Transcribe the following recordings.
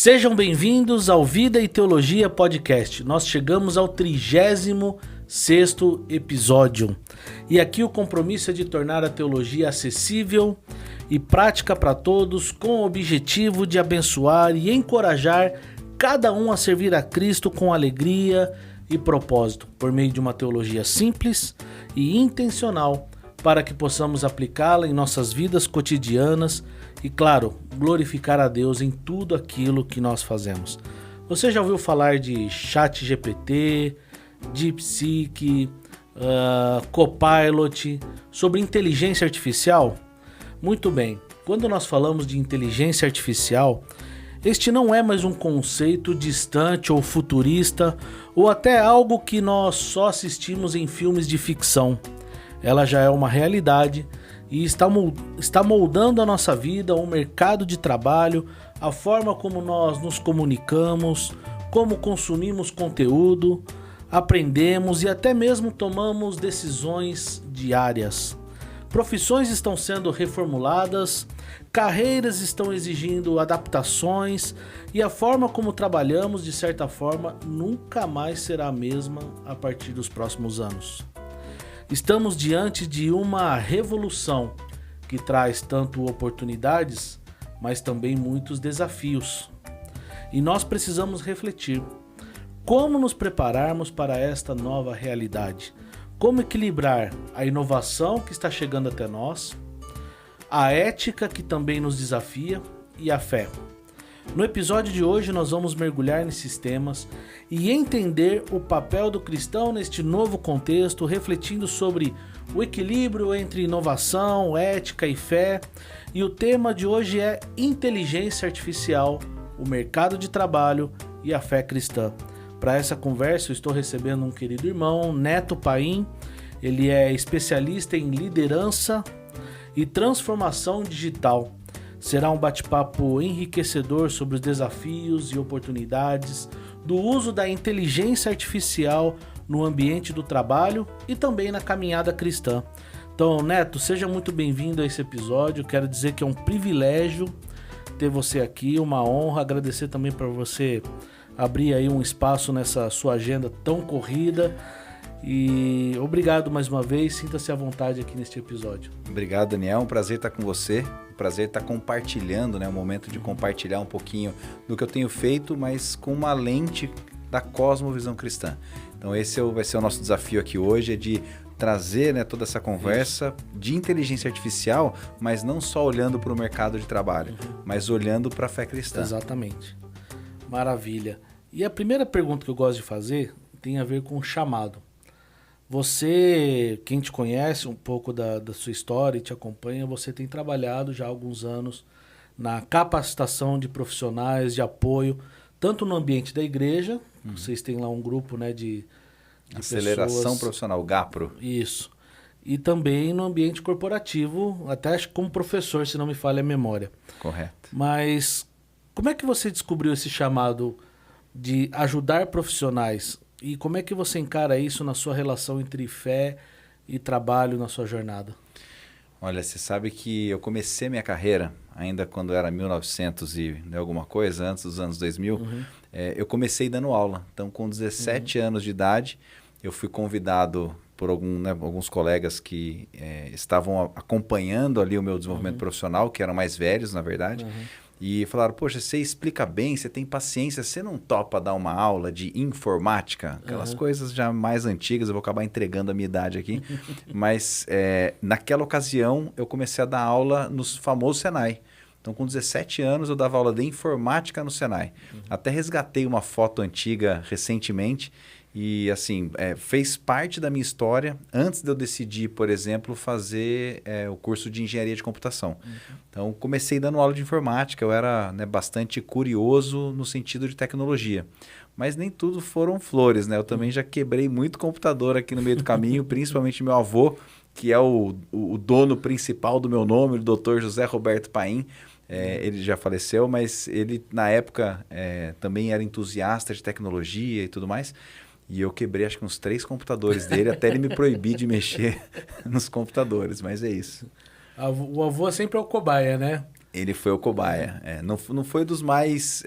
Sejam bem-vindos ao Vida e Teologia Podcast. Nós chegamos ao 36º episódio. E aqui o compromisso é de tornar a teologia acessível e prática para todos, com o objetivo de abençoar e encorajar cada um a servir a Cristo com alegria e propósito, por meio de uma teologia simples e intencional, para que possamos aplicá-la em nossas vidas cotidianas e, claro, glorificar a Deus em tudo aquilo que nós fazemos. Você já ouviu falar de ChatGPT, DeepSeek, Copilot, sobre inteligência artificial? Muito bem, quando nós falamos de inteligência artificial, este não é mais um conceito distante ou futurista, ou até algo que nós só assistimos em filmes de ficção. Ela já é uma realidade e está moldando a nossa vida, o mercado de trabalho, a forma como nós nos comunicamos, como consumimos conteúdo, aprendemos e até mesmo tomamos decisões diárias. Profissões estão sendo reformuladas, carreiras estão exigindo adaptações e a forma como trabalhamos, de certa forma, nunca mais será a mesma a partir dos próximos anos. Estamos diante de uma revolução que traz tanto oportunidades, mas também muitos desafios. E nós precisamos refletir como nos prepararmos para esta nova realidade. Como equilibrar a inovação que está chegando até nós, a ética que também nos desafia e a fé. No episódio de hoje nós vamos mergulhar nesses temas e entender o papel do cristão neste novo contexto, refletindo sobre o equilíbrio entre inovação, ética e fé. E o tema de hoje é inteligência artificial, o mercado de trabalho e a fé cristã. Para essa conversa eu estou recebendo um querido irmão, Neto Paim. Ele é especialista em liderança e transformação digital. Será um bate-papo enriquecedor sobre os desafios e oportunidades do uso da inteligência artificial no ambiente do trabalho e também na caminhada cristã. Então, Neto, seja muito bem-vindo a esse episódio. Quero dizer que é um privilégio ter você aqui, uma honra. Agradecer também por você abrir aí um espaço nessa sua agenda tão corrida. E obrigado mais uma vez, sinta-se à vontade aqui neste episódio. Obrigado, Daniel, um prazer estar com você, um prazer estar compartilhando, né, o momento de compartilhar um pouquinho do que eu tenho feito, mas com uma lente da cosmovisão cristã. Então esse vai ser o nosso desafio aqui hoje, é de trazer, né, toda essa conversa de inteligência artificial, mas não só olhando para o mercado de trabalho, mas olhando para a fé cristã. Exatamente, maravilha. E a primeira pergunta que eu gosto de fazer tem a ver com o chamado. Você, quem te conhece um pouco da sua história e te acompanha, você tem trabalhado já há alguns anos na capacitação de profissionais de apoio, tanto no ambiente da igreja, vocês têm lá um grupo, né, de Aceleração pessoas, Profissional, GAPRO. Isso. E também no ambiente corporativo, até acho que como professor, se não me falha a memória. Correto. Mas como é que você descobriu esse chamado de ajudar profissionais? E como é que você encara isso na sua relação entre fé e trabalho na sua jornada? Olha, você sabe que eu comecei minha carreira, ainda quando era 1900 e alguma coisa, antes dos anos 2000, eu comecei dando aula. Então, com 17 anos de idade, eu fui convidado por alguns colegas que estavam acompanhando ali o meu desenvolvimento profissional, que eram mais velhos, na verdade, e falaram, poxa, você explica bem, você tem paciência, você não topa dar uma aula de informática? Aquelas coisas já mais antigas, eu vou acabar entregando a minha idade aqui. Mas naquela ocasião eu comecei a dar aula no famoso Senai. Então com 17 anos eu dava aula de informática no Senai. Até resgatei uma foto antiga recentemente. E assim, fez parte da minha história antes de eu decidir, por exemplo, fazer o curso de engenharia de computação. Então, comecei dando aula de informática, eu era, né, bastante curioso no sentido de tecnologia. Mas nem tudo foram flores, né? Eu também já quebrei muito computador aqui no meio do caminho, principalmente meu avô, que é o dono principal do meu nome, o Dr. José Roberto Paim. Ele já faleceu, mas ele, na época, também era entusiasta de tecnologia e tudo mais. E eu quebrei acho que uns 3 computadores dele, até ele me proibir de mexer nos computadores, mas é isso. O avô sempre é o cobaia, né? Ele foi o cobaia. Não foi dos mais,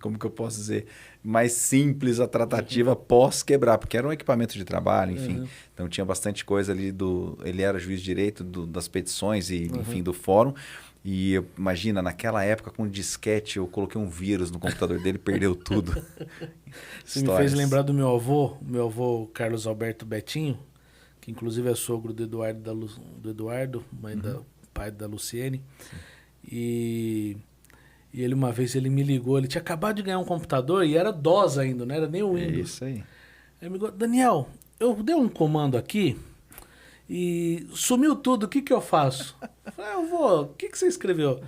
como que eu posso dizer, mais simples a tratativa pós quebrar, porque era um equipamento de trabalho, enfim. Então tinha bastante coisa ali ele era juiz de direito das petições e, enfim, do fórum. E imagina, naquela época com disquete, eu coloquei um vírus no computador dele e perdeu tudo. Você me fez lembrar do meu avô Carlos Alberto Betinho, que inclusive é sogro do Eduardo, pai da Luciene. E ele uma vez ele me ligou, ele tinha acabado de ganhar um computador e era DOS ainda, não era nem o Windows. É isso aí. Aí me ligou, Daniel, eu dei um comando aqui e sumiu tudo, o que que eu faço? Eu falei, eu vou, o que que você escreveu?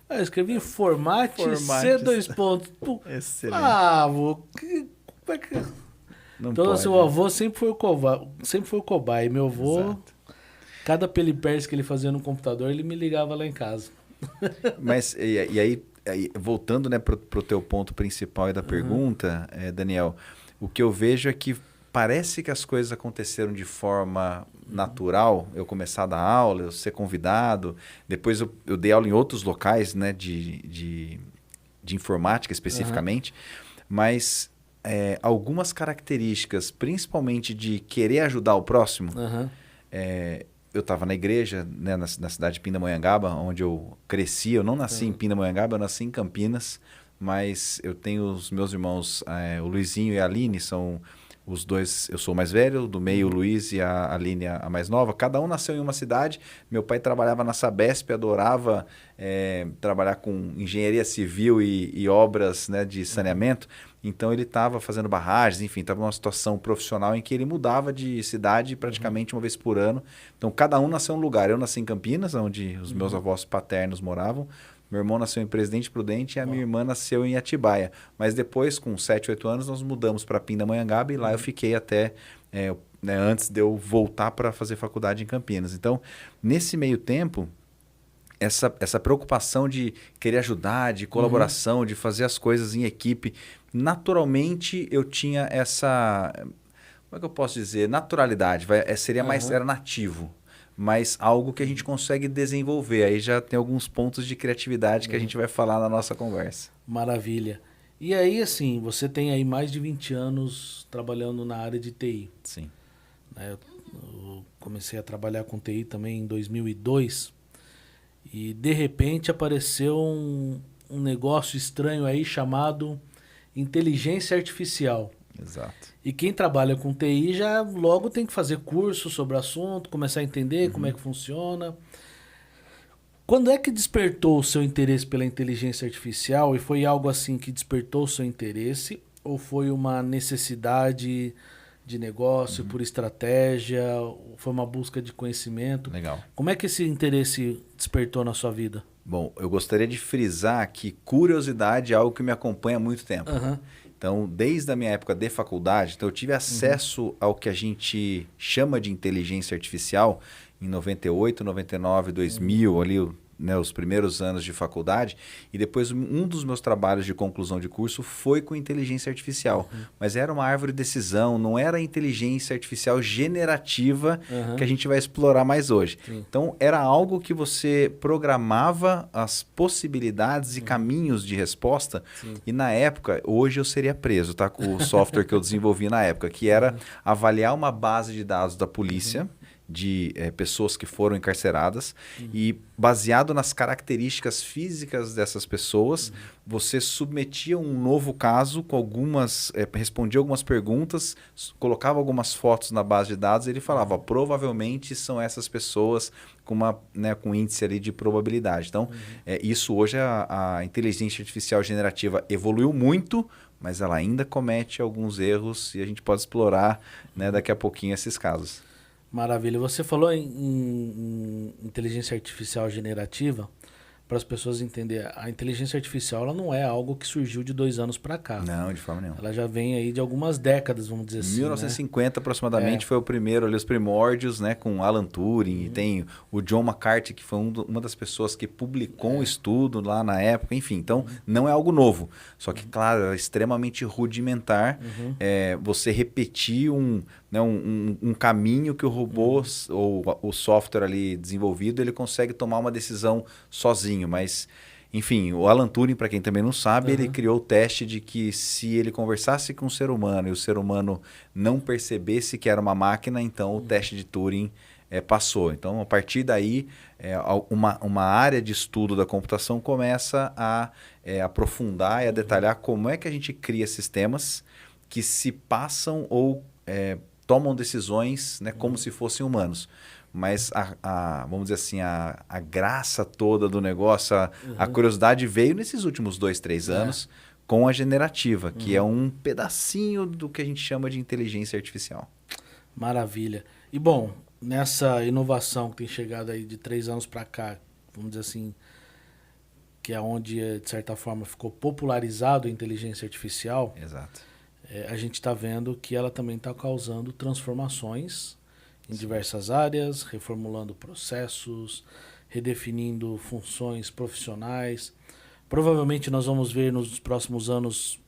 Eu escrevi formate C2 pontos. Excelente. Vô, como é que... Não Então, pode, seu avô sempre foi o cobaia. Meu avô, Exato. cada pelipércio que ele fazia no computador, ele me ligava lá em casa. Mas, e aí, voltando, né, pro teu ponto principal da pergunta, Daniel, o que eu vejo é que parece que as coisas aconteceram de forma natural, eu começar a dar aula, eu ser convidado, depois eu dei aula em outros locais, né, de informática especificamente, mas algumas características, principalmente de querer ajudar o próximo, eu estava na igreja, né, na cidade de Pindamonhangaba, onde eu cresci. Eu não nasci em Pindamonhangaba, eu nasci em Campinas, mas eu tenho os meus irmãos, o Luizinho e a Aline, são os dois, eu sou o mais velho, do meio o Luiz e a Aline a mais nova. Cada um nasceu em uma cidade. Meu pai trabalhava na Sabesp, adorava trabalhar com engenharia civil e obras, né, de saneamento. Então ele estava fazendo barragens, enfim, estava numa situação profissional em que ele mudava de cidade praticamente uma vez por ano. Então cada um nasceu em um lugar. Eu nasci em Campinas, onde os meus avós paternos moravam. Meu irmão nasceu em Presidente Prudente e a minha irmã nasceu em Atibaia. Mas depois, com 7, 8 anos, nós mudamos para Pindamonhangaba e lá eu fiquei até antes de eu voltar para fazer faculdade em Campinas. Então, nesse meio tempo, essa preocupação de querer ajudar, de colaboração, de fazer as coisas em equipe, naturalmente eu tinha essa... Como é que eu posso dizer? Naturalidade. Seria mais... Era nativo. Mas algo que a gente consegue desenvolver. Aí já tem alguns pontos de criatividade que a gente vai falar na nossa conversa. Maravilha. E aí, assim, você tem aí mais de 20 anos trabalhando na área de TI. Sim. Eu comecei a trabalhar com TI também em 2002 e, de repente, apareceu um negócio estranho aí chamado inteligência artificial. Exato. E quem trabalha com TI já logo tem que fazer curso sobre o assunto, começar a entender como é que funciona. Quando é que despertou o seu interesse pela inteligência artificial? E foi algo assim que despertou o seu interesse? Ou foi uma necessidade de negócio, por estratégia? Foi uma busca de conhecimento? Legal. Como é que esse interesse despertou na sua vida? Bom, eu gostaria de frisar que curiosidade é algo que me acompanha há muito tempo. Então, desde a minha época de faculdade, então eu tive acesso ao que a gente chama de inteligência artificial em 98, 99, 2000, ali, né, os primeiros anos de faculdade. E depois um dos meus trabalhos de conclusão de curso foi com inteligência artificial. Mas era uma árvore de decisão, não era a inteligência artificial generativa que a gente vai explorar mais hoje. Então, era algo que você programava as possibilidades e caminhos de resposta. E na época, hoje eu seria preso, tá, com o software que eu desenvolvi na época, que era avaliar uma base de dados da polícia, de pessoas que foram encarceradas e baseado nas características físicas dessas pessoas, você submetia um novo caso com algumas, respondia algumas perguntas, colocava algumas fotos na base de dados e ele falava, provavelmente são essas pessoas com com índice ali de probabilidade. Então, isso hoje a inteligência artificial generativa evoluiu muito, mas ela ainda comete alguns erros e a gente pode explorar, né, daqui a pouquinho esses casos. Maravilha. Você falou em inteligência artificial generativa. Para as pessoas entenderem, a inteligência artificial ela não é algo que surgiu de 2 anos para cá. Não, de forma nenhuma. Ela já vem aí de algumas décadas, vamos dizer assim. 1950 aproximadamente foi o primeiro, ali, os primórdios, né, com Alan Turing. E tem o John McCarthy, que foi uma das pessoas que publicou um estudo lá na época. Enfim, então não é algo novo. Só que, claro, é extremamente rudimentar você repetir né, um caminho que o robô ou o software ali desenvolvido ele consegue tomar uma decisão sozinho, mas enfim, o Alan Turing, para quem também não sabe, ele criou o teste de que se ele conversasse com o ser humano e o ser humano não percebesse que era uma máquina, então o teste de Turing passou. Então, a partir daí, uma área de estudo da computação começa a aprofundar e a detalhar como é que a gente cria sistemas que se passam ou tomam decisões, né, como se fossem humanos. Mas, vamos dizer assim, a graça toda do negócio, a curiosidade veio nesses últimos 2, 3 anos com a generativa, que é um pedacinho do que a gente chama de inteligência artificial. Maravilha. E, bom, nessa inovação que tem chegado aí de 3 anos para cá, vamos dizer assim, que é onde, de certa forma, ficou popularizado a inteligência artificial. Exato. A gente está vendo que ela também está causando transformações em diversas áreas, reformulando processos, redefinindo funções profissionais. Provavelmente nós vamos ver nos próximos anos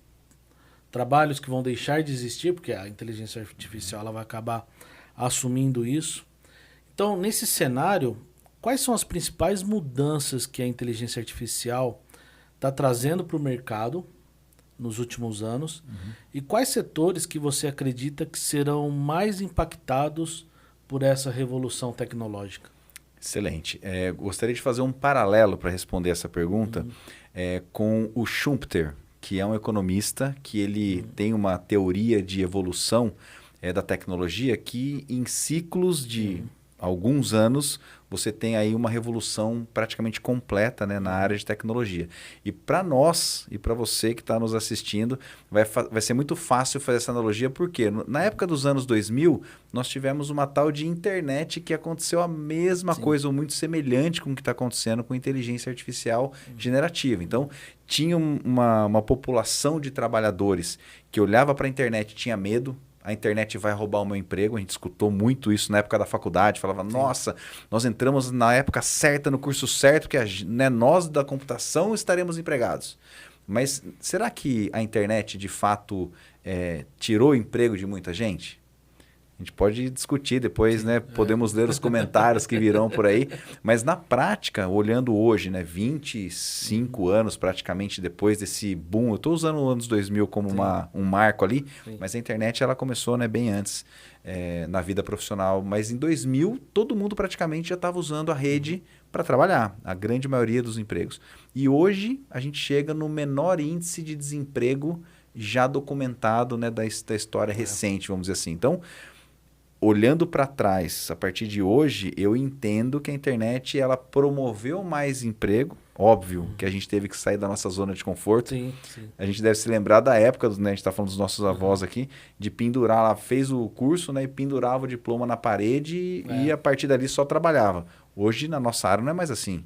trabalhos que vão deixar de existir, porque a inteligência artificial ela vai acabar assumindo isso. Então, nesse cenário, quais são as principais mudanças que a inteligência artificial está trazendo para o mercado nos últimos anos? E quais setores que você acredita que serão mais impactados por essa revolução tecnológica? Excelente. Gostaria de fazer um paralelo para responder essa pergunta com o Schumpeter, que é um economista que ele tem uma teoria de evolução da tecnologia que em ciclos de alguns anos você tem aí uma revolução praticamente completa, né, na área de tecnologia. E para nós e para você que está nos assistindo, vai ser muito fácil fazer essa analogia, porque na época dos anos 2000, nós tivemos uma tal de internet que aconteceu a mesma coisa, ou muito semelhante com o que está acontecendo com inteligência artificial generativa. Então, tinha uma população de trabalhadores que olhava para a internet e tinha medo. A internet vai roubar o meu emprego. A gente escutou muito isso na época da faculdade. Falava, nossa, nós entramos na época certa, no curso certo, que nós da computação estaremos empregados. Mas será que a internet, de fato, tirou o emprego de muita gente? A gente pode discutir depois, né? Podemos ler os comentários que virão por aí. Mas na prática, olhando hoje, né, 25 anos praticamente depois desse boom, eu estou usando os anos 2000 como um marco ali, mas a internet ela começou, né, bem antes na vida profissional. Mas em 2000, todo mundo praticamente já estava usando a rede para trabalhar, a grande maioria dos empregos. E hoje a gente chega no menor índice de desemprego já documentado, né, da história recente, vamos dizer assim. Então, olhando para trás, a partir de hoje, eu entendo que a internet ela promoveu mais emprego. Óbvio que a gente teve que sair da nossa zona de conforto. Sim. A gente deve se lembrar da época, né, a gente está falando dos nossos avós aqui, de pendurar lá, fez o curso, né, e pendurava o diploma na parede e a partir dali só trabalhava. Hoje, na nossa área, não é mais assim.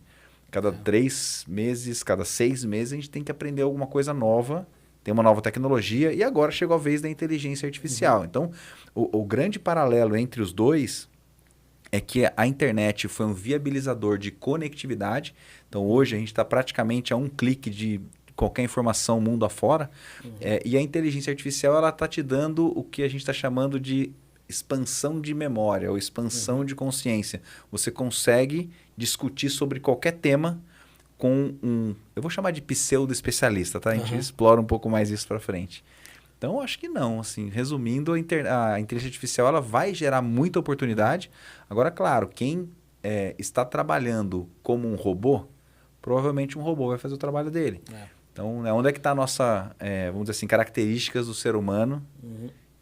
Cada 3 meses, cada 6 meses, a gente tem que aprender alguma coisa nova. Tem uma nova tecnologia e agora chegou a vez da inteligência artificial. Então, o grande paralelo entre os dois é que a internet foi um viabilizador de conectividade. Então, hoje a gente está praticamente a um clique de qualquer informação mundo afora. E a inteligência artificial ela está te dando o que a gente está chamando de expansão de memória ou expansão de consciência. Você consegue discutir sobre qualquer tema com eu vou chamar de pseudo-especialista, tá? A gente explora um pouco mais isso para frente. Então, acho que não. Assim, resumindo, a inteligência artificial ela vai gerar muita oportunidade. Agora, claro, quem está trabalhando como um robô, provavelmente um robô vai fazer o trabalho dele. Então, onde é que está a nossa, vamos dizer assim, características do ser humano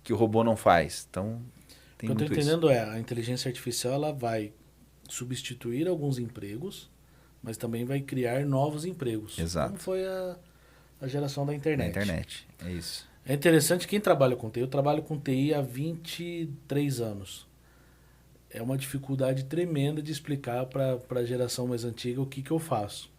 que o robô não faz? Então, tem muito isso. O que eu estou entendendo a inteligência artificial ela vai substituir alguns empregos, mas também vai criar novos empregos. Exato. Como foi a geração da internet. Da internet, é isso. É interessante quem trabalha com TI. Eu trabalho com TI há 23 anos. É uma dificuldade tremenda de explicar para a geração mais antiga o que eu faço.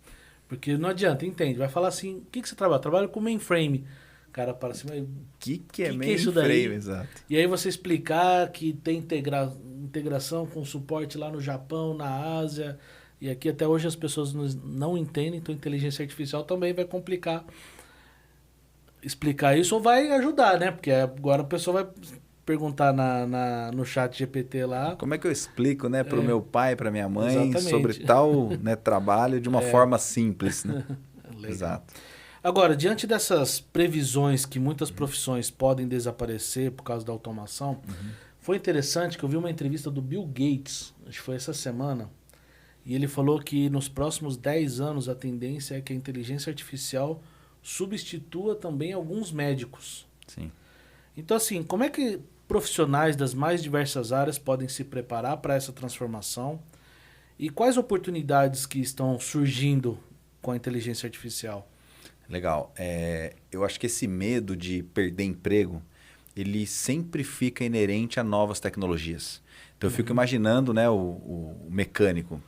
Porque não adianta, entende? Vai falar assim, o que você trabalha? Eu trabalho com mainframe. Cara, para cima, o que é mainframe? Isso daí? Exato. E aí você explicar que tem integração com suporte lá no Japão, na Ásia. E aqui até hoje as pessoas não entendem, então a inteligência artificial também vai complicar explicar isso ou vai ajudar, né? Porque agora a pessoa vai perguntar no chat GPT lá. Como é que eu explico, né, para o meu pai, para minha mãe, Exatamente. sobre tal, né, trabalho de uma forma simples, né? Legal. Exato. Agora, diante dessas previsões que muitas profissões podem desaparecer por causa da automação, foi interessante que eu vi uma entrevista do Bill Gates, acho que foi essa semana, e ele falou que nos próximos 10 anos a tendência é que a inteligência artificial substitua também alguns médicos. Sim. Então, assim, como é que profissionais das mais diversas áreas podem se preparar para essa transformação? E quais oportunidades que estão surgindo com a inteligência artificial? Legal. Eu acho que esse medo de perder emprego, ele sempre fica inerente a novas tecnologias. Então, eu fico imaginando, né, o mecânico.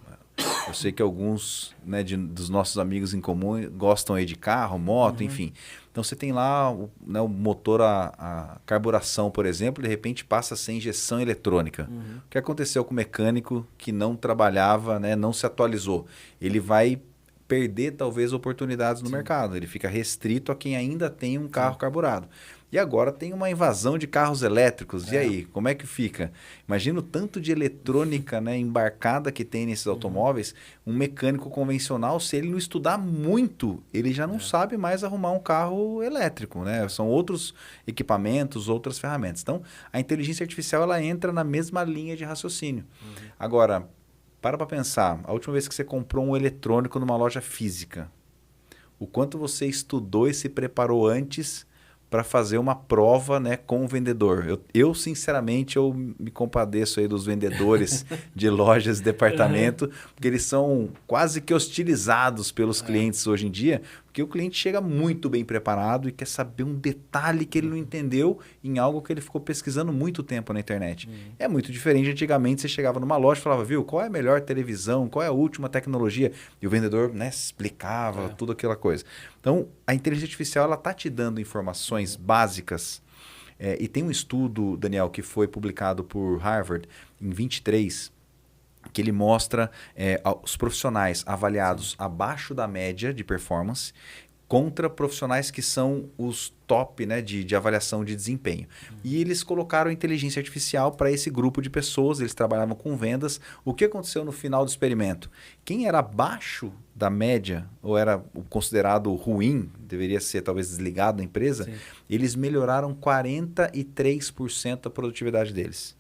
Eu sei que alguns, né, dos nossos amigos em comum gostam aí de carro, moto, enfim. Então, você tem lá o motor a carburação, por exemplo, de repente passa a ser injeção eletrônica. O que aconteceu com o mecânico que não trabalhava, né, não se atualizou? Ele vai perder, talvez, oportunidades no mercado. Ele fica restrito a quem ainda tem um carro carburado. E agora tem uma invasão de carros elétricos. E aí, como é que fica? Imagina o tanto de eletrônica, né, embarcada que tem nesses automóveis. Um mecânico convencional, se ele não estudar muito, ele já não sabe mais arrumar um carro elétrico, né? São outros equipamentos, outras ferramentas. Então, a inteligência artificial ela entra na mesma linha de raciocínio. Agora, para pensar, a última vez que você comprou um eletrônico numa loja física, o quanto você estudou e se preparou antes para fazer uma prova, né, com o vendedor. Eu sinceramente, eu me compadeço aí dos vendedores de lojas de departamento, porque eles são quase que hostilizados pelos clientes hoje em dia, porque o cliente chega muito bem preparado e quer saber um detalhe que ele não entendeu em algo que ele ficou pesquisando muito tempo na internet. É muito diferente. Antigamente, você chegava numa loja e falava, viu, qual é a melhor televisão, qual é a última tecnologia? E o vendedor, né, explicava tudo aquela coisa. Então, a inteligência artificial ela está te dando informações básicas. E tem um estudo, Daniel, que foi publicado por Harvard em 23, que ele mostra os profissionais avaliados abaixo da média de performance contra profissionais que são os top, né, de avaliação de desempenho. E eles colocaram inteligência artificial para esse grupo de pessoas, eles trabalhavam com vendas. O que aconteceu no final do experimento? Quem era abaixo da média, ou era considerado ruim, deveria ser talvez desligado da empresa, eles melhoraram 43% a produtividade deles.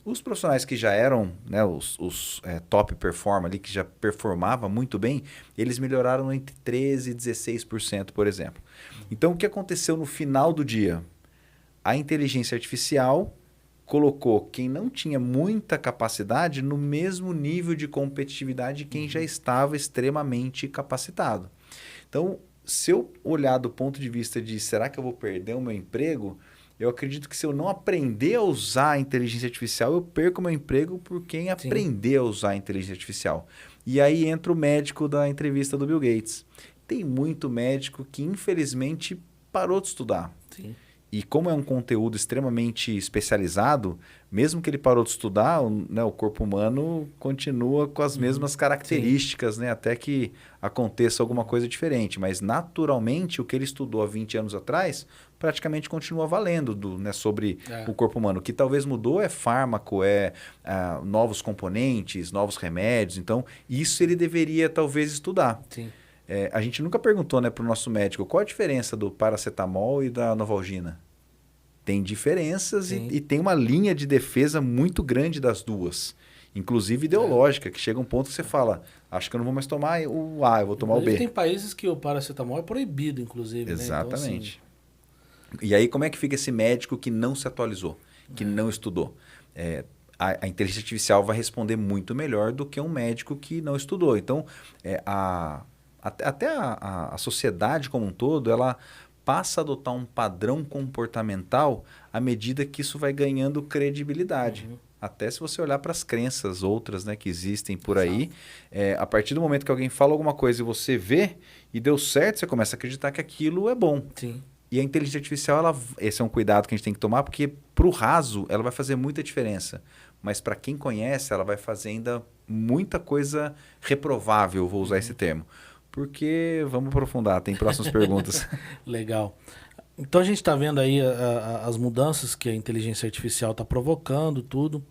Os profissionais que já eram, né, os top performer ali, que já performavam muito bem, eles melhoraram entre 13% e 16%, por exemplo. Então, o que aconteceu no final do dia? A inteligência artificial colocou quem não tinha muita capacidade no mesmo nível de competitividade de quem já estava extremamente capacitado. Então, se eu olhar do ponto de vista de será que eu vou perder o meu emprego, eu acredito que se eu não aprender a usar a inteligência artificial, eu perco o meu emprego por quem aprender a usar a inteligência artificial. E aí entra o médico da entrevista do Bill Gates. Tem muito médico que, infelizmente, parou de estudar. Sim. E como é um conteúdo extremamente especializado, mesmo que ele parou de estudar, o corpo humano continua com as mesmas características, né, até que aconteça alguma coisa diferente. Mas, naturalmente, o que ele estudou há 20 anos atrás praticamente continua valendo sobre o corpo humano. O que talvez mudou é fármaco, novos componentes, novos remédios. Então, isso ele deveria talvez estudar. Sim. A gente nunca perguntou, né, para o nosso médico qual a diferença do paracetamol e da Novalgina. Tem diferenças e tem uma linha de defesa muito grande das duas. Inclusive ideológica, que chega um ponto que você fala, acho que eu não vou mais tomar o A, eu vou tomar o B. Tem países que o paracetamol é proibido, inclusive. Exatamente. Né? Então, assim... E aí como é que fica esse médico que não se atualizou, que não estudou? A inteligência artificial vai responder muito melhor do que um médico que não estudou. Então, até a sociedade como um todo, ela passa a adotar um padrão comportamental à medida que isso vai ganhando credibilidade. Até se você olhar para as crenças outras, né, que existem por aí, a partir do momento que alguém fala alguma coisa e você vê e deu certo, você começa a acreditar que aquilo é bom. Sim. E a inteligência artificial, esse é um cuidado que a gente tem que tomar, porque para o raso ela vai fazer muita diferença. Mas para quem conhece, ela vai fazer ainda muita coisa reprovável, vou usar esse termo. Porque, vamos aprofundar, tem próximas perguntas. Legal. Então a gente está vendo aí as mudanças que a inteligência artificial está provocando, tudo.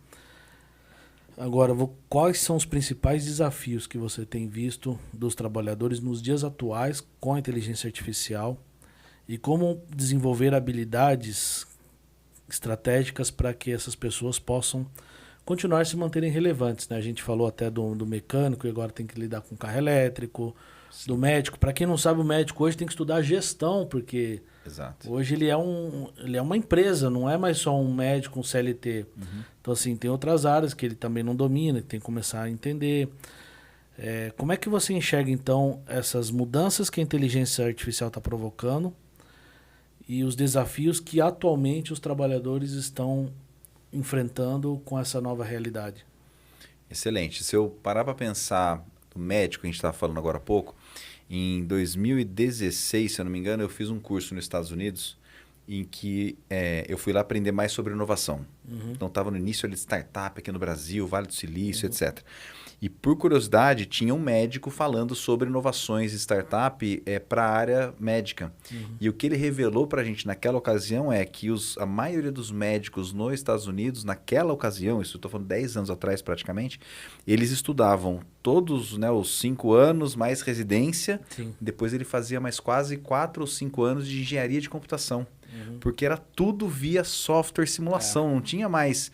Agora, quais são os principais desafios que você tem visto dos trabalhadores nos dias atuais com a inteligência artificial e como desenvolver habilidades estratégicas para que essas pessoas possam continuar se manterem relevantes, né? A gente falou até do mecânico e agora tem que lidar com o carro elétrico, Sim. do médico. Para quem não sabe, o médico hoje tem que estudar gestão, porque Exato. hoje ele é uma empresa, não é mais só um médico, um CLT. Uhum. Então, assim, tem outras áreas que ele também não domina, que tem que começar a entender. Como é que você enxerga, então, essas mudanças que a inteligência artificial está provocando e os desafios que atualmente os trabalhadores estão enfrentando com essa nova realidade? Excelente. Se eu parar para pensar do médico que a gente estava falando agora há pouco, em 2016, se eu não me engano, eu fiz um curso nos Estados Unidos em que eu fui lá aprender mais sobre inovação. Uhum. Então, estava no início ali de startup aqui no Brasil, Vale do Silício, etc. E, por curiosidade, tinha um médico falando sobre inovações de startup para a área médica. Uhum. E o que ele revelou para a gente naquela ocasião é que a maioria dos médicos nos Estados Unidos, naquela ocasião, isso eu estou falando 10 anos atrás praticamente, eles estudavam todos, né, os 5 anos mais residência, Sim. depois ele fazia mais quase 4 ou 5 anos de engenharia de computação. Uhum. Porque era tudo via software simulação, não tinha mais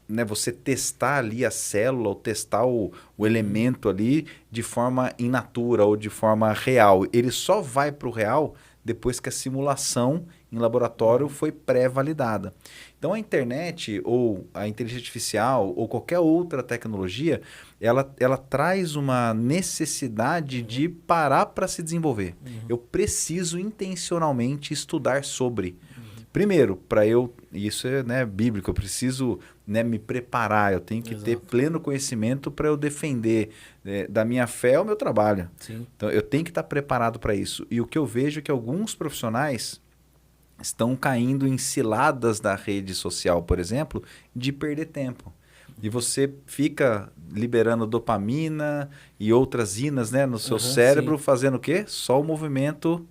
né, você testar ali a célula ou testar o elemento ali de forma in natura ou de forma real. Ele só vai para o real depois que a simulação em laboratório foi pré-validada. Então a internet ou a inteligência artificial ou qualquer outra tecnologia, ela traz uma necessidade de parar para se desenvolver. Eu preciso intencionalmente estudar sobre. Primeiro, para isso é, né, bíblico, eu preciso, né, me preparar, eu tenho que ter pleno conhecimento para eu defender da minha fé o meu trabalho. Sim. Então eu tenho que estar preparado para isso. E o que eu vejo é que alguns profissionais estão caindo em ciladas da rede social, por exemplo, de perder tempo. E você fica liberando dopamina e outras inas, né, no seu cérebro, sim. fazendo o quê? Só o movimento,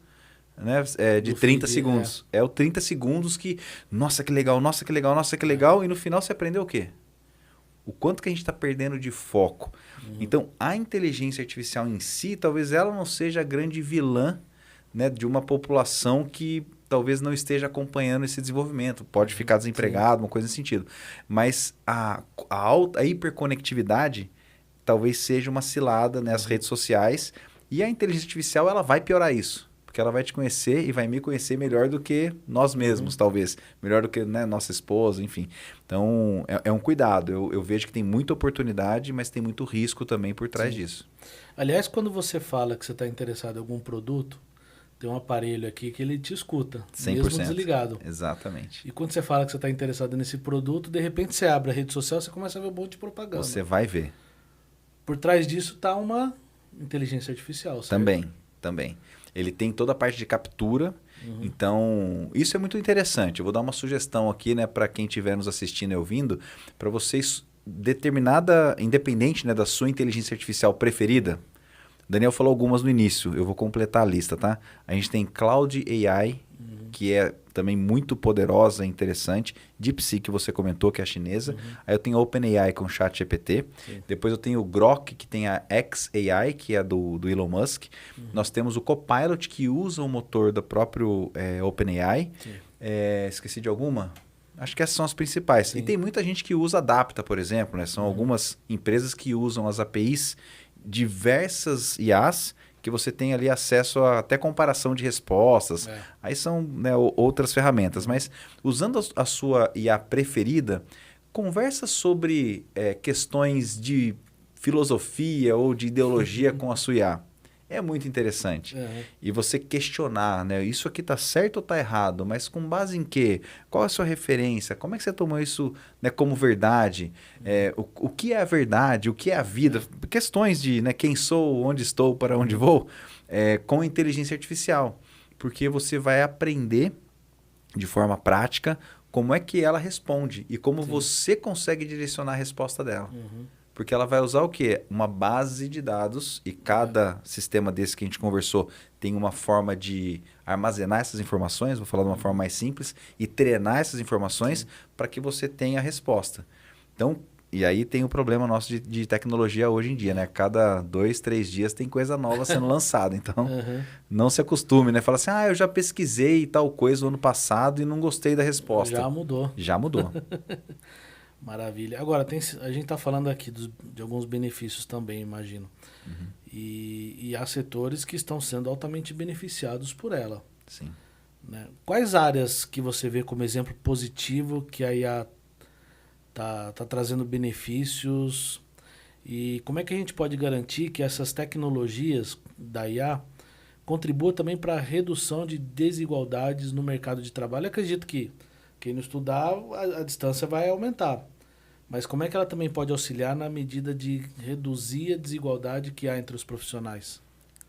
né, de 30 segundos. É o 30 segundos que, nossa, que legal, nossa, que legal, nossa, que legal. E no final você aprendeu o quê? O quanto que a gente está perdendo de foco. Então, a inteligência artificial em si, talvez ela não seja a grande vilã, né, de uma população que talvez não esteja acompanhando esse desenvolvimento. Pode ficar desempregado, uma coisa nesse sentido. Mas a hiperconectividade talvez seja uma cilada nas redes sociais. E a inteligência artificial ela vai piorar isso. Porque ela vai te conhecer e vai me conhecer melhor do que nós mesmos, talvez. Melhor do que, né, nossa esposa, enfim. Então, é um cuidado. Eu vejo que tem muita oportunidade, mas tem muito risco também por trás disso. Aliás, quando você fala que você está interessado em algum produto, tem um aparelho aqui que ele te escuta, 100%. mesmo desligado. Exatamente. E quando você fala que você está interessado nesse produto, de repente você abre a rede social, você começa a ver um monte de propaganda. Você vai ver. Por trás disso está uma inteligência artificial, certo? Também. Ele tem toda a parte de captura. Então, isso é muito interessante. Eu vou dar uma sugestão aqui, né, para quem estiver nos assistindo e ouvindo, para vocês, independente, né, da sua inteligência artificial preferida. Daniel falou algumas no início, eu vou completar a lista, tá? A gente tem Cloud AI, que é também muito poderosa e interessante. DeepSeek, que você comentou, que é a chinesa. Aí eu tenho OpenAI com ChatGPT. Depois eu tenho o Grok, que tem a xAI, que é do Elon Musk. Nós temos o Copilot, que usa o motor do próprio OpenAI. Esqueci de alguma? Acho que essas são as principais. Sim. E tem muita gente que usa Adapta, por exemplo, né? São algumas empresas que usam as APIs, diversas IAs, que você tem ali acesso a até comparação de respostas. Aí são, né, outras ferramentas. Mas usando a sua IA preferida, conversa sobre questões de filosofia ou de ideologia com a sua IA. É muito interessante. E você questionar, né? Isso aqui está certo ou está errado? Mas com base em quê? Qual é a sua referência? Como é que você tomou isso, né, como verdade? O que é a verdade? O que é a vida? Questões de, né, quem sou, onde estou, para onde vou, com inteligência artificial. Porque você vai aprender de forma prática como é que ela responde e como você consegue direcionar a resposta dela. Porque ela vai usar o quê? Uma base de dados e cada sistema desse que a gente conversou tem uma forma de armazenar essas informações, vou falar de uma forma mais simples, e treinar essas informações para que você tenha a resposta. Então, e aí tem o problema nosso de tecnologia hoje em dia, né? Cada 2, 3 dias tem coisa nova sendo lançada. Então, não se acostume, né? Fala assim, eu já pesquisei tal coisa no ano passado e não gostei da resposta. Já mudou. Já mudou. Maravilha. Agora, a gente está falando aqui de alguns benefícios também, imagino. E há setores que estão sendo altamente beneficiados por ela. Sim. Né? Quais áreas que você vê como exemplo positivo que a IA tá trazendo benefícios? E como é que a gente pode garantir que essas tecnologias da IA contribuam também para a redução de desigualdades no mercado de trabalho? Eu acredito que quem não estudar, a distância vai aumentar. Mas como é que ela também pode auxiliar na medida de reduzir a desigualdade que há entre os profissionais?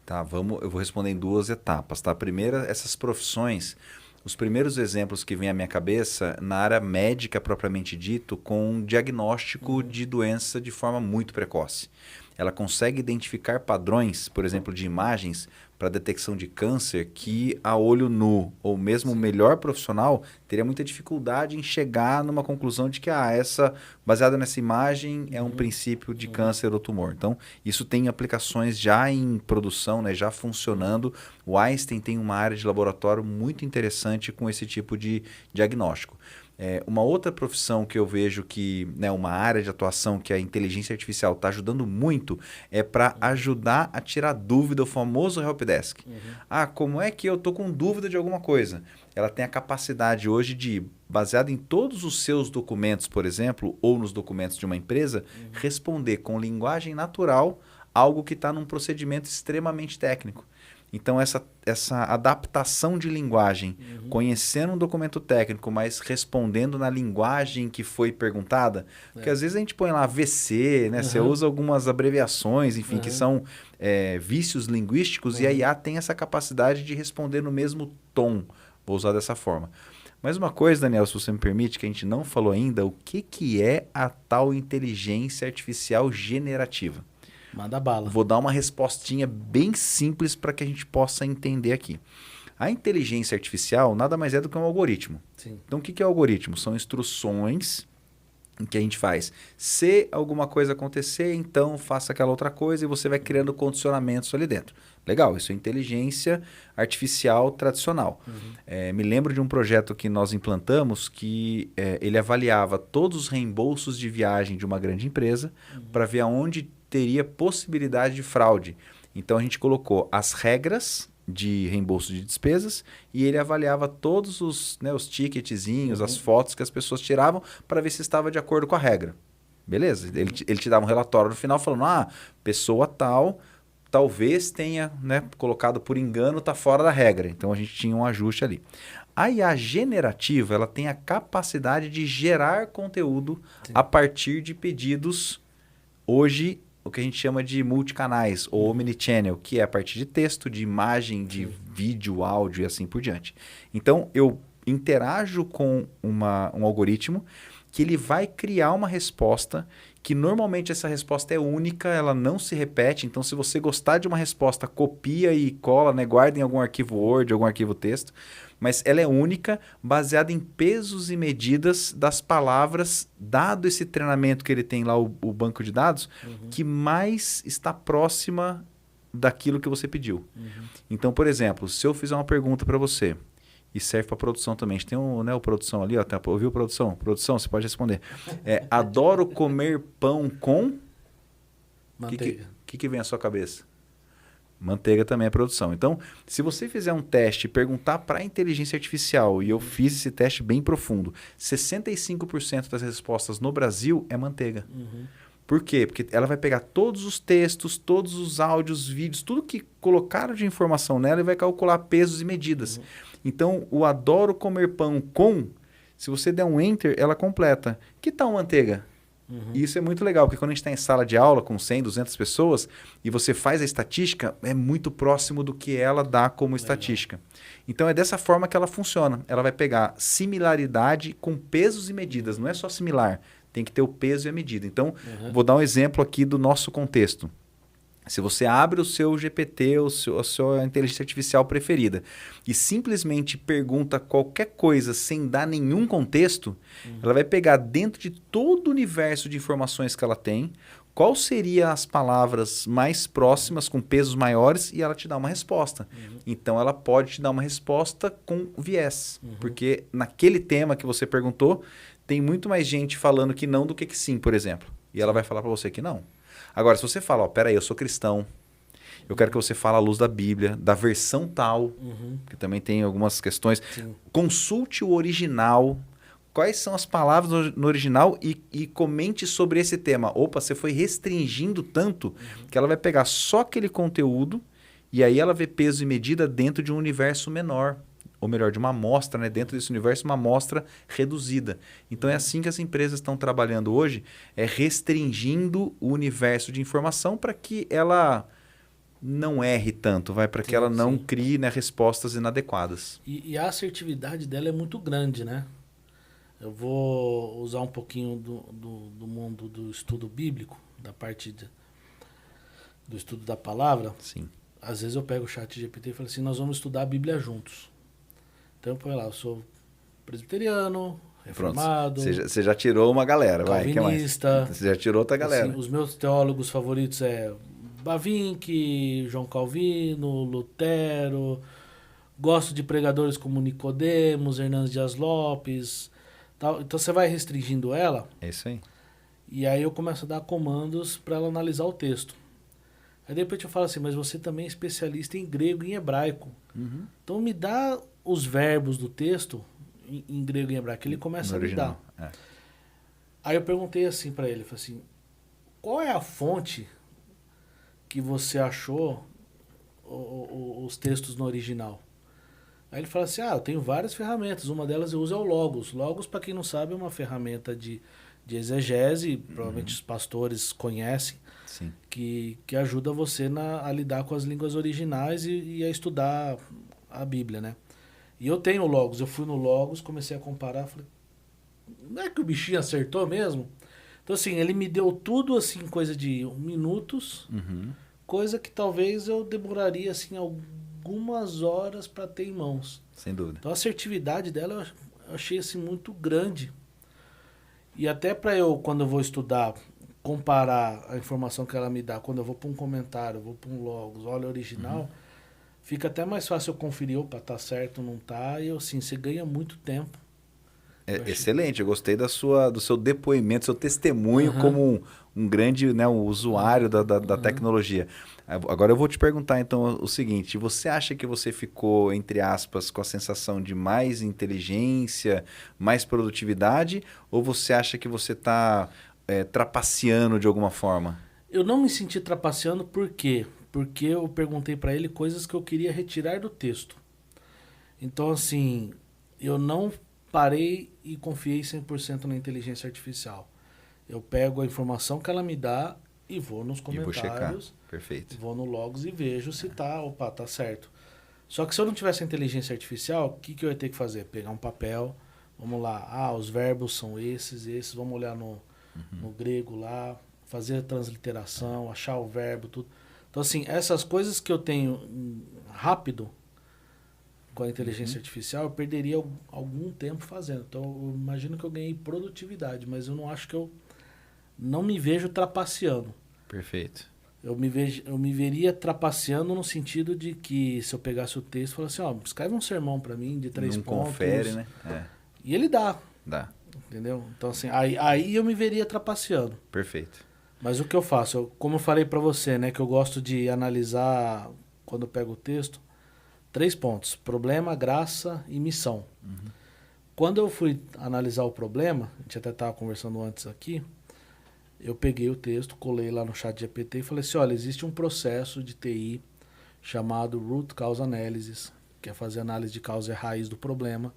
Tá, eu vou responder em 2 etapas, tá? Primeiro, essas profissões, os primeiros exemplos que vêm à minha cabeça, na área médica propriamente dito, com um diagnóstico de doença de forma muito precoce. Ela consegue identificar padrões, por exemplo, de imagens para detecção de câncer que a olho nu, ou mesmo o melhor profissional, teria muita dificuldade em chegar numa conclusão de que baseada nessa imagem é um princípio de câncer ou tumor. Então, isso tem aplicações já em produção, né, já funcionando. O Einstein tem uma área de laboratório muito interessante com esse tipo de diagnóstico. Uma outra profissão que eu vejo que, né, uma área de atuação que a inteligência artificial está ajudando muito é para ajudar a tirar dúvida, o famoso helpdesk. Como é que eu estou com dúvida de alguma coisa? Ela tem a capacidade hoje de, baseado em todos os seus documentos, por exemplo, ou nos documentos de uma empresa, responder com linguagem natural algo que está num procedimento extremamente técnico. Então, essa adaptação de linguagem, conhecendo um documento técnico, mas respondendo na linguagem que foi perguntada, porque às vezes a gente põe lá VC, né? Você usa algumas abreviações, enfim, que são vícios linguísticos, e a IA tem essa capacidade de responder no mesmo tom, vou usar dessa forma. Mas uma coisa, Daniel, se você me permite, que a gente não falou ainda, o que é a tal inteligência artificial generativa? Manda bala. Vou dar uma respostinha bem simples para que a gente possa entender aqui. A inteligência artificial nada mais é do que um algoritmo. Sim. Então, o que é o algoritmo? São instruções em que a gente faz. Se alguma coisa acontecer, então faça aquela outra coisa e você vai criando condicionamentos ali dentro. Legal, isso é inteligência artificial tradicional. Me lembro de um projeto que nós implantamos que ele avaliava todos os reembolsos de viagem de uma grande empresa para ver aonde teria possibilidade de fraude. Então, a gente colocou as regras de reembolso de despesas e ele avaliava todos os ticketzinhos, as fotos que as pessoas tiravam para ver se estava de acordo com a regra. Beleza? Ele te dava um relatório no final falando, pessoa tal, talvez tenha colocado por engano, está fora da regra. Então, a gente tinha um ajuste ali. A IA generativa, ela tem a capacidade de gerar conteúdo a partir de pedidos hoje o que a gente chama de multicanais ou omnichannel, que é a partir de texto, de imagem, de vídeo, áudio e assim por diante. Então, eu interajo com um algoritmo que ele vai criar uma resposta que normalmente essa resposta é única, ela não se repete. Então, se você gostar de uma resposta, copia e cola, guarda em algum arquivo Word, algum arquivo texto. Mas ela é única, baseada em pesos e medidas das palavras, dado esse treinamento que ele tem lá, o banco de dados, que mais está próxima daquilo que você pediu. Então, por exemplo, se eu fizer uma pergunta para você, e serve para produção também, a gente tem o produção ali, ouviu produção? Produção, você pode responder. Adoro comer pão com... Manteiga. O que vem à sua cabeça? Manteiga também é produção. Então, se você fizer um teste e perguntar para a inteligência artificial, e eu fiz esse teste bem profundo, 65% das respostas no Brasil é manteiga. Por quê? Porque ela vai pegar todos os textos, todos os áudios, vídeos, tudo que colocaram de informação nela e vai calcular pesos e medidas. Então, o adoro comer pão com, se você der um enter, ela completa. Que tal manteiga? E isso é muito legal, porque quando a gente está em sala de aula com 100, 200 pessoas e você faz a estatística, é muito próximo do que ela dá como estatística. Então, é dessa forma que ela funciona. Ela vai pegar similaridade com pesos e medidas. Não é só similar. tem que ter o peso e a medida. Então, vou dar um exemplo aqui do nosso contexto. Se você abre o seu GPT, a sua inteligência artificial preferida, e simplesmente pergunta qualquer coisa sem dar nenhum contexto, ela vai pegar dentro de todo o universo de informações que ela tem, qual seriam as palavras mais próximas, com pesos maiores, e ela te dá uma resposta. Então, ela pode te dar uma resposta com viés, porque naquele tema que você perguntou, tem muito mais gente falando que não do que sim, por exemplo. E ela vai falar para você que não. Agora, se você fala, ó, peraí, eu sou cristão, eu quero que você fale à luz da Bíblia, da versão tal, que também tem algumas questões. Sim. Consulte o original, quais são as palavras no original e comente sobre esse tema. Opa, você foi restringindo tanto que ela vai pegar só aquele conteúdo e aí ela vê peso e medida dentro de um universo menor. Ou melhor, de uma amostra, né? Dentro desse universo, uma amostra reduzida. Então, é assim que as empresas estão trabalhando hoje, é restringindo o universo de informação para que ela não erre tanto, para que ela não crie, né, respostas inadequadas. E a assertividade dela é muito grande, né? Eu vou usar um pouquinho do mundo do estudo bíblico, da parte do estudo da palavra. Sim. Às vezes eu pego o chat GPT e falo assim, nós vamos estudar a Bíblia juntos. Então, põe lá, eu sou presbiteriano, reformado. Você já tirou uma galera, calvinista. Você já tirou outra galera. Assim, os meus teólogos favoritos é Bavinck, João Calvino, Lutero. Gosto de pregadores como Nicodemos, Hernandes Dias Lopes. Tal. Então, você vai restringindo ela. É isso aí. E aí eu começo a dar comandos para ela analisar o texto. Aí, de repente, eu falo assim, mas você também é especialista em grego e em hebraico. Então, me dá os verbos do texto em grego e hebraico. Ele começa a me dar. Aí eu perguntei assim para ele, falei assim, qual é a fonte que você achou os textos no original? Aí ele fala assim, eu tenho várias ferramentas, uma delas eu uso é o Logos. Logos, para quem não sabe, é uma ferramenta de exegese, provavelmente os pastores conhecem, Sim. Que ajuda você a lidar com as línguas originais e a estudar a Bíblia, né? E eu tenho o Logos, eu fui no Logos, comecei a comparar, falei, não é que o bichinho acertou mesmo? Então, assim, ele me deu tudo, assim, coisa de minutos, coisa que talvez eu demoraria, assim, algumas horas para ter em mãos. Sem dúvida. Então, a assertividade dela eu achei, assim, muito grande. E até para eu, quando eu vou estudar, comparar a informação que ela me dá, quando eu vou para um comentário, vou para um Logos, olha o original, fica até mais fácil eu conferir, opa, tá certo, não tá, e assim, você ganha muito tempo. Excelente, eu gostei do seu depoimento, seu testemunho como um grande, né, um usuário da tecnologia. Agora eu vou te perguntar então o seguinte, você acha que você ficou, entre aspas, com a sensação de mais inteligência, mais produtividade, ou você acha que você está trapaceando de alguma forma? Eu não me senti trapaceando, por quê? Porque eu perguntei para ele coisas que eu queria retirar do texto. Então, assim, eu não parei e confiei 100% na inteligência artificial. Eu pego a informação que ela me dá e vou nos comentários. E vou checar. Perfeito. Vou no Logos e vejo se tá certo. Só que se eu não tivesse a inteligência artificial, o que eu ia ter que fazer? Pegar um papel, vamos lá, os verbos são esses, vamos olhar no grego lá, fazer a transliteração, achar o verbo, tudo. Então, assim, essas coisas que eu tenho rápido com a inteligência artificial, eu perderia algum tempo fazendo. Então, eu imagino que eu ganhei produtividade, mas eu não acho que eu não me vejo trapaceando. Perfeito. Eu me veria trapaceando no sentido de que se eu pegasse o texto e falasse assim, escreve um sermão para mim de 3 pontos. Confere, né? E ele dá. Dá. Entendeu? Então, assim, aí eu me veria trapaceando. Perfeito. Mas o que eu faço? Como eu falei para você, né, que eu gosto de analisar, quando eu pego o texto, 3 pontos: problema, graça e missão. Quando eu fui analisar o problema, a gente até estava conversando antes aqui, eu peguei o texto, colei lá no chat GPT e falei assim, olha, existe um processo de TI chamado Root Cause Analysis, que é fazer análise de causa e raiz do problema,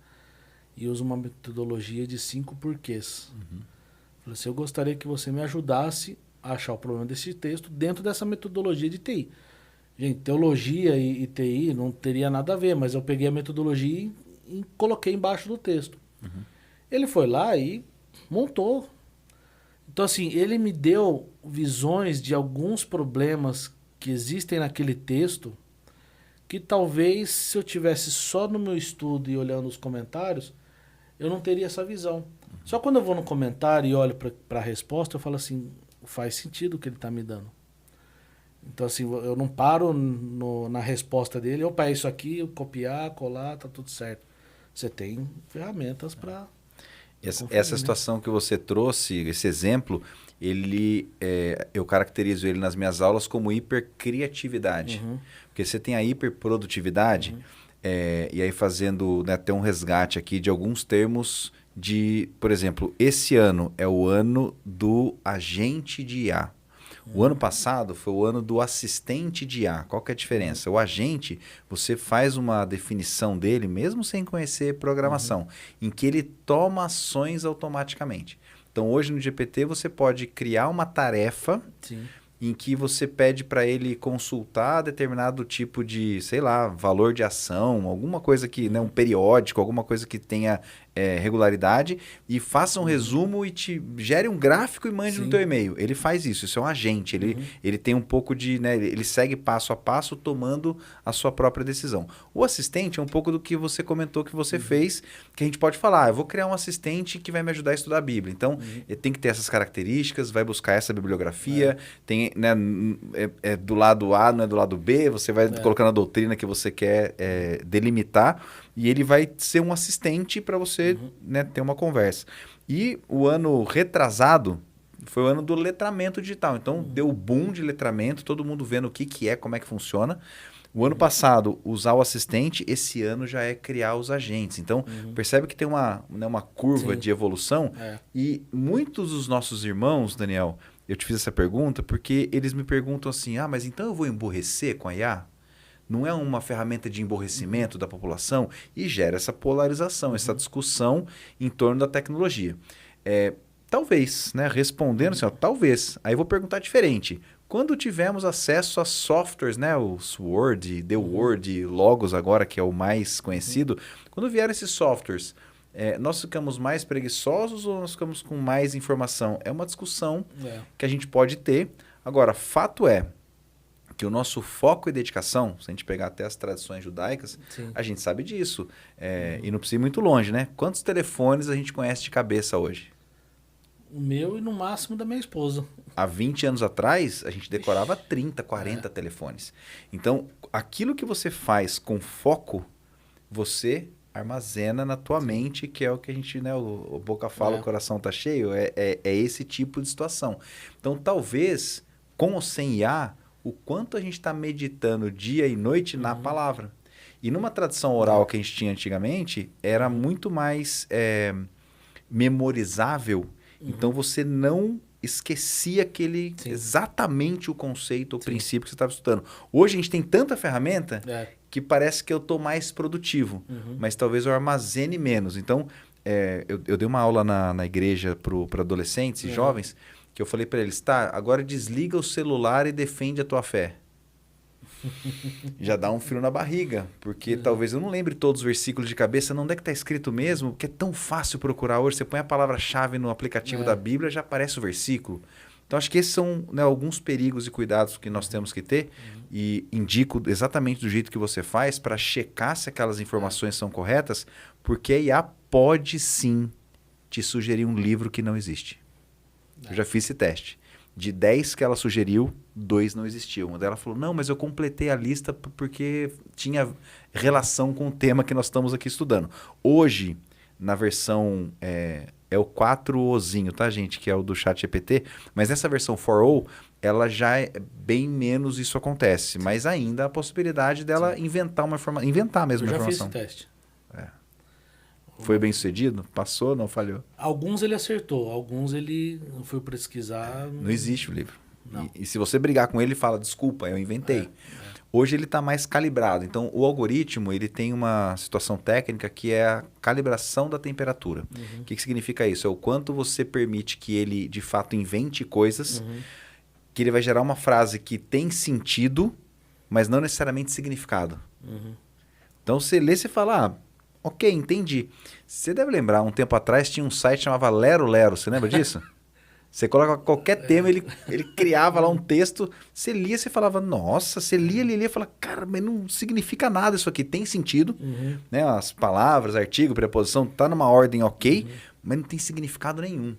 e usa uma metodologia de 5 porquês. Falei assim, eu gostaria que você me ajudasse a achar o problema desse texto dentro dessa metodologia de TI. Gente, teologia e TI não teria nada a ver, mas eu peguei a metodologia e coloquei embaixo do texto. Ele foi lá e montou Então, assim, ele me deu visões de alguns problemas que existem naquele texto que talvez se eu tivesse só no meu estudo e olhando os comentários, eu não teria essa visão. Só quando eu vou no comentário e olho para a resposta, eu falo assim, faz sentido o que ele está me dando. Então, assim, eu não paro na resposta dele, opa, é isso aqui, eu copiar, colar, tá tudo certo. Você tem ferramentas para... Essa situação que você trouxe, esse exemplo, eu caracterizo ele nas minhas aulas como hipercriatividade. Porque você tem a hiperprodutividade, e aí fazendo, né, até um resgate aqui de alguns termos de, por exemplo, esse ano é o ano do agente de IA. O ano passado foi o ano do assistente de IA. Qual que é a diferença? O agente, você faz uma definição dele, mesmo sem conhecer programação, em que ele toma ações automaticamente. Então, hoje no GPT, você pode criar uma tarefa em que você pede para ele consultar determinado tipo de, sei lá, valor de ação, alguma coisa que, né, um periódico, alguma coisa que tenha regularidade, e faça um resumo e te gere um gráfico e mande no teu e-mail. Ele faz isso, isso é um agente, ele tem um pouco de, né, ele segue passo a passo tomando a sua própria decisão. O assistente é um pouco do que você comentou que você fez, que a gente pode falar, eu vou criar um assistente que vai me ajudar a estudar a Bíblia. Então, ele tem que ter essas características, vai buscar essa bibliografia, tem, né, do lado A, não é do lado B, você vai colocando a doutrina que você quer delimitar, e ele vai ser um assistente para você, né, ter uma conversa. E o ano retrasado foi o ano do letramento digital. Então, deu o boom de letramento, todo mundo vendo o que é, como é que funciona. O ano passado, usar o assistente, esse ano já é criar os agentes. Então, percebe que tem uma curva de evolução. E muitos dos nossos irmãos, Daniel, eu te fiz essa pergunta porque eles me perguntam assim, mas então eu vou emburrecer com a IA? Não é uma ferramenta de emborrecimento da população? E gera essa polarização, essa discussão em torno da tecnologia. Talvez, né? Respondendo assim, talvez. Aí eu vou perguntar diferente. Quando tivemos acesso a softwares, né? Os Word, The Word, Logos agora, que é o mais conhecido. Quando vieram esses softwares, nós ficamos mais preguiçosos ou nós ficamos com mais informação? É uma discussão que a gente pode ter. Agora, fato é que o nosso foco e dedicação, se a gente pegar até as tradições judaicas, a gente sabe disso. E não precisa ir muito longe, né? Quantos telefones a gente conhece de cabeça hoje? O meu e no máximo da minha esposa. Há 20 anos atrás, a gente decorava 30, 40 telefones. Então, aquilo que você faz com foco, você armazena na tua mente, que é o que a gente, né, o boca fala, o coração tá cheio, é esse tipo de situação. Então, talvez, com ou sem IA, o quanto a gente está meditando dia e noite na palavra. E numa tradição oral que a gente tinha antigamente, era muito mais memorizável. Então, você não esquecia exatamente o conceito, o princípio que você estava estudando. Hoje, a gente tem tanta ferramenta que parece que eu estou mais produtivo, mas talvez eu armazene menos. Então, eu dei uma aula na igreja para adolescentes e jovens, que eu falei para eles, agora desliga o celular e defende a tua fé. Já dá um frio na barriga, porque talvez eu não lembre todos os versículos de cabeça, não, onde é que está escrito mesmo, porque é tão fácil procurar hoje, você põe a palavra-chave no aplicativo da Bíblia, já aparece o versículo. Então, acho que esses são, né, alguns perigos e cuidados que nós temos que ter, e indico exatamente do jeito que você faz para checar se aquelas informações são corretas, porque a IA pode sim te sugerir um livro que não existe. Eu já fiz esse teste. De 10 que ela sugeriu, 2 não existiam. Uma delas falou, não, mas eu completei a lista porque tinha relação com o tema que nós estamos aqui estudando. Hoje, na versão, o 4ozinho, tá, gente? Que é o do ChatGPT. Mas nessa versão 4o, ela já é bem menos isso acontece. Mas ainda há a possibilidade dela inventar uma informação. Inventar mesmo uma informação. Eu já fiz esse teste. Foi bem sucedido? Passou, não falhou? Alguns ele acertou, alguns ele foi pesquisar. Não existe o livro. E se você brigar com ele, fala, desculpa, eu inventei. Hoje ele está mais calibrado. Então, o algoritmo ele tem uma situação técnica que é a calibração da temperatura. O que significa isso? É o quanto você permite que ele, de fato, invente coisas, que ele vai gerar uma frase que tem sentido, mas não necessariamente significado. Então, você lê e fala, ok, entendi. Você deve lembrar, um tempo atrás tinha um site que chamava Lero Lero, você lembra disso? Você coloca qualquer tema, ele criava lá um texto, você lia, você falava, nossa, você lia, e falava, cara, mas não significa nada isso aqui, tem sentido, né? As palavras, artigo, preposição, tá numa ordem ok, mas não tem significado nenhum.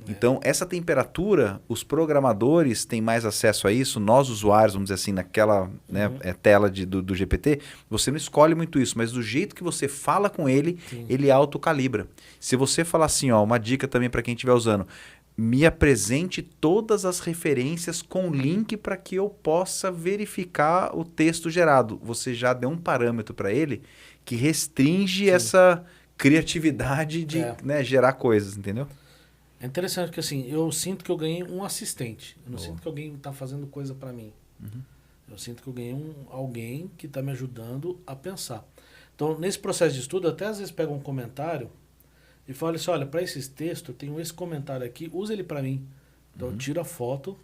Então, essa temperatura, os programadores têm mais acesso a isso, nós usuários, vamos dizer assim, naquela tela do GPT, você não escolhe muito isso, mas do jeito que você fala com ele, ele autocalibra. Se você falar assim, ó, uma dica também para quem estiver usando, me apresente todas as referências com link para que eu possa verificar o texto gerado. Você já deu um parâmetro para ele que restringe essa criatividade de gerar coisas, entendeu? É interessante que assim, eu sinto que eu ganhei um assistente. Eu não sinto que alguém está fazendo coisa para mim. Eu sinto que eu ganhei alguém que está me ajudando a pensar. Então, nesse processo de estudo, eu até às vezes pego um comentário e falo assim, olha, para esses textos, eu tenho esse comentário aqui, usa ele para mim. Então, eu tiro a foto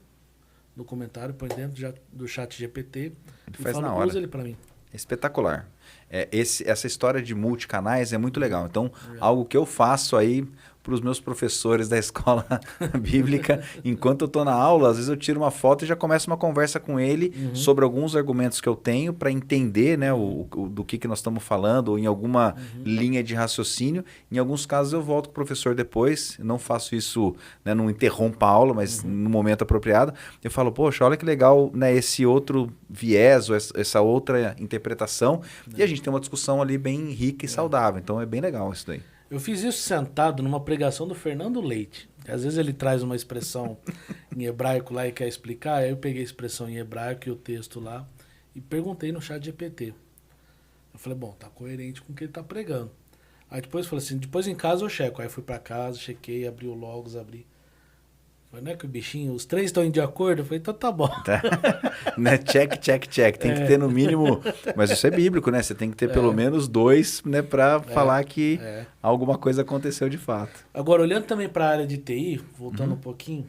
do comentário, põe dentro do chat GPT ele e faz falo, na hora. usa ele para mim. Espetacular. Essa história de multicanais é muito legal. Então, algo que eu faço aí para os meus professores da escola bíblica, enquanto eu estou na aula, às vezes eu tiro uma foto e já começo uma conversa com ele sobre alguns argumentos que eu tenho para entender, né, do que nós estamos falando, ou em alguma linha de raciocínio. Em alguns casos eu volto com o professor depois, eu não faço isso, né, não interrompo a aula, mas no momento apropriado. Eu falo, poxa, olha que legal, né, esse outro viés, ou essa outra interpretação, e a gente tem uma discussão ali bem rica e saudável. Então é bem legal isso daí. Eu fiz isso sentado numa pregação do Fernando Leite. Às vezes ele traz uma expressão em hebraico lá e quer explicar, aí eu peguei a expressão em hebraico e o texto lá e perguntei no chat GPT. Eu falei, bom, tá coerente com o que ele tá pregando. Aí depois eu falei assim, depois em casa eu checo. Aí fui para casa, chequei, abri o Logos, abri. Falei, não é que o bichinho, os três estão de acordo? Eu falei, então tá bom. Tá. Né? Check. Tem que ter no mínimo... Mas isso é bíblico, né? Você tem que ter pelo menos 2, né? Para falar que alguma coisa aconteceu de fato. Agora, olhando também para a área de TI, voltando um pouquinho,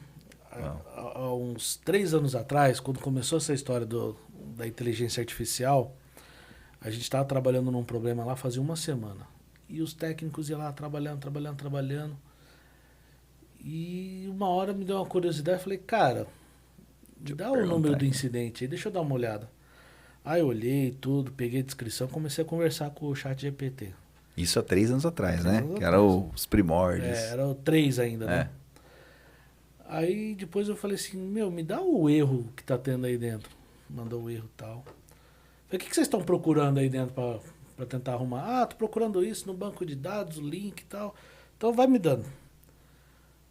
há uns 3 anos atrás, quando começou essa história da inteligência artificial, a gente estava trabalhando num problema lá fazia uma semana. E os técnicos iam lá trabalhando. E uma hora me deu uma curiosidade, falei, cara, me dá o número do incidente aí, deixa eu dar uma olhada. Aí eu olhei tudo, peguei a descrição, comecei a conversar com o chat GPT. Isso há 3 anos atrás, né? Que eram os primórdios. Era o 3 ainda, né? Aí depois eu falei assim, me dá o erro que tá tendo aí dentro. Mandou o erro e tal. Falei, o que vocês estão procurando aí dentro para tentar arrumar? Tô procurando isso no banco de dados, o link e tal. Então vai me dando.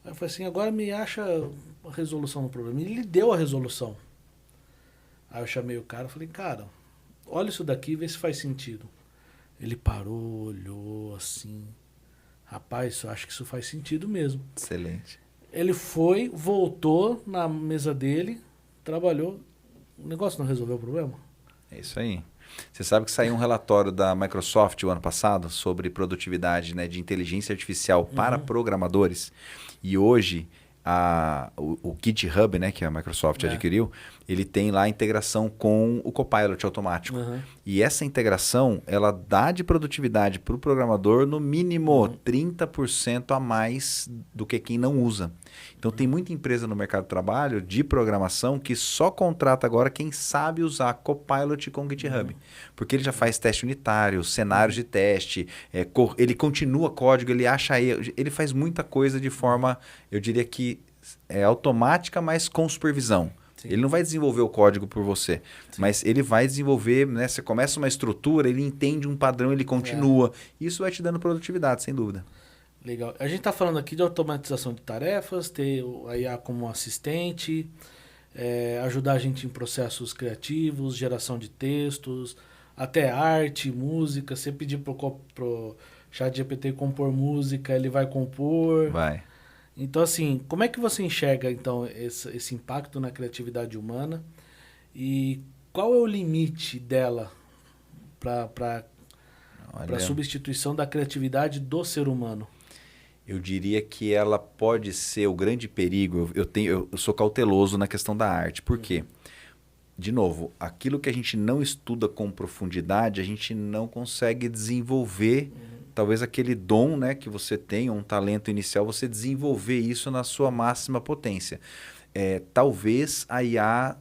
Aí eu falei assim, agora me acha a resolução do problema. E ele deu a resolução. Aí eu chamei o cara e falei, cara, olha isso daqui e vê se faz sentido. Ele parou, olhou assim. Rapaz, eu acho que isso faz sentido mesmo. Excelente. Ele foi, voltou na mesa dele, trabalhou. O negócio não resolveu o problema? É isso aí. Você sabe que saiu um relatório da Microsoft o ano passado sobre produtividade, né, de inteligência artificial para programadores. E hoje o GitHub, né, que a Microsoft adquiriu, ele tem lá a integração com o Copilot automático. E essa integração, ela dá de produtividade para o programador no mínimo 30% a mais do que quem não usa. Então tem muita empresa no mercado de trabalho de programação que só contrata agora quem sabe usar Copilot com GitHub. Porque ele já faz teste unitário, cenários de teste, ele continua código, ele acha erro, ele faz muita coisa de forma, eu diria que automática, mas com supervisão. Sim. Ele não vai desenvolver o código por você, mas ele vai desenvolver, né? Você começa uma estrutura, ele entende um padrão, ele continua. Isso vai te dando produtividade, sem dúvida. Legal. A gente está falando aqui de automatização de tarefas, ter a IA como assistente, ajudar a gente em processos criativos, geração de textos, até arte, música. Você pedir pro chat GPT compor música, ele vai compor. Vai. Então, assim, como é que você enxerga, então, esse impacto na criatividade humana e qual é o limite dela para a substituição da criatividade do ser humano? Eu diria que ela pode ser o grande perigo. Eu sou cauteloso na questão da arte. Por quê? De novo, aquilo que a gente não estuda com profundidade, a gente não consegue desenvolver talvez aquele dom, né, que você tem, um talento inicial, você desenvolver isso na sua máxima potência. Talvez a IA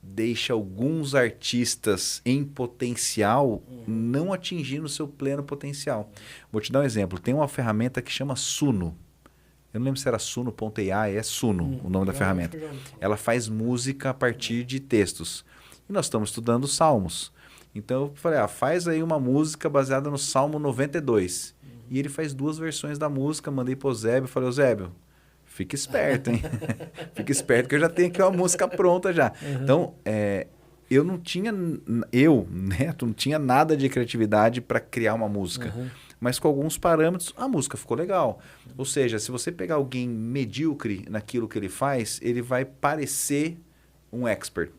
deixa alguns artistas em potencial não atingindo o seu pleno potencial. Vou te dar um exemplo. Tem uma ferramenta que chama Suno. Eu não lembro se era Suno.ai, é Suno o nome da ferramenta. Ela faz música a partir de textos. E nós estamos estudando Salmos. Então eu falei, faz aí uma música baseada no Salmo 92. E ele faz 2 versões da música, mandei pro Zébio, falei, Zébio, fica esperto, hein? Fica esperto que eu já tenho aqui uma música pronta já. Então, eu não tinha, Neto, não tinha nada de criatividade para criar uma música. Mas com alguns parâmetros, a música ficou legal. Ou seja, se você pegar alguém medíocre naquilo que ele faz, ele vai parecer um expert.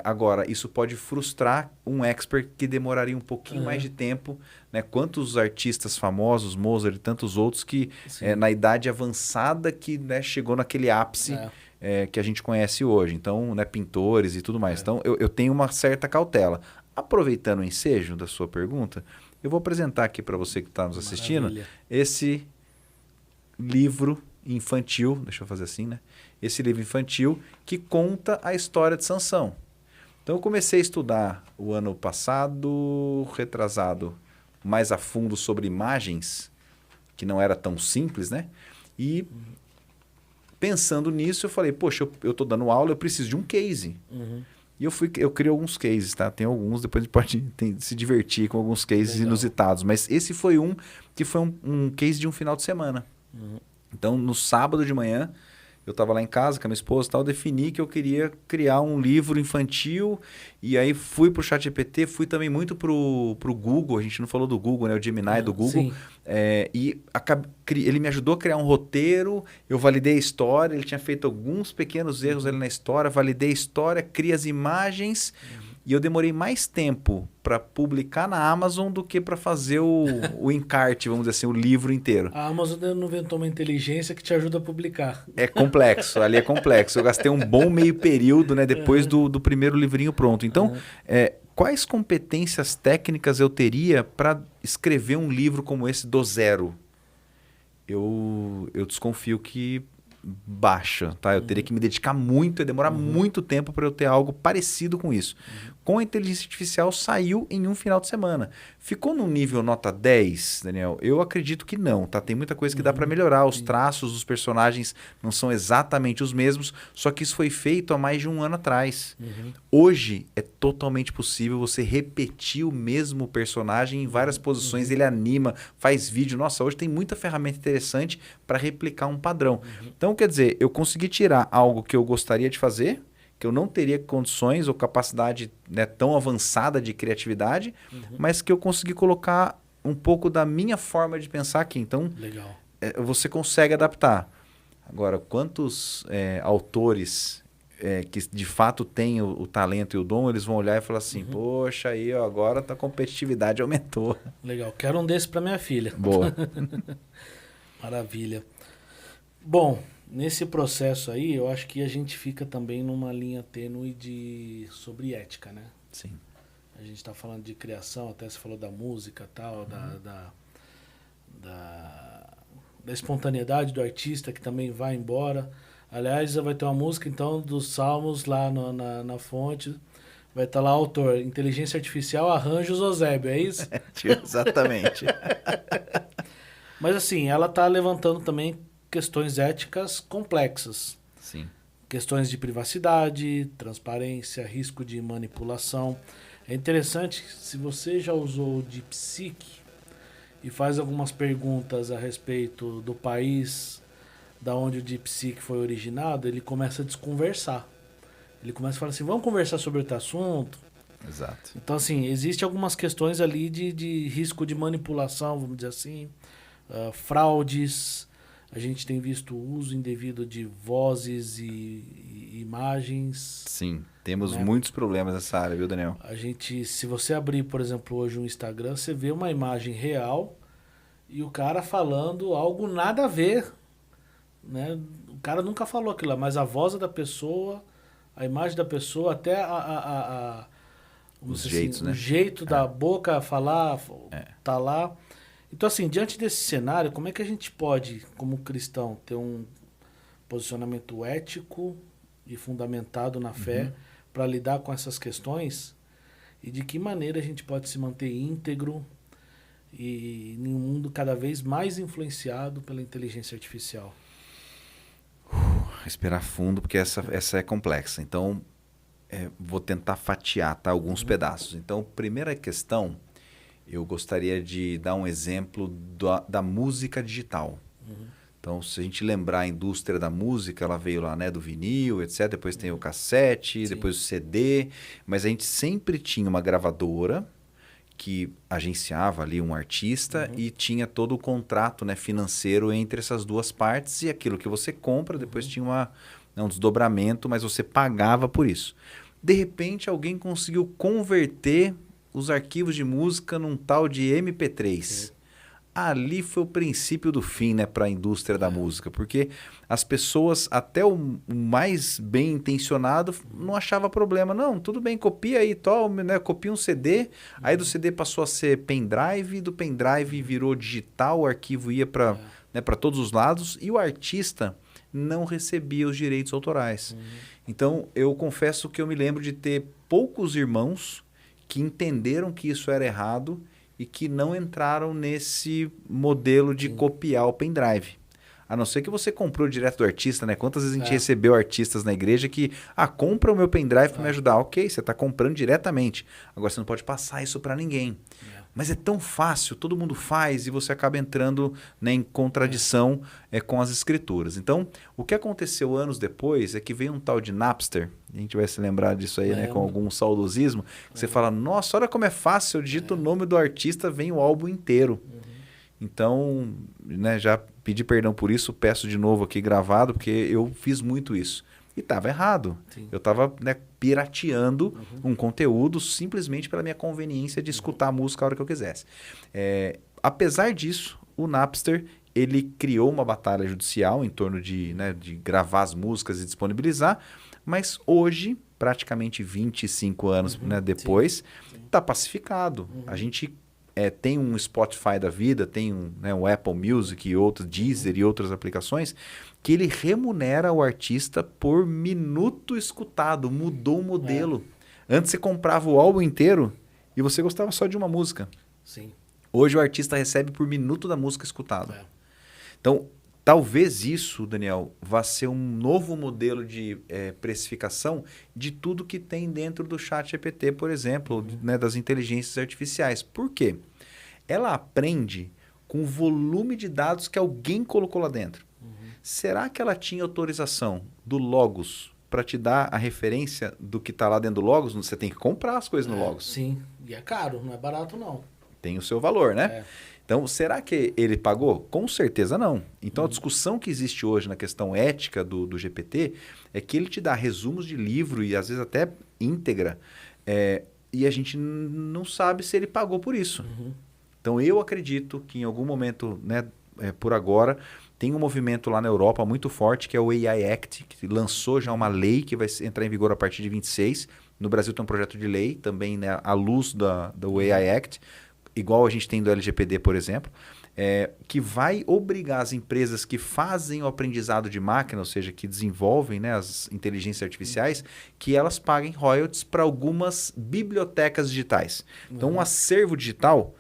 Agora, isso pode frustrar um expert que demoraria um pouquinho mais de tempo, né? Quantos artistas famosos, Mozart e tantos outros que na idade avançada que, né, chegou naquele ápice que a gente conhece hoje. Então, né, pintores e tudo mais. Então, eu tenho uma certa cautela. Aproveitando o ensejo da sua pergunta, eu vou apresentar aqui para você que está nos assistindo esse livro infantil, deixa eu fazer assim, né? Esse livro infantil que conta a história de Sansão. Então eu comecei a estudar o ano passado, retrasado, mais a fundo sobre imagens, que não era tão simples, né? E pensando nisso, eu falei, poxa, eu estou dando aula, eu preciso de um case. E eu criei alguns cases, tá? Tem alguns, depois a gente pode se divertir com alguns cases inusitados. Mas esse foi um que foi um case de um final de semana. Então, no sábado de manhã, eu estava lá em casa com a minha esposa e tal, defini que eu queria criar um livro infantil e aí fui para o ChatGPT, fui também muito para o Google, a gente não falou do Google, né? O Gemini do Google. Ele me ajudou a criar um roteiro, eu validei a história, ele tinha feito alguns pequenos erros ali na história, validei a história, criei as imagens e eu demorei mais tempo para publicar na Amazon do que para fazer o encarte, vamos dizer assim, o livro inteiro. A Amazon não inventou uma inteligência que te ajuda a publicar. É complexo, ali é complexo. Eu gastei um bom meio período, né, depois do primeiro livrinho pronto. Então, quais competências técnicas eu teria para escrever um livro como esse do zero? Eu desconfio que baixa, tá? Eu teria que me dedicar muito, ia demorar muito tempo para eu ter algo parecido com isso. Com a inteligência artificial saiu em um final de semana. Ficou no nível nota 10, Daniel? Eu acredito que não, tá? Tem muita coisa que dá para melhorar. Os traços dos personagens não são exatamente os mesmos, só que isso foi feito há mais de um ano atrás. Hoje é totalmente possível você repetir o mesmo personagem em várias posições, ele anima, faz vídeo. Nossa, hoje tem muita ferramenta interessante para replicar um padrão. Então, quer dizer, eu consegui tirar algo que eu gostaria de fazer, que eu não teria condições ou capacidade, né, tão avançada de criatividade, mas que eu consegui colocar um pouco da minha forma de pensar aqui. Então, você consegue adaptar. Agora, quantos autores que de fato têm o talento e o dom, eles vão olhar e falar assim, poxa, aí ó, agora a competitividade aumentou. Legal, quero um desses para minha filha. Boa. Maravilha. Bom, nesse processo aí, eu acho que a gente fica também numa linha tênue sobre ética, né? Sim. A gente está falando de criação, até você falou da música tal, da espontaneidade do artista que também vai embora. Aliás, vai ter uma música, então, dos Salmos lá na fonte. Vai estar lá o autor, Inteligência Artificial, Arranjos Eusébio, é isso? Exatamente. Mas assim, ela está levantando também questões éticas complexas. Sim. Questões de privacidade, transparência, risco de manipulação. É interessante, se você já usou o DeepSeek e faz algumas perguntas a respeito do país da onde o DeepSeek foi originado, ele começa a desconversar. Ele começa a falar assim, vamos conversar sobre outro assunto? Exato. Então, assim, existem algumas questões ali de risco de manipulação, vamos dizer assim, fraudes. A gente tem visto o uso indevido de vozes e imagens. Sim, temos muitos problemas nessa área, viu, Daniel? Se você abrir, por exemplo, hoje um Instagram, você vê uma imagem real e o cara falando algo nada a ver, né? O cara nunca falou aquilo lá, mas a voz da pessoa, a imagem da pessoa, até Vamos os dizer jeitos, assim, né? o jeito da boca falar, tá lá. Então, assim, diante desse cenário, como é que a gente pode, como cristão, ter um posicionamento ético e fundamentado na fé para lidar com essas questões? E de que maneira a gente pode se manter íntegro e em um mundo cada vez mais influenciado pela inteligência artificial? Respirar fundo, porque essa é complexa. Então, vou tentar fatiar, tá? Alguns pedaços. Então, primeira questão, eu gostaria de dar um exemplo da música digital. Então, se a gente lembrar a indústria da música, ela veio lá, né, do vinil, etc. Depois tem o cassete, depois o CD. Mas a gente sempre tinha uma gravadora que agenciava ali um artista e tinha todo o contrato, né, financeiro entre essas duas partes. E aquilo que você compra, depois tinha um desdobramento, mas você pagava por isso. De repente, alguém conseguiu converter os arquivos de música num tal de MP3. Ali foi o princípio do fim, né, para a indústria da música, porque as pessoas, até o mais bem intencionado, não achava problema. Não, tudo bem, copia aí, toma, né, copia um CD, aí do CD passou a ser pendrive, do pendrive virou digital, o arquivo ia para para todos os lados e o artista não recebia os direitos autorais. Então, eu confesso que eu me lembro de ter poucos irmãos que entenderam que isso era errado e que não entraram nesse modelo de copiar o pendrive. A não ser que você comprou direto do artista, né? Quantas vezes a gente recebeu artistas na igreja que, compra o meu pendrive para me ajudar. Ok, você está comprando diretamente. Agora você não pode passar isso para ninguém. Mas é tão fácil, todo mundo faz e você acaba entrando, né, em contradição com as escrituras. Então, o que aconteceu anos depois é que veio um tal de Napster, a gente vai se lembrar disso aí, né, com algum saudosismo, que você fala, nossa, olha como é fácil, eu digito o nome do artista, vem o álbum inteiro. Então, né, já pedi perdão por isso, peço de novo aqui gravado, porque eu fiz muito isso. E estava errado. Eu estava, né, pirateando um conteúdo simplesmente pela minha conveniência de escutar a música a hora que eu quisesse. Apesar disso, o Napster ele criou uma batalha judicial em torno de, né, de gravar as músicas e disponibilizar, mas hoje, praticamente 25 anos né, depois, está pacificado. A gente tem um Spotify da vida, tem um Apple Music e outros, Deezer e outras aplicações, que ele remunera o artista por minuto escutado, mudou o modelo. Antes você comprava o álbum inteiro e você gostava só de uma música. Sim. Hoje o artista recebe por minuto da música escutada. Então, talvez isso, Daniel, vá ser um novo modelo de precificação de tudo que tem dentro do ChatGPT, por exemplo, né, das inteligências artificiais. Por quê? Ela aprende com o volume de dados que alguém colocou lá dentro. Será que ela tinha autorização do Logos para te dar a referência do que está lá dentro do Logos? Você tem que comprar as coisas no Logos. Sim, e é caro, não é barato não. Tem o seu valor, né? Então, será que ele pagou? Com certeza não. Então, a discussão que existe hoje na questão ética do GPT é que ele te dá resumos de livro e às vezes até íntegra e a gente não sabe se ele pagou por isso. Então, eu acredito que em algum momento, né, por agora, tem um movimento lá na Europa muito forte que é o AI Act, que lançou já uma lei que vai entrar em vigor a partir de 26. No Brasil tem um projeto de lei também, né, à luz do AI Act, igual a gente tem do LGPD, por exemplo, que vai obrigar as empresas que fazem o aprendizado de máquina, ou seja, que desenvolvem, né, as inteligências artificiais, que elas paguem royalties para algumas bibliotecas digitais. Então, um acervo digital,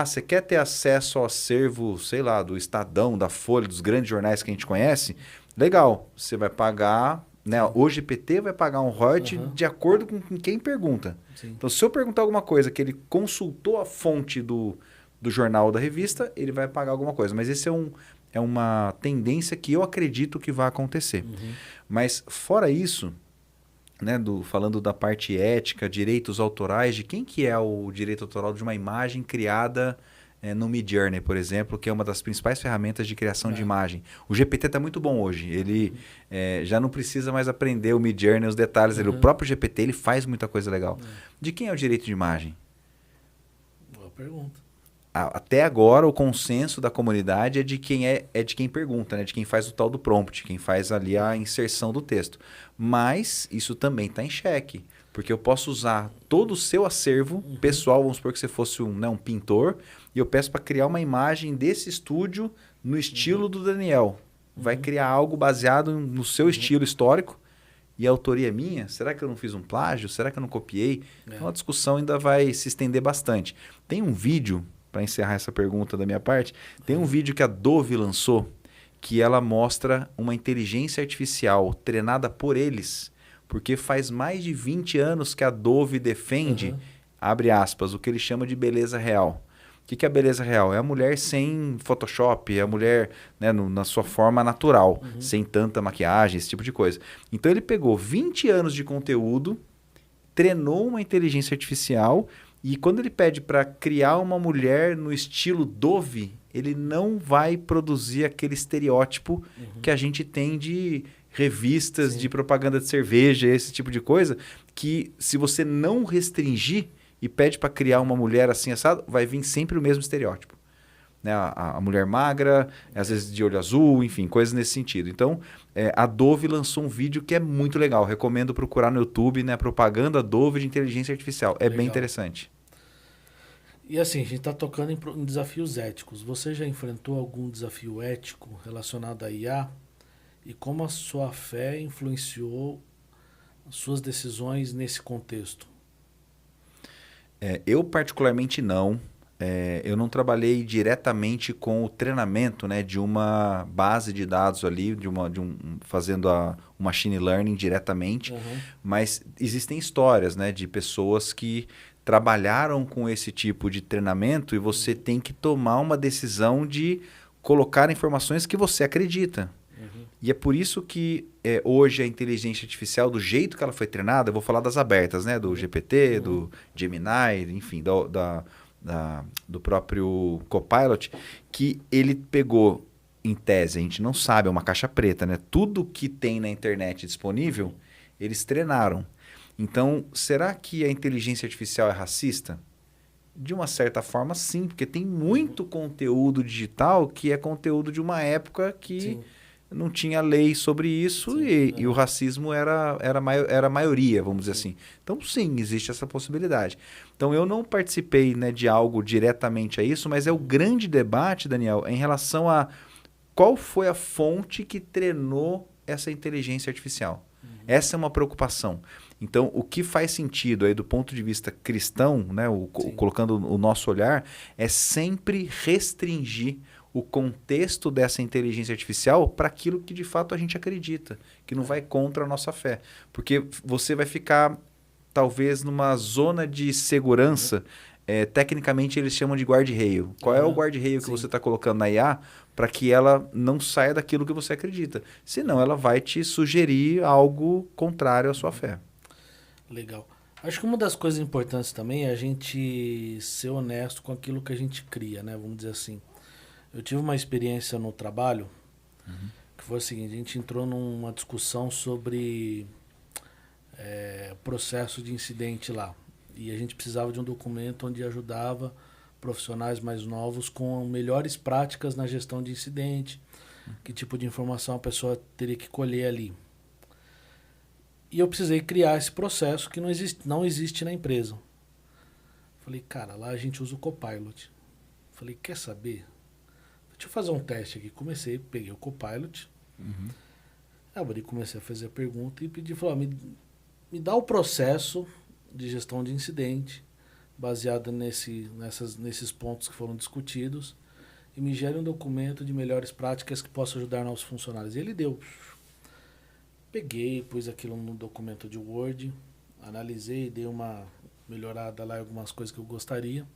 você quer ter acesso ao acervo, sei lá, do Estadão, da Folha, dos grandes jornais que a gente conhece? Legal, você vai pagar... Né? O GPT vai pagar um royalty de acordo com quem pergunta. Então, se eu perguntar alguma coisa que ele consultou a fonte do jornal ou da revista, ele vai pagar alguma coisa. Mas esse é uma tendência que eu acredito que vai acontecer. Mas, fora isso, né, falando da parte ética, direitos autorais, de quem que é o direito autoral de uma imagem criada... no Midjourney, por exemplo, que é uma das principais ferramentas de criação de imagem. O GPT está muito bom hoje. Ele já não precisa mais aprender o Midjourney, os detalhes. O próprio GPT ele faz muita coisa legal. De quem é o direito de imagem? Boa pergunta. Até agora, o consenso da comunidade é de quem pergunta, né? De quem faz o tal do prompt, quem faz ali a inserção do texto. Mas isso também está em xeque. Porque eu posso usar todo o seu acervo pessoal, vamos supor que você fosse um pintor, e eu peço para criar uma imagem desse estúdio no estilo do Daniel. Vai criar algo baseado no seu estilo histórico, e a autoria é minha? Será que eu não fiz um plágio? Será que eu não copiei? Então a discussão ainda vai se estender bastante. Tem um vídeo, para encerrar essa pergunta da minha parte, tem um vídeo que a Dove lançou, que ela mostra uma inteligência artificial treinada por eles, porque faz mais de 20 anos que a Dove defende, abre aspas, o que ele chama de beleza real. O que é a beleza real? É a mulher sem Photoshop, é a mulher, né, na sua forma natural, sem tanta maquiagem, esse tipo de coisa. Então ele pegou 20 anos de conteúdo, treinou uma inteligência artificial e quando ele pede para criar uma mulher no estilo Dove, ele não vai produzir aquele estereótipo que a gente tem de revistas, de propaganda de cerveja, esse tipo de coisa, que se você não restringir e pede para criar uma mulher assim assado, vai vir sempre o mesmo estereótipo. Né? A mulher magra, às vezes de olho azul, enfim, coisas nesse sentido. Então, a Dove lançou um vídeo que é muito legal. Recomendo procurar no YouTube, né? Propaganda Dove de inteligência artificial. É bem interessante. E assim, a gente está tocando em desafios éticos. Você já enfrentou algum desafio ético relacionado à IA? E como a sua fé influenciou as suas decisões nesse contexto? Eu particularmente não. Eu não trabalhei diretamente com o treinamento, né, de uma base de dados ali, fazendo o machine learning diretamente, mas existem histórias, né, de pessoas que trabalharam com esse tipo de treinamento e você tem que tomar uma decisão de colocar informações que você acredita. E é por isso que hoje a inteligência artificial, do jeito que ela foi treinada, eu vou falar das abertas, né? Do GPT, do Gemini, enfim, do próprio Copilot, que ele pegou, em tese, a gente não sabe, é uma caixa preta, né? Tudo que tem na internet disponível, eles treinaram. Então, será que a inteligência artificial é racista? De uma certa forma, sim, porque tem muito conteúdo digital que é conteúdo de uma época que não tinha lei sobre isso e o racismo era a maioria, vamos dizer assim. Então, sim, existe essa possibilidade. Então, eu não participei, né, de algo diretamente a isso, mas é o grande debate, Daniel, em relação a qual foi a fonte que treinou essa inteligência artificial. Essa é uma preocupação. Então, o que faz sentido aí do ponto de vista cristão, né, colocando o nosso olhar, é sempre restringir o contexto dessa inteligência artificial para aquilo que de fato a gente acredita, que não vai contra a nossa fé. Porque você vai ficar, talvez, numa zona de segurança, tecnicamente eles chamam de guardrail. Qual é o guardrail que você está colocando na IA para que ela não saia daquilo que você acredita? Senão ela vai te sugerir algo contrário à sua fé. Legal. Acho que uma das coisas importantes também é a gente ser honesto com aquilo que a gente cria, né? Vamos dizer assim. Eu tive uma experiência no trabalho que foi o seguinte, a gente entrou numa discussão sobre processo de incidente lá. E a gente precisava de um documento onde ajudava profissionais mais novos com melhores práticas na gestão de incidente, que tipo de informação a pessoa teria que colher ali. E eu precisei criar esse processo que não existe na empresa. Falei, cara, lá a gente usa o Copilot. Falei, quer saber? Deixa eu fazer um teste aqui. Peguei o Copilot, abri, comecei a fazer a pergunta e pedi, falei, me dá o processo de gestão de incidente, baseado nesses pontos que foram discutidos, e me gere um documento de melhores práticas que possa ajudar nossos funcionários. E ele deu. Peguei, pus aquilo no documento de Word, analisei, dei uma melhorada lá em algumas coisas que eu gostaria.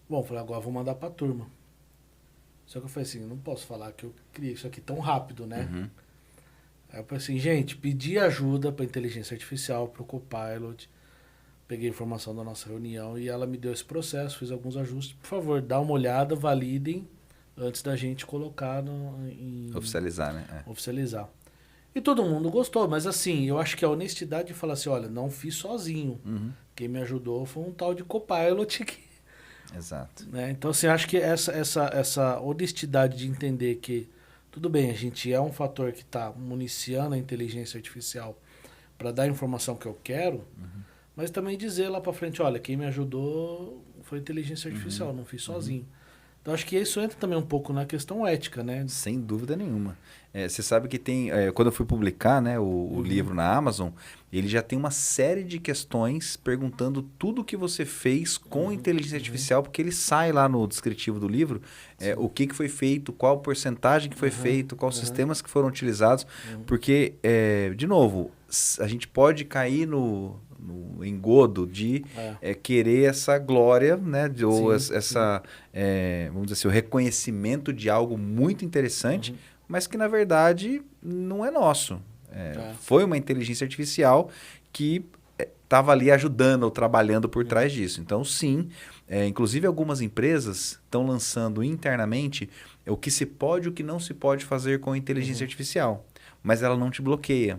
Bom, falei, agora vou mandar para a turma. Só que eu falei assim, não posso falar que eu criei isso aqui tão rápido, né? Aí eu falei assim, gente, pedi ajuda para inteligência artificial, para o Copilot, peguei a informação da nossa reunião e ela me deu esse processo, fiz alguns ajustes. Por favor, dá uma olhada, validem antes da gente colocar oficializar, né? Oficializar. E todo mundo gostou, mas assim, eu acho que a honestidade de falar assim, olha, não fiz sozinho. Quem me ajudou foi um tal de Copilot que... Exato. Né? Então, assim, acho que essa honestidade de entender que, tudo bem, a gente é um fator que está municiando a inteligência artificial para dar a informação que eu quero, mas também dizer lá para frente, olha, quem me ajudou foi inteligência artificial, não fiz sozinho. Então acho que isso entra também um pouco na questão ética, né? Sem dúvida nenhuma. Você sabe que tem, quando eu fui publicar, né, o livro na Amazon, ele já tem uma série de questões perguntando tudo o que você fez com inteligência artificial, porque ele sai lá no descritivo do livro, o que foi feito, qual porcentagem que foi feito, quais sistemas que foram utilizados, porque, de novo, a gente pode cair no engodo de querer essa glória, né? Ou vamos dizer assim, o reconhecimento de algo muito interessante, mas que na verdade não é nosso. Foi uma inteligência artificial que estava ali ajudando ou trabalhando por trás disso. Então, sim, inclusive algumas empresas estão lançando internamente o que se pode e o que não se pode fazer com inteligência artificial, mas ela não te bloqueia.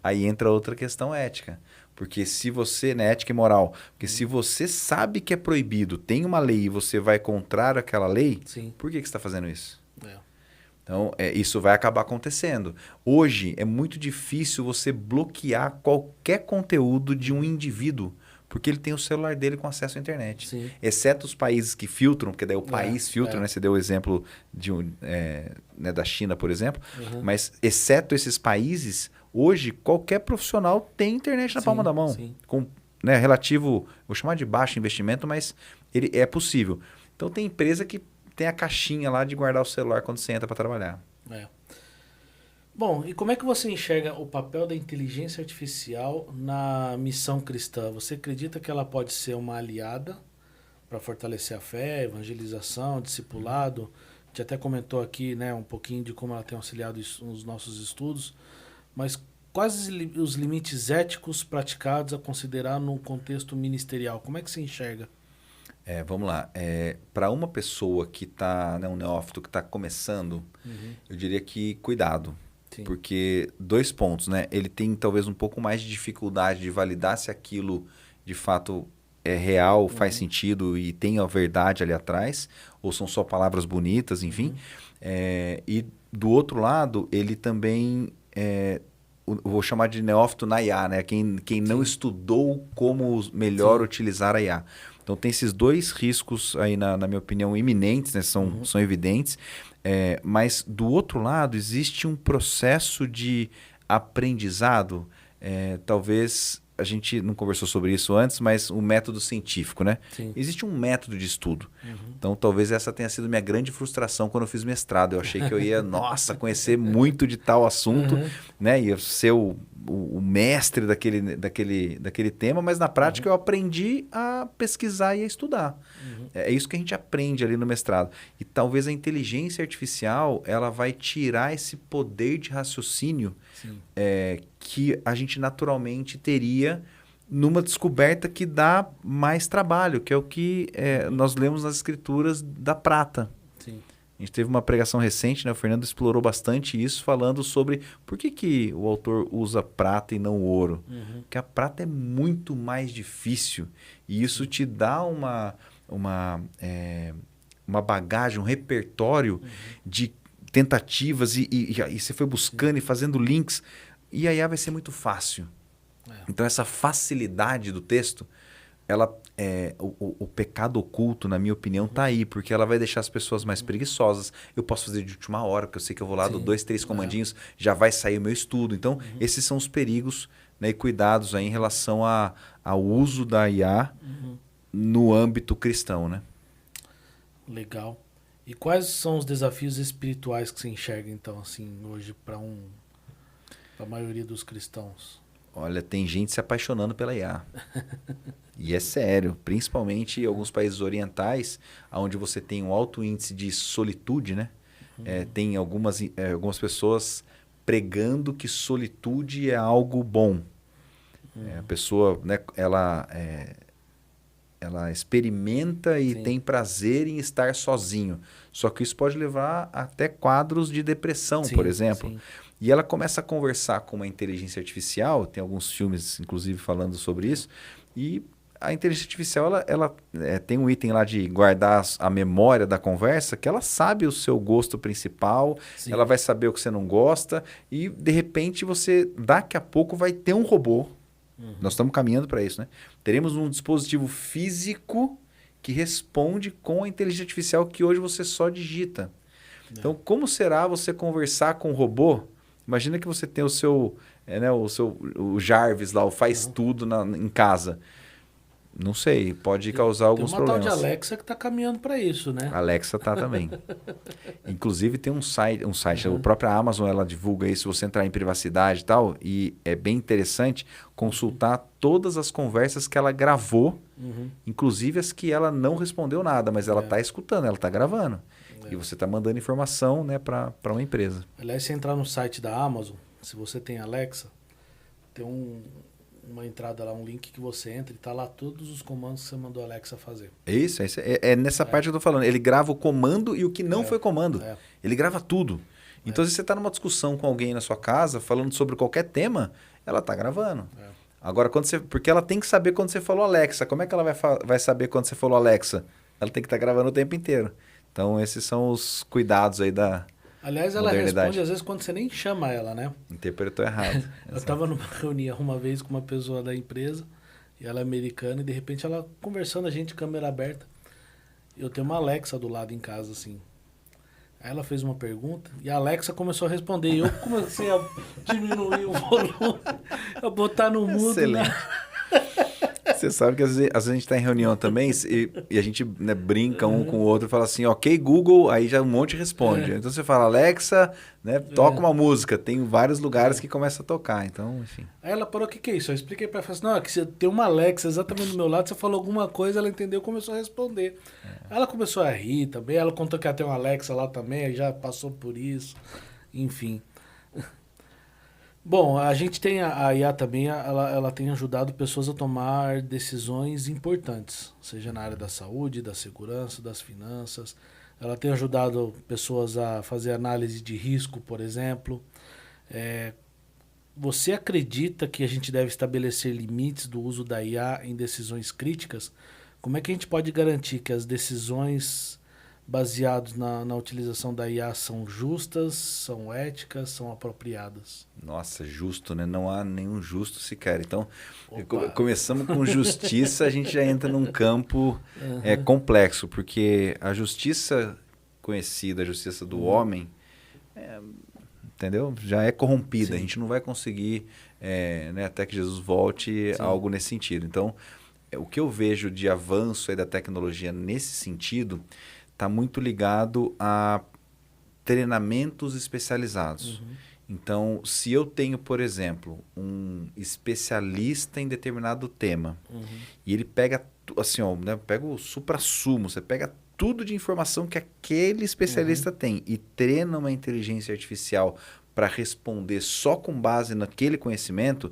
Aí entra outra questão ética. Porque se você, né, ética e moral, porque se você sabe que é proibido, tem uma lei e você vai contrário àquela lei, por que você está fazendo isso? Então, isso vai acabar acontecendo. Hoje, é muito difícil você bloquear qualquer conteúdo de um indivíduo, porque ele tem o celular dele com acesso à internet. Exceto os países que filtram, porque daí o país filtra, né? Você deu o exemplo né, da China, por exemplo. Mas, exceto esses países, hoje, qualquer profissional tem internet na palma da mão. Com, né, relativo, vou chamar de baixo investimento, mas ele é possível. Então, tem empresa que tem a caixinha lá de guardar o celular quando você entra para trabalhar. Bom, e como é que você enxerga o papel da inteligência artificial na missão cristã? Você acredita que ela pode ser uma aliada para fortalecer a fé, evangelização, discipulado? A gente até comentou aqui, né, um pouquinho de como ela tem auxiliado nos nossos estudos, mas quais os limites éticos praticados a considerar no contexto ministerial? Como é que você enxerga? Vamos lá. Para uma pessoa que está, né, um neófito que está começando, eu diria que cuidado. Porque 2 pontos, né? Ele tem talvez um pouco mais de dificuldade de validar se aquilo de fato é real, faz sentido e tem a verdade ali atrás, ou são só palavras bonitas, enfim. E do outro lado, ele também vou chamar de neófito na IA, né? Quem não estudou como melhor utilizar a IA. Então tem esses 2 riscos aí, na minha opinião, iminentes, né? São evidentes. Mas do outro lado existe um processo de aprendizado, talvez a gente não conversou sobre isso antes, mas o método científico, né? Existe um método de estudo. Então talvez essa tenha sido minha grande frustração quando eu fiz mestrado. Eu achei que eu ia, conhecer muito de tal assunto, né? Ia ser o mestre daquele tema, mas na prática eu aprendi a pesquisar e a estudar. É isso que a gente aprende ali no mestrado. E talvez a inteligência artificial ela vai tirar esse poder de raciocínio que a gente naturalmente teria numa descoberta que dá mais trabalho, que é o que nós lemos nas escrituras da prata. A gente teve uma pregação recente, né? O Fernando explorou bastante isso, falando sobre por que o autor usa prata e não ouro. Porque a prata é muito mais difícil e isso te dá uma bagagem, um repertório de tentativas e você foi buscando e fazendo links e aí vai ser muito fácil. Então essa facilidade do texto, o pecado oculto, na minha opinião, está aí, porque ela vai deixar as pessoas mais preguiçosas. Eu posso fazer de última hora, porque eu sei que eu vou lá, dou 2, 3 comandinhos, já vai sair o meu estudo. Então, esses são os perigos, né, e cuidados aí em relação ao uso da IA no âmbito cristão, né? Legal. E quais são os desafios espirituais que você enxerga, então, assim, hoje para a maioria dos cristãos? Olha, tem gente se apaixonando pela IA. E é sério, principalmente em alguns países orientais, onde você tem um alto índice de solitude, né? Tem algumas pessoas pregando que solitude é algo bom. A pessoa, né, ela experimenta e tem prazer em estar sozinho. Só que isso pode levar até quadros de depressão, por exemplo. E ela começa a conversar com uma inteligência artificial, tem alguns filmes, inclusive, falando sobre isso, e a inteligência artificial, ela tem um item lá de guardar a memória da conversa, que ela sabe o seu gosto principal, Sim. ela vai saber o que você não gosta, e de repente daqui a pouco vai ter um robô. Nós estamos caminhando para isso, né? Teremos um dispositivo físico que responde com a inteligência artificial que hoje você só digita. Então, como será você conversar com um robô? Imagina que você tem o Jarvis lá, o faz tudo em casa. Não sei, pode causar alguns problemas. Tem uma tal de Alexa que está caminhando para isso, né? A Alexa tá também. Inclusive tem um site, a própria Amazon, ela divulga isso, se você entrar em privacidade e tal, e é bem interessante consultar todas as conversas que ela gravou, inclusive as que ela não respondeu nada, mas ela tá escutando, ela tá gravando. E você tá mandando informação, né, para uma empresa. Aliás, se entrar no site da Amazon, se você tem Alexa, tem uma entrada lá, um link que você entra e tá lá todos os comandos que você mandou a Alexa fazer. Isso. É nessa parte que eu tô falando. Ele grava o comando e o que não foi comando. Ele grava tudo. Então, se você tá numa discussão com alguém na sua casa, falando sobre qualquer tema, ela tá gravando. Agora, porque ela tem que saber quando você falou Alexa. Como é que ela vai saber quando você falou Alexa? Ela tem que estar gravando o tempo inteiro. Então, esses são os cuidados aí da Aliás, ela responde às vezes quando você nem chama ela, né? Interpretou errado. Eu estava numa reunião uma vez com uma pessoa da empresa, e ela é americana, e de repente ela conversando, a gente, câmera aberta. Eu tenho uma Alexa do lado em casa, assim. Aí ela fez uma pergunta, e a Alexa começou a responder. E eu comecei a diminuir o volume, a botar no mudo. Excelente. Né? Você sabe que às vezes a gente está em reunião também e a gente, né, brinca um com o outro e fala assim, ok, Google, aí já um monte responde. Então você fala, Alexa, né, toca uma música. Tem vários lugares que começa a tocar, então, enfim. Aí ela parou, o que é isso? Eu expliquei para ela, falei assim, não, é que você tem uma Alexa exatamente do meu lado, você falou alguma coisa, ela entendeu, começou a responder. Aí ela começou a rir também, ela contou que ela tem uma Alexa lá também, aí já passou por isso, enfim. Bom, a gente tem a IA também, ela tem ajudado pessoas a tomar decisões importantes, seja na área da saúde, da segurança, das finanças. Ela tem ajudado pessoas a fazer análise de risco, por exemplo. Você acredita que a gente deve estabelecer limites do uso da IA em decisões críticas? Como é que a gente pode garantir que as decisões baseadas na utilização da IA são justas, são éticas, são apropriadas? Nossa, justo, né? Não há nenhum justo sequer. Então, começamos com justiça, a gente já entra num campo complexo, porque a justiça conhecida, a justiça do homem, entendeu? Já é corrompida. Sim. A gente não vai conseguir, né, até que Jesus volte, algo nesse sentido. Então, o que eu vejo de avanço aí da tecnologia nesse sentido está muito ligado a treinamentos especializados. Então, se eu tenho, por exemplo, um especialista em determinado tema, e ele pega, assim, ó, né, pega o suprassumo, você pega tudo de informação que aquele especialista tem e treina uma inteligência artificial para responder só com base naquele conhecimento,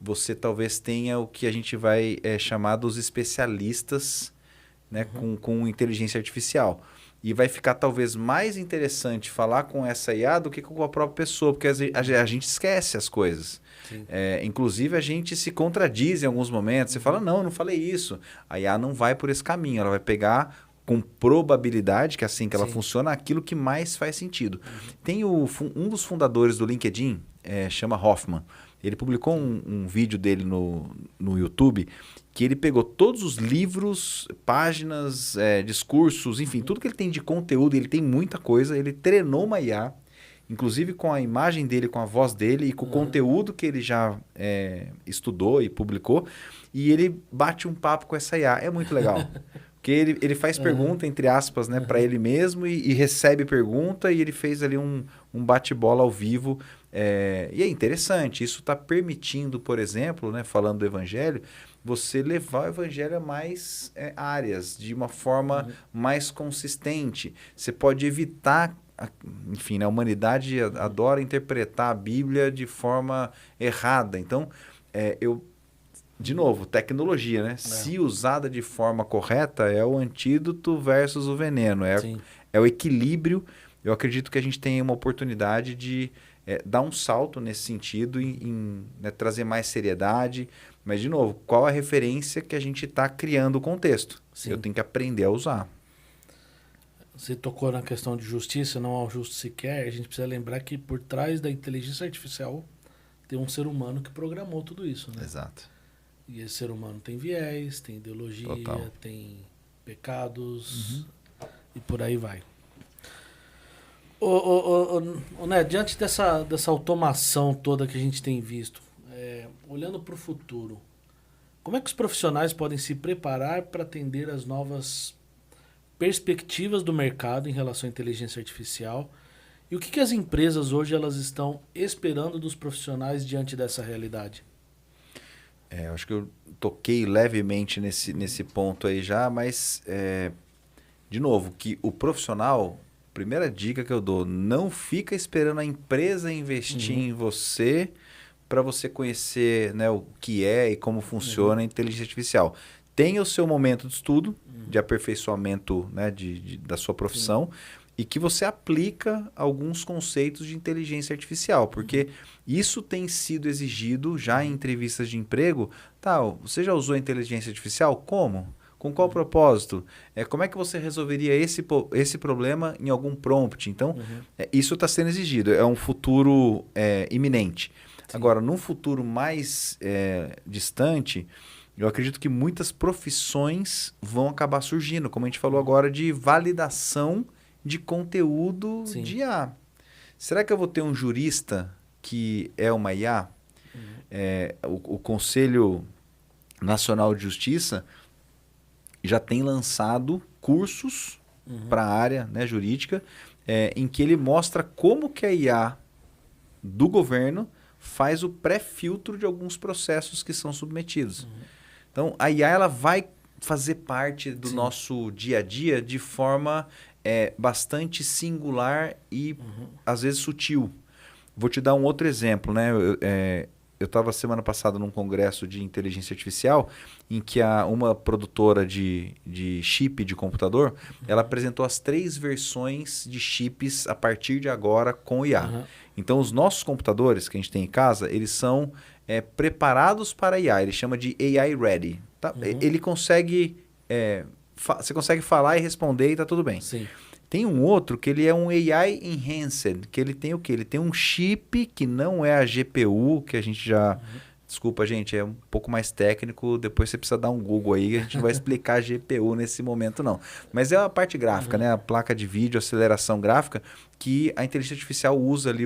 você talvez tenha o que a gente vai chamar dos especialistas, né, com inteligência artificial. E vai ficar talvez mais interessante falar com essa IA do que com a própria pessoa, porque a gente esquece as coisas. Inclusive, a gente se contradiz em alguns momentos. Você fala, não, eu não falei isso. A IA não vai por esse caminho, ela vai pegar com probabilidade, que é assim que ela funciona, aquilo que mais faz sentido. Tem um dos fundadores do LinkedIn, chama Hoffman. Ele publicou um vídeo dele no YouTube, que ele pegou todos os livros, páginas, discursos, enfim, tudo que ele tem de conteúdo, ele tem muita coisa, ele treinou uma IA, inclusive com a imagem dele, com a voz dele e com o conteúdo que ele já estudou e publicou, e ele bate um papo com essa IA. É muito legal. Porque ele faz pergunta, entre aspas, né, para ele mesmo e recebe pergunta, e ele fez ali um bate-bola ao vivo. E é interessante, isso está permitindo, por exemplo, né, falando do evangelho, você levar o evangelho a mais áreas, de uma forma mais consistente. Você pode evitar, enfim, né, a humanidade adora interpretar a Bíblia de forma errada. Então, de novo, tecnologia, né? Se usada de forma correta, é o antídoto versus o veneno. É o equilíbrio. Eu acredito que a gente tem uma oportunidade de dar um salto nesse sentido, né, trazer mais seriedade. Mas, de novo, qual a referência que a gente está criando o contexto? Sim. Eu tenho que aprender a usar. Você tocou na questão de justiça, não ao justo sequer. A gente precisa lembrar que por trás da inteligência artificial tem um ser humano que programou tudo isso, né? Exato. E esse ser humano tem viés, tem ideologia, Total. tem pecados e por aí vai. Né, diante dessa automação toda que a gente tem visto, olhando para o futuro, como é que os profissionais podem se preparar para atender as novas perspectivas do mercado em relação à inteligência artificial? E o que as empresas hoje elas estão esperando dos profissionais diante dessa realidade? Eu acho que eu toquei levemente nesse ponto aí já, mas, de novo, que o profissional, primeira dica que eu dou, não fica esperando a empresa investir em você para você conhecer, né, o que é e como funciona a inteligência artificial. Tenha o seu momento de estudo, de aperfeiçoamento, né, da sua profissão, e que você aplica alguns conceitos de inteligência artificial, porque isso tem sido exigido já em entrevistas de emprego. Tá, você já usou a inteligência artificial? Como? Com qual propósito? Como é que você resolveria esse problema em algum prompt? Então, isso está sendo exigido. É um futuro iminente. Sim. Agora, num futuro mais distante, eu acredito que muitas profissões vão acabar surgindo, como a gente falou agora, de validação de conteúdo de IA. Será que eu vou ter um jurista que é uma IA? O Conselho Nacional de Justiça já tem lançado cursos para a área, né, jurídica, em que ele mostra como que a IA do governo faz o pré-filtro de alguns processos que são submetidos. Então, a IA ela vai fazer parte do nosso dia a dia de forma bastante singular e, às vezes, sutil. Vou te dar um outro exemplo, né? Eu estava semana passada num congresso de inteligência artificial em que uma produtora de chip de computador, ela apresentou as 3 versões de chips a partir de agora com IA. Então, os nossos computadores que a gente tem em casa, eles são preparados para IA. Ele chama de AI Ready. Tá? Ele consegue... você consegue falar e responder e está tudo bem. Sim. Tem um outro que ele é um AI Enhanced, que ele tem o quê? Ele tem um chip que não é a GPU, que a gente já... Desculpa, gente, é um pouco mais técnico. Depois você precisa dar um Google aí, a gente não vai explicar a GPU nesse momento, não. Mas é a parte gráfica, né? A placa de vídeo, aceleração gráfica, que a inteligência artificial usa ali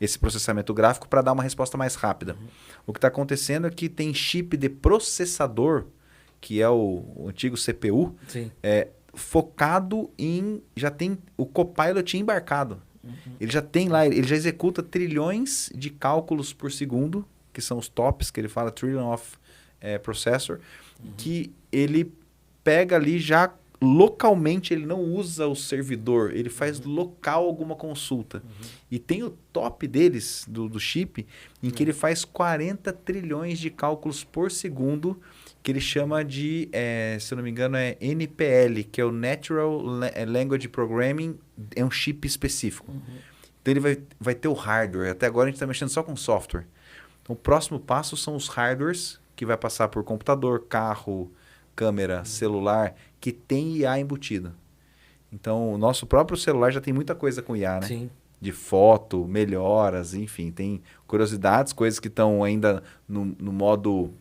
esse processamento gráfico para dar uma resposta mais rápida. O que está acontecendo é que tem chip de processador, que é o antigo CPU, focado em... Já tem o Copilot embarcado. Ele já tem lá, ele já executa trilhões de cálculos por segundo, que são os TOPS, que ele fala Trillion of Processor, que ele pega ali já localmente, ele não usa o servidor, ele faz local alguma consulta. E tem o top deles, do chip, em que ele faz 40 trilhões de cálculos por segundo, que ele chama de, se eu não me engano, NPL, que é o Natural Language Programming, é um chip específico. Então ele vai ter o hardware. Até agora a gente está mexendo só com software. Então o próximo passo são os hardwares, que vai passar por computador, carro, câmera, celular, que tem IA embutido. Então o nosso próprio celular já tem muita coisa com IA, né? Sim. De foto, melhoras, enfim, tem curiosidades, coisas que estão ainda no modo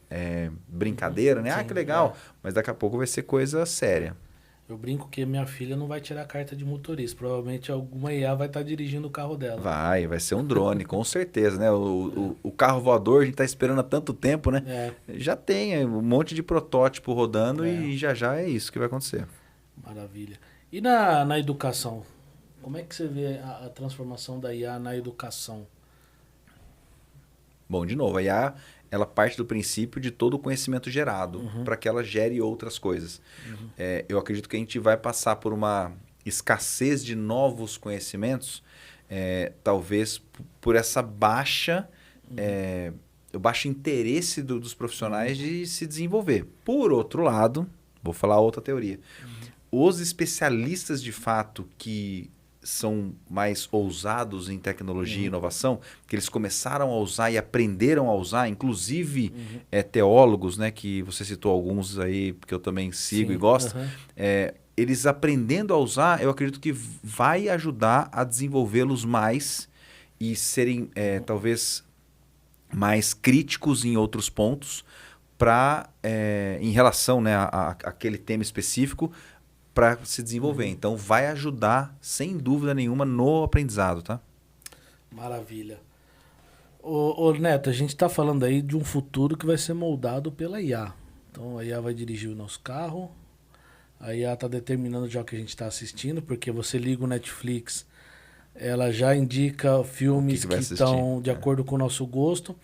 brincadeira, né? Sim, Que legal, mas daqui a pouco vai ser coisa séria. Eu brinco que minha filha não vai tirar a carta de motorista, provavelmente alguma IA vai estar dirigindo o carro dela. Vai ser um drone, com certeza, né? O carro voador, a gente está esperando há tanto tempo, né? Já tem um monte de protótipo rodando e já é isso que vai acontecer. Maravilha. E na educação? Como é que você vê a transformação da IA na educação? Bom, de novo, a IA ela parte do princípio de todo o conhecimento gerado para que ela gere outras coisas. Eu acredito que a gente vai passar por uma escassez de novos conhecimentos, talvez por essa o baixo interesse dos profissionais de se desenvolver. Por outro lado, vou falar outra teoria. Os especialistas de fato que são mais ousados em tecnologia e inovação, que eles começaram a usar e aprenderam a usar, inclusive teólogos, né, que você citou alguns aí, que eu também sigo e gosto, eles aprendendo a usar, eu acredito que vai ajudar a desenvolvê-los mais e serem talvez mais críticos em outros pontos em relação, né, àquele tema específico, para se desenvolver. Então, vai ajudar, sem dúvida nenhuma, no aprendizado, tá? Maravilha. Ô Neto, a gente está falando aí de um futuro que vai ser moldado pela IA. Então, a IA vai dirigir o nosso carro, a IA está determinando já o que a gente está assistindo, porque você liga o Netflix, ela já indica filmes que estão de acordo com o nosso gosto,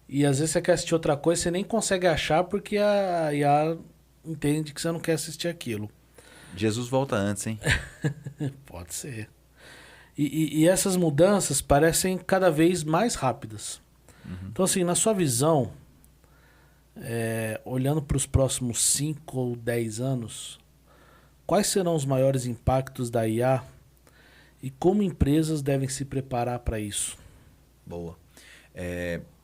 e às vezes você quer assistir outra coisa, você nem consegue achar, porque a IA entende que você não quer assistir aquilo. Jesus volta antes, hein? Pode ser. E essas mudanças parecem cada vez mais rápidas. Então, assim, na sua visão, olhando para os próximos 5 ou 10 anos, quais serão os maiores impactos da IA e como empresas devem se preparar para isso? Boa.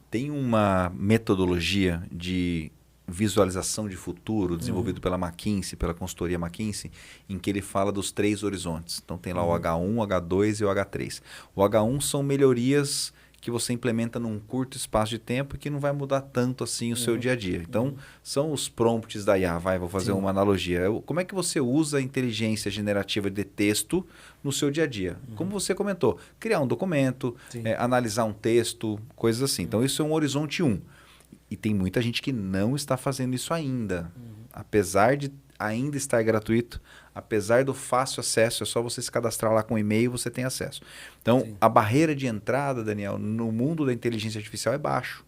Tem uma metodologia de visualização de futuro desenvolvido pela McKinsey, pela consultoria McKinsey, em que ele fala dos 3 horizontes. Então tem lá o H1, o H2 e o H3. O H1 são melhorias que você implementa num curto espaço de tempo e que não vai mudar tanto assim o seu dia a dia. Então, são os prompts da IA. Vou fazer uma analogia. Como é que você usa a inteligência generativa de texto no seu dia a dia? Como você comentou, criar um documento, analisar um texto, coisas assim. Então, isso é um horizonte 1. E tem muita gente que não está fazendo isso ainda. Apesar de ainda estar gratuito, apesar do fácil acesso, é só você se cadastrar lá com e-mail e você tem acesso. Então, a barreira de entrada, Daniel, no mundo da inteligência artificial é baixo.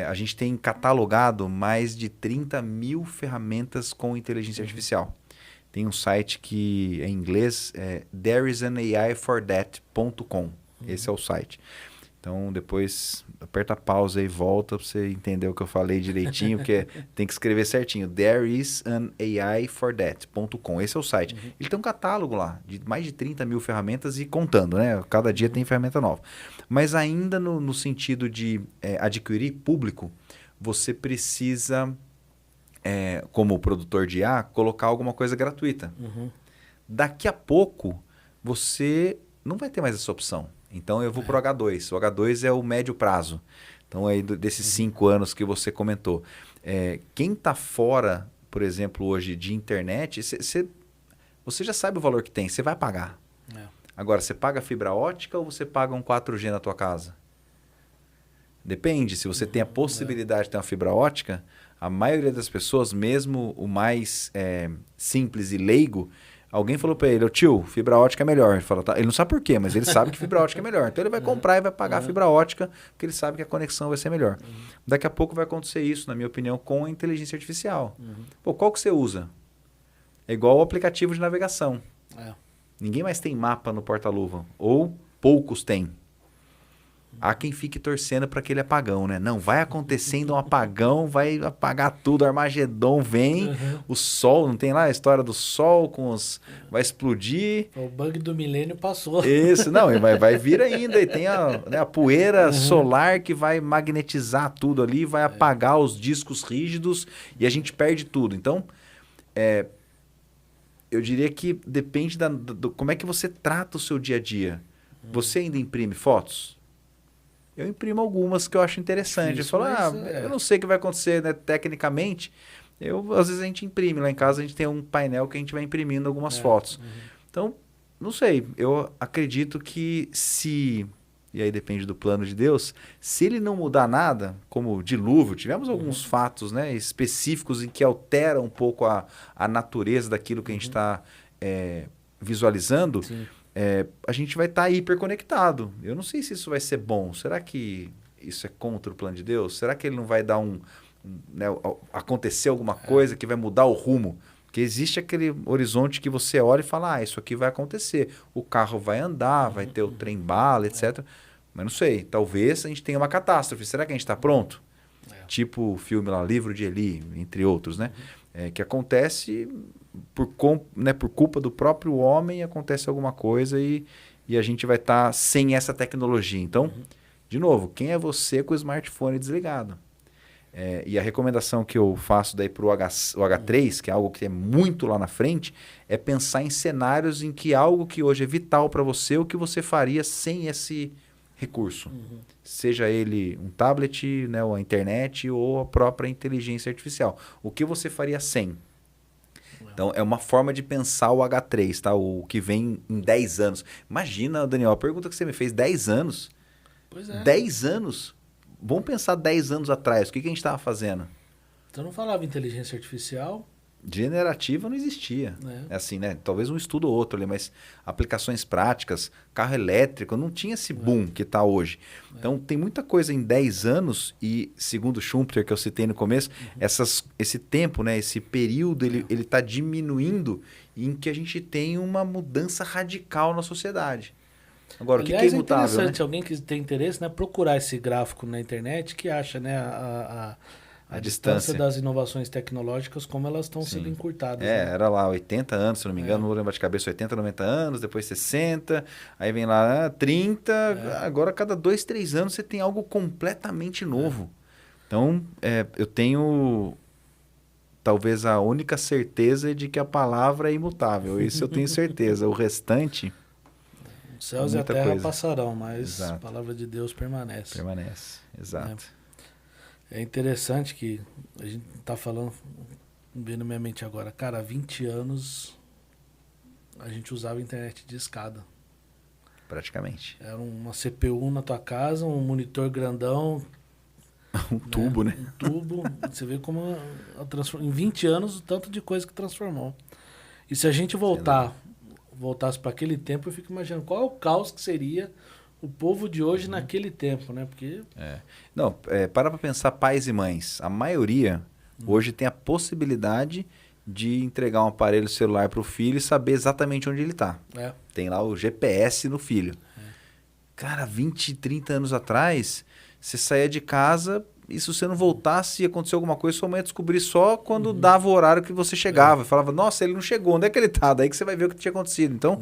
A gente tem catalogado mais de 30 mil ferramentas com inteligência artificial. Tem um site que é em inglês, thereisanaIforthat.com. Esse é o site. Então, depois aperta a pausa e volta para você entender o que eu falei direitinho, porque tem que escrever certinho. thereisanaIforthat.com. Esse é o site. Ele tem um catálogo lá de mais de 30 mil ferramentas e contando, né? Cada dia tem ferramenta nova. Mas ainda no sentido de adquirir público, você precisa, como produtor de IA, colocar alguma coisa gratuita. Daqui a pouco, você não vai ter mais essa opção. Então, eu vou para o H2. O H2 é o médio prazo. Então, aí desses 5 anos que você comentou. Quem está fora, por exemplo, hoje de internet, você já sabe o valor que tem, você vai pagar. Agora, você paga fibra ótica ou você paga um 4G na tua casa? Depende. Se você tem a possibilidade de ter uma fibra ótica, a maioria das pessoas, mesmo o mais simples e leigo, alguém falou para ele, tio, fibra ótica é melhor. Ele fala, tá. Ele não sabe por quê, mas ele sabe que fibra ótica é melhor. Então ele vai comprar e vai pagar a fibra ótica, porque ele sabe que a conexão vai ser melhor. Daqui a pouco vai acontecer isso, na minha opinião, com a inteligência artificial. Pô, qual que você usa? É igual o aplicativo de navegação. Ninguém mais tem mapa no porta-luva. Ou poucos têm. Há quem fique torcendo para aquele apagão, né? Não, vai acontecendo um apagão, vai apagar tudo, Armagedon vem, o sol, não tem lá a história do sol vai explodir. O bug do milênio passou. Isso, não, vai vir ainda, e tem a poeira solar que vai magnetizar tudo ali, vai apagar os discos rígidos e a gente perde tudo. Então, eu diria que depende do como é que você trata o seu dia a dia. Você ainda imprime fotos? Eu imprimo algumas que eu acho interessante. Eu falo, eu não sei o que vai acontecer, né, tecnicamente. Às vezes a gente imprime. Lá em casa a gente tem um painel que a gente vai imprimindo algumas fotos. Então, não sei. Eu acredito que e aí depende do plano de Deus, se ele não mudar nada, como o dilúvio, tivemos alguns fatos, né, específicos em que altera um pouco a natureza daquilo que a gente está visualizando. A gente vai estar hiperconectado. Eu não sei se isso vai ser bom. Será que isso é contra o plano de Deus? Será que ele não vai dar acontecer alguma coisa que vai mudar o rumo? Porque existe aquele horizonte que você olha e fala, isso aqui vai acontecer. O carro vai andar, vai ter o trem-bala, etc. Mas não sei, talvez a gente tenha uma catástrofe. Será que a gente está pronto? Tipo o filme lá, Livro de Eli, entre outros, né? Que acontece por culpa do próprio homem, acontece alguma coisa e a gente vai estar sem essa tecnologia. Então, de novo, quem é você com o smartphone desligado? E a recomendação que eu faço daí para o H3, que é algo que é muito lá na frente, é pensar em cenários em que algo que hoje é vital para você, o que você faria sem esse recurso. Seja ele um tablet, né, ou a internet, ou a própria inteligência artificial. O que você faria sem? Então, é uma forma de pensar o H3, tá? O que vem em 10 anos. Imagina, Daniel, a pergunta que você me fez, 10 anos? Pois é. 10 anos? Vamos pensar 10 anos atrás, o que a gente estava fazendo? Então não falava inteligência artificial. Generativa não existia. É assim, né? Talvez um estudo ou outro ali, mas aplicações práticas, carro elétrico, não tinha esse boom que está hoje. Então tem muita coisa em 10 anos e, segundo o Schumpeter, que eu citei no começo, esse tempo, né? Esse período, ele está diminuindo em que a gente tem uma mudança radical na sociedade. Agora, Aliás, o que é imutável, é interessante, né? alguém que tem interesse, né, procurar esse gráfico na internet que acha, né, a distância das inovações tecnológicas, como elas estão sendo encurtadas. Né? Era lá 80 anos, se não me engano, não vou lembrar de cabeça, 80, 90 anos, depois 60, aí vem lá 30, agora a cada 2, 3 anos você tem algo completamente novo. Então, eu tenho talvez a única certeza de que a palavra é imutável, isso eu tenho certeza, o restante... Os céus e a terra passarão, mas Exato. a palavra de Deus permanece. Permanece, exato. É interessante que a gente tá falando, vendo na minha mente agora, cara, há 20 anos a gente usava internet de escada. Praticamente. Era uma CPU na tua casa, um monitor grandão. Um tubo, né? Um tubo. Você vê como em 20 anos o tanto de coisa que transformou. E se a gente voltasse para aquele tempo, eu fico imaginando qual é o caos que seria o povo de hoje naquele tempo, né? Porque... Não, para pensar pais e mães. A maioria hoje tem a possibilidade de entregar um aparelho celular para o filho e saber exatamente onde ele está. Tem lá o GPS no filho. Cara, 20, 30 anos atrás, você saía de casa e se você não voltasse e acontecer alguma coisa, sua mãe ia descobrir só quando dava o horário que você chegava. E falava, nossa, ele não chegou, onde é que ele está? Daí que você vai ver o que tinha acontecido. Então,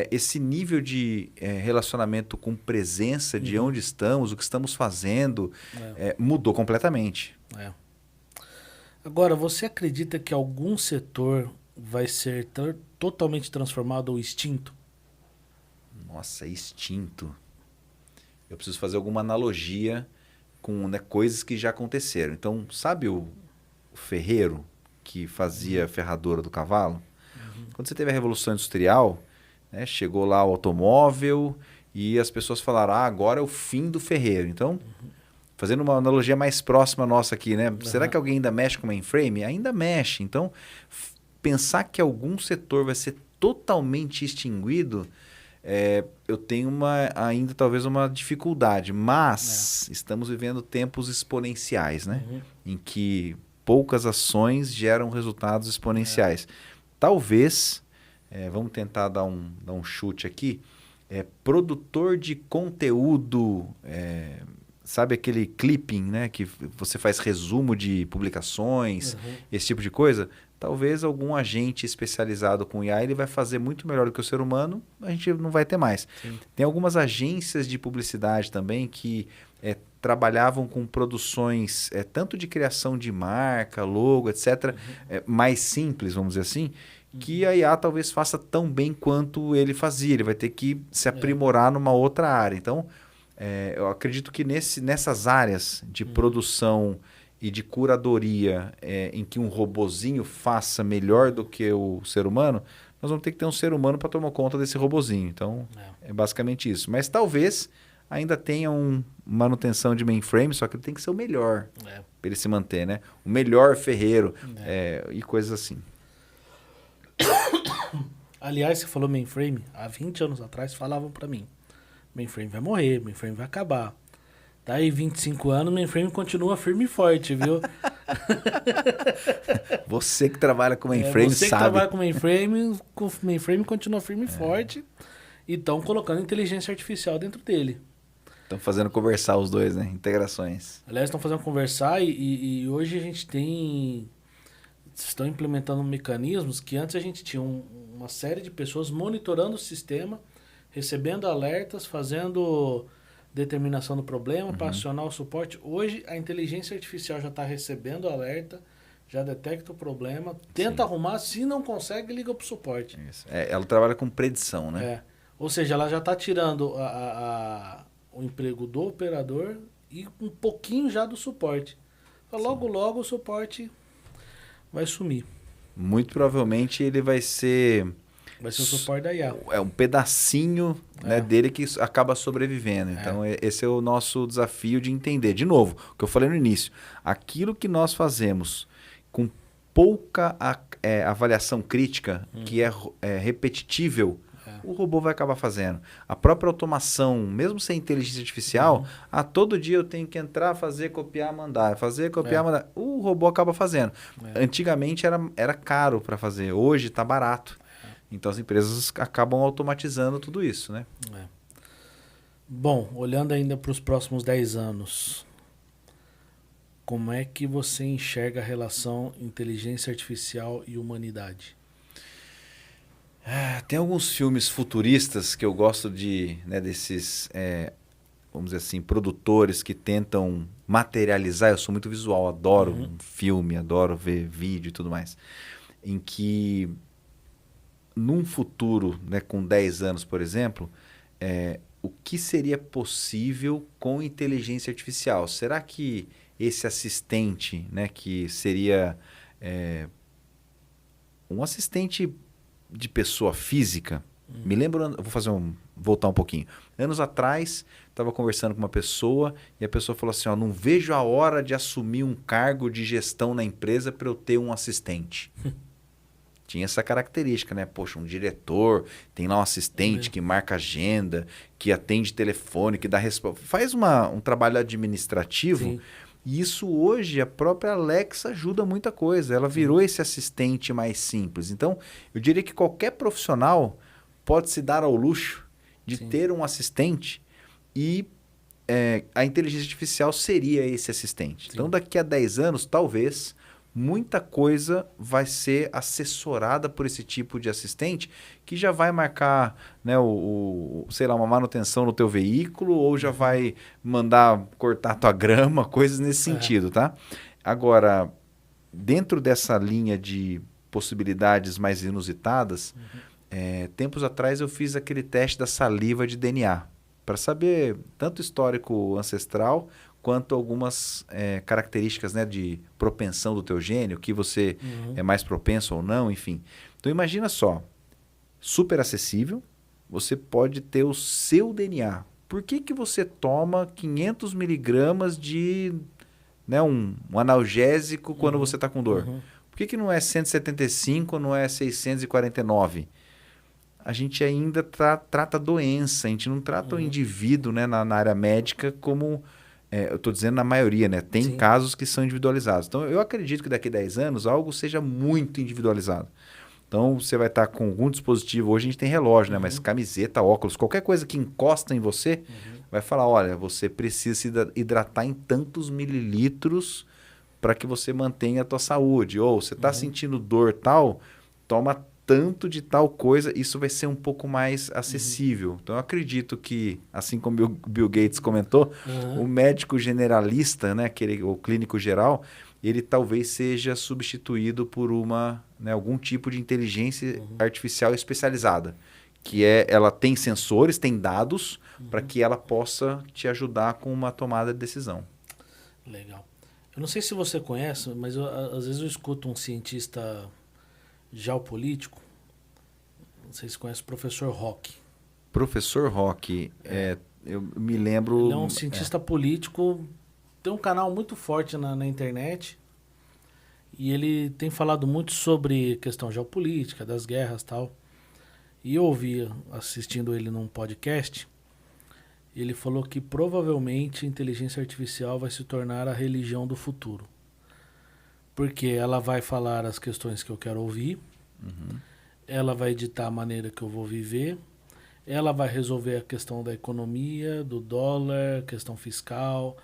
esse nível de relacionamento com presença de onde estamos, o que estamos fazendo, mudou completamente. Agora, você acredita que algum setor vai ser totalmente transformado ou extinto? Nossa, extinto. Eu preciso fazer alguma analogia com coisas que já aconteceram. Então, sabe o ferreiro que fazia a ferradura do cavalo? Quando você teve a Revolução Industrial, chegou lá o automóvel e as pessoas falaram, agora é o fim do ferreiro. Então, fazendo uma analogia mais próxima nossa aqui, né? Será que alguém ainda mexe com mainframe? Ainda mexe. Então, pensar que algum setor vai ser totalmente extinguido, eu tenho ainda talvez uma dificuldade, mas estamos vivendo tempos exponenciais, né? Em que poucas ações geram resultados exponenciais. Talvez, vamos tentar dar um chute aqui, produtor de conteúdo, sabe aquele clipping, né? Que você faz resumo de publicações, esse tipo de coisa? Talvez algum agente especializado com IA ele vai fazer muito melhor do que o ser humano, a gente não vai ter mais. Sim. Tem algumas agências de publicidade também que trabalhavam com produções tanto de criação de marca, logo, etc., mais simples, vamos dizer assim, que a IA talvez faça tão bem quanto ele fazia. Ele vai ter que se aprimorar numa outra área. Então, eu acredito que nessas áreas de produção e de curadoria em que um robozinho faça melhor do que o ser humano, nós vamos ter que ter um ser humano para tomar conta desse robozinho. Então, é basicamente isso. Mas talvez ainda tenha manutenção de mainframe, só que ele tem que ser o melhor para ele se manter, né? O melhor ferreiro e coisas assim. Aliás, você falou mainframe, há 20 anos atrás falavam para mim, mainframe vai morrer, mainframe vai acabar. Daí 25 anos, mainframe continua firme e forte, viu? Você que trabalha com mainframe você sabe. Você que trabalha com mainframe continua firme e forte e estão colocando inteligência artificial dentro dele. Estão fazendo conversar os dois, né? Integrações. Aliás, estão fazendo conversar e hoje a gente tem... Estão implementando mecanismos que antes a gente tinha uma série de pessoas monitorando o sistema, recebendo alertas, fazendo determinação do problema para acionar o suporte. Hoje a inteligência artificial já está recebendo alerta, já detecta o problema, tenta arrumar, se não consegue, liga para o suporte. Isso. Ela trabalha com predição, né? É. Ou seja, ela já está tirando o emprego do operador e um pouquinho já do suporte. Logo, logo o suporte vai sumir. Muito provavelmente ele vai ser... Vai ser o suporte da IA. É um pedacinho né, dele que acaba sobrevivendo. Então, esse é o nosso desafio de entender. De novo, o que eu falei no início. Aquilo que nós fazemos com pouca avaliação crítica, que é repetível, o robô vai acabar fazendo. A própria automação, mesmo sem inteligência artificial, todo dia eu tenho que entrar, fazer, copiar, mandar. Fazer, copiar, mandar. O robô acaba fazendo. Antigamente era caro para fazer. Hoje está barato. Então as empresas acabam automatizando tudo isso, né? Bom, olhando ainda para os próximos 10 anos, como é que você enxerga a relação inteligência artificial e humanidade? Tem alguns filmes futuristas que eu gosto desses, vamos dizer assim, produtores que tentam materializar. Eu sou muito visual, adoro um filme, adoro ver vídeo e tudo mais. Em que, num futuro, né, com 10 anos, por exemplo, o que seria possível com inteligência artificial? Será que esse assistente, né, que seria um assistente de pessoa física, me lembro, eu vou voltar um pouquinho. Anos atrás, estava conversando com uma pessoa e a pessoa falou assim, não vejo a hora de assumir um cargo de gestão na empresa para eu ter um assistente. Tinha essa característica, né? Poxa, um diretor, tem lá um assistente que marca agenda, que atende telefone, que dá resposta. Faz um trabalho administrativo. Sim. E isso hoje, a própria Alexa ajuda muita coisa. Ela virou esse assistente mais simples. Então, eu diria que qualquer profissional pode se dar ao luxo de ter um assistente e a inteligência artificial seria esse assistente. Sim. Então, daqui a 10 anos, talvez, muita coisa vai ser assessorada por esse tipo de assistente que já vai marcar, né, sei lá, uma manutenção no teu veículo ou já vai mandar cortar tua grama, coisas nesse sentido, tá? Agora, dentro dessa linha de possibilidades mais inusitadas, tempos atrás eu fiz aquele teste da saliva de DNA para saber tanto histórico ancestral quanto algumas características, né, de propensão do teu gene, o que você é mais propenso ou não, enfim. Então imagina só, super acessível, você pode ter o seu DNA. Por que você toma 500 miligramas de um analgésico quando você está com dor? Por que não é 175 ou não é 649? A gente ainda trata a doença, a gente não trata o indivíduo, né, na área médica como... eu estou dizendo na maioria, né? Tem casos que são individualizados. Então, eu acredito que daqui a 10 anos algo seja muito individualizado. Então, você vai estar com algum dispositivo. Hoje a gente tem relógio, né? Mas camiseta, óculos, qualquer coisa que encosta em você, vai falar, olha, você precisa se hidratar em tantos mililitros para que você mantenha a tua saúde. Ou você está sentindo dor tal, toma tanto de tal coisa, isso vai ser um pouco mais acessível. Então, eu acredito que, assim como o Bill Gates comentou, o médico generalista, né, o clínico geral, ele talvez seja substituído por algum tipo de inteligência artificial especializada, que ela tem sensores, tem dados, para que ela possa te ajudar com uma tomada de decisão. Legal. Eu não sei se você conhece, mas às vezes eu escuto um cientista geopolítico, não sei se você conhece o professor Roque. Professor Roque, eu me lembro... Ele é um cientista político, tem um canal muito forte na internet e ele tem falado muito sobre questão geopolítica, das guerras e tal. E eu ouvi, assistindo ele num podcast, ele falou que provavelmente a inteligência artificial vai se tornar a religião do futuro. Porque ela vai falar as questões que eu quero ouvir, ela vai editar a maneira que eu vou viver, ela vai resolver a questão da economia, do dólar, questão fiscal,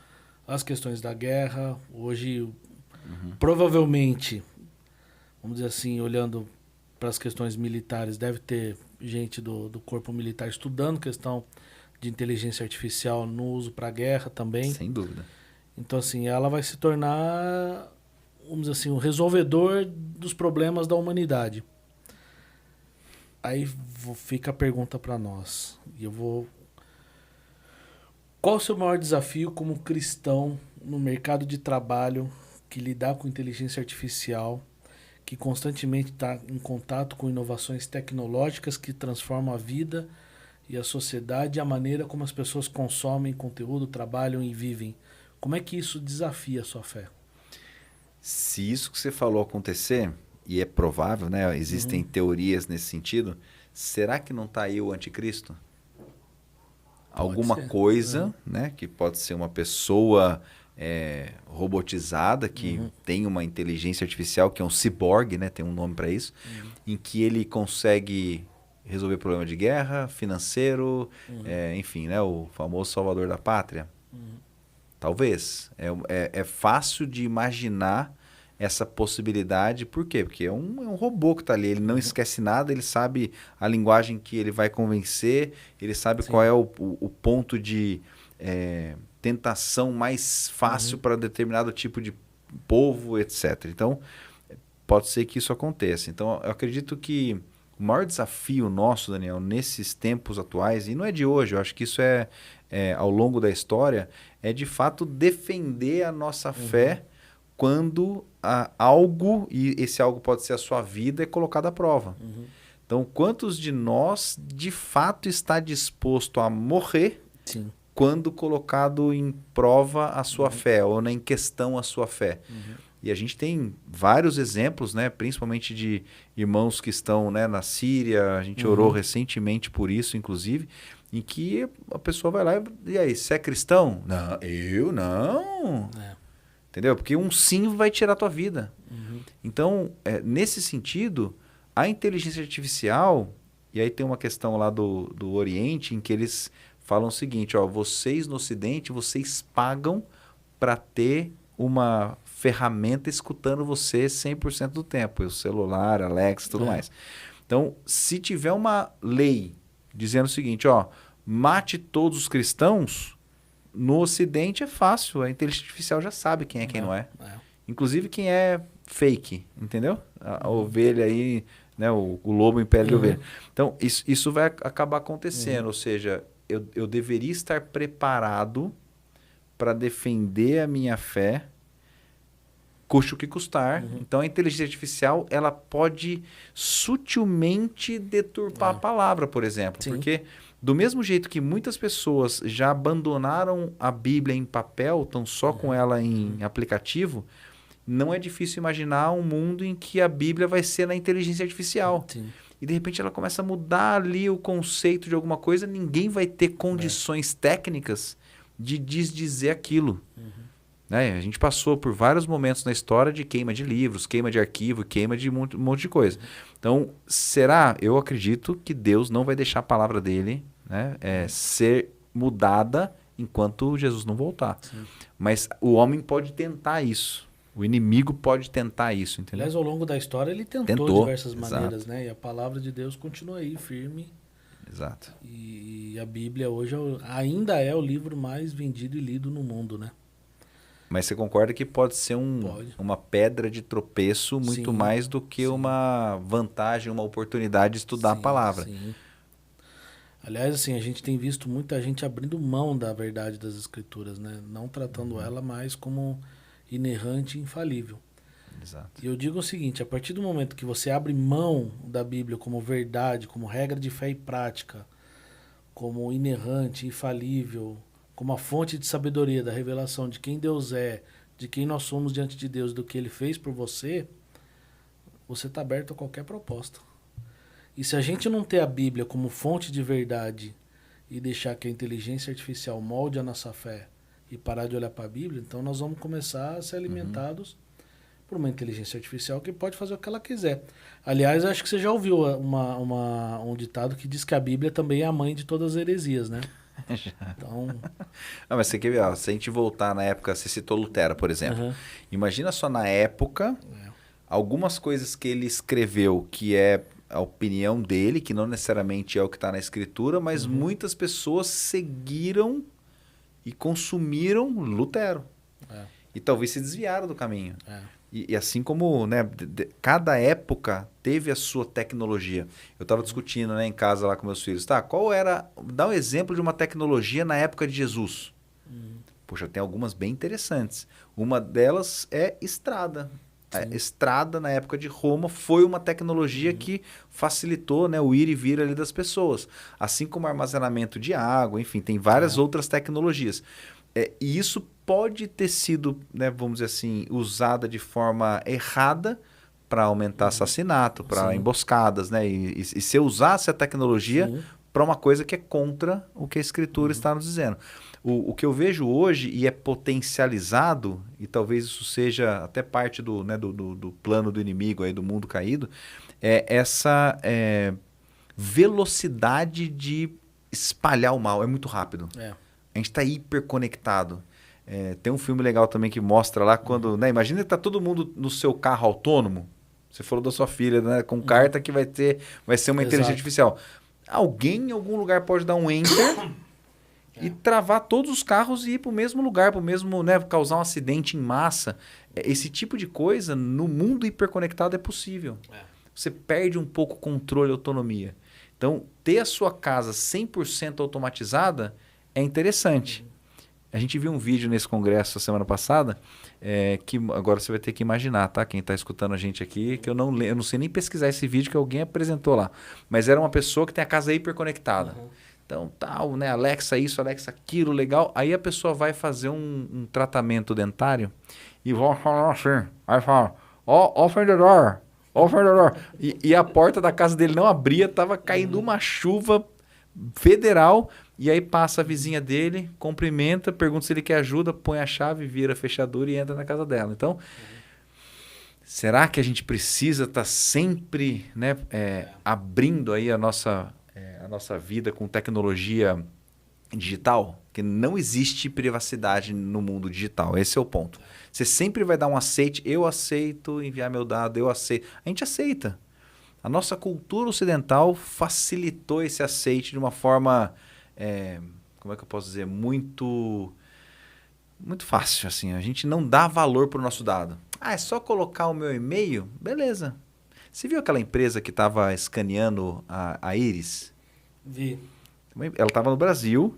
as questões da guerra. Hoje, provavelmente, vamos dizer assim, olhando para as questões militares, deve ter gente do corpo militar estudando questão de inteligência artificial no uso para a guerra também. Sem dúvida. Então, assim, ela vai se tornar, vamos dizer assim, o resolvedor dos problemas da humanidade. Aí fica a pergunta para nós. E eu vou... Qual o seu maior desafio como cristão no mercado de trabalho que lidar com inteligência artificial, que constantemente está em contato com inovações tecnológicas que transformam a vida e a sociedade e a maneira como as pessoas consomem conteúdo, trabalham e vivem? Como é que isso desafia a sua fé? Se isso que você falou acontecer, e é provável, né? Existem teorias nesse sentido, será que não está aí o anticristo? Alguma coisa, né? Que pode ser uma pessoa robotizada, que tem uma inteligência artificial, que é um ciborgue, né? Tem um nome para isso, em que ele consegue resolver problema de guerra, financeiro, enfim, né? O famoso salvador da pátria. Talvez. É fácil de imaginar essa possibilidade. Por quê? Porque é um robô que está ali. Ele não esquece nada, ele sabe a linguagem que ele vai convencer, ele sabe qual é o ponto de tentação mais fácil para determinado tipo de povo, etc. Então, pode ser que isso aconteça. Então, eu acredito que o maior desafio nosso, Daniel, nesses tempos atuais, e não é de hoje, eu acho que isso é ao longo da história, é de fato defender a nossa fé quando algo, e esse algo pode ser a sua vida, é colocado à prova. Então, quantos de nós de fato está disposto a morrer quando colocado em prova a sua fé, ou em questão a sua fé? E a gente tem vários exemplos, né, principalmente de irmãos que estão, né, na Síria, a gente orou recentemente por isso, inclusive, em que a pessoa vai lá e aí, você é cristão? Não, eu não. Entendeu? Porque um sim vai tirar a tua vida. Então, nesse sentido, a inteligência artificial, e aí tem uma questão lá do Oriente, em que eles falam o seguinte, ó, vocês no Ocidente, vocês pagam para ter uma ferramenta escutando você 100% do tempo, o celular, Alexa, tudo mais. Então, se tiver uma lei dizendo o seguinte, ó, mate todos os cristãos, no Ocidente é fácil, a inteligência artificial já sabe quem é quem não é. Inclusive quem é fake, entendeu? A ovelha aí, né, o lobo em pele de ovelha. Então, isso vai acabar acontecendo, ou seja, eu deveria estar preparado para defender a minha fé, custe o que custar. Então, a inteligência artificial, ela pode sutilmente deturpar a palavra, por exemplo. Porque, do mesmo jeito que muitas pessoas já abandonaram a Bíblia em papel, estão só com ela em aplicativo, não é difícil imaginar um mundo em que a Bíblia vai ser na inteligência artificial. E, de repente, ela começa a mudar ali o conceito de alguma coisa, ninguém vai ter condições técnicas de desdizer aquilo. Né? A gente passou por vários momentos na história de queima de livros, queima de arquivo, queima de um monte de coisa. Então, eu acredito que Deus não vai deixar a palavra dele, né, ser mudada enquanto Jesus não voltar. Mas o homem pode tentar isso. O inimigo pode tentar isso, entendeu? Aliás, ao longo da história ele tentou de diversas maneiras, né? E a palavra de Deus continua aí, firme. Exato. E a Bíblia hoje ainda é o livro mais vendido e lido no mundo, né? Mas você concorda que pode ser uma pedra de tropeço muito mais do que uma vantagem, uma oportunidade de estudar a palavra. Aliás, assim, a gente tem visto muita gente abrindo mão da verdade das Escrituras, né? Não tratando ela mais como inerrante e infalível. Exato. E eu digo o seguinte, a partir do momento que você abre mão da Bíblia como verdade, como regra de fé e prática, como inerrante, infalível, como a fonte de sabedoria, da revelação de quem Deus é, de quem nós somos diante de Deus, do que Ele fez por você, você está aberto a qualquer proposta. E se a gente não ter a Bíblia como fonte de verdade e deixar que a inteligência artificial molde a nossa fé e parar de olhar para a Bíblia, então nós vamos começar a ser alimentados por uma inteligência artificial que pode fazer o que ela quiser. Aliás, acho que você já ouviu um ditado que diz que a Bíblia também é a mãe de todas as heresias, né? Já. Então, Não, mas você quer ver, ó, se a gente voltar na época, você citou Lutero, por exemplo. Imagina só na época, algumas coisas que ele escreveu que é a opinião dele, que não necessariamente é o que está na escritura, mas muitas pessoas seguiram e consumiram Lutero. E talvez se desviaram do caminho. E assim como, né, cada época teve a sua tecnologia. Eu estava discutindo, né, em casa lá com meus filhos. Tá, qual era... Dá um exemplo de uma tecnologia na época de Jesus. Poxa, tem algumas bem interessantes. Uma delas é estrada. A estrada, na época de Roma, foi uma tecnologia que facilitou, né, o ir e vir ali das pessoas. Assim como armazenamento de água, enfim, tem várias outras tecnologias. E isso pode ter sido, né, vamos dizer assim, usada de forma errada para aumentar assassinato, para emboscadas, né? E se eu usasse a tecnologia para uma coisa que é contra o que a Escritura está nos dizendo. O que eu vejo hoje, e é potencializado, e talvez isso seja até parte do, né, do plano do inimigo, aí, do mundo caído, é essa velocidade de espalhar o mal. É muito rápido. A gente está hiperconectado. Tem um filme legal também que mostra lá quando... Né, imagina que está todo mundo no seu carro autônomo. Você falou da sua filha, né, com carta que vai ser uma inteligência artificial. Alguém em algum lugar pode dar um enter e travar todos os carros e ir para o mesmo lugar, para o mesmo, né, causar um acidente em massa. Esse tipo de coisa, no mundo hiperconectado, é possível. Você perde um pouco o controle e autonomia. Então, ter a sua casa 100% automatizada é interessante. A gente viu um vídeo nesse congresso semana passada, que agora você vai ter que imaginar, tá? Quem está escutando a gente aqui, que eu não sei nem pesquisar esse vídeo que alguém apresentou lá. Mas era uma pessoa que tem a casa hiperconectada. Então, tal, né? Alexa isso, Alexa aquilo, legal. Aí a pessoa vai fazer um tratamento dentário e vai falar assim. Aí fala, open the door, open the door. E a porta da casa dele não abria, estava caindo uma chuva federal. E aí passa a vizinha dele, cumprimenta, pergunta se ele quer ajuda, põe a chave, vira a fechadura e entra na casa dela. Então, será que a gente precisa estar sempre, né, abrindo aí a nossa vida com tecnologia digital? Porque não existe privacidade no mundo digital. Esse é o ponto. Você sempre vai dar um aceite. Eu aceito enviar meu dado, eu aceito. A gente aceita. A nossa cultura ocidental facilitou esse aceite de uma forma... como é que eu posso dizer? Muito fácil, assim. A gente não dá valor para o nosso dado. É só colocar o meu e-mail? Beleza. Você viu aquela empresa que estava escaneando a íris? Vi. Ela estava no Brasil.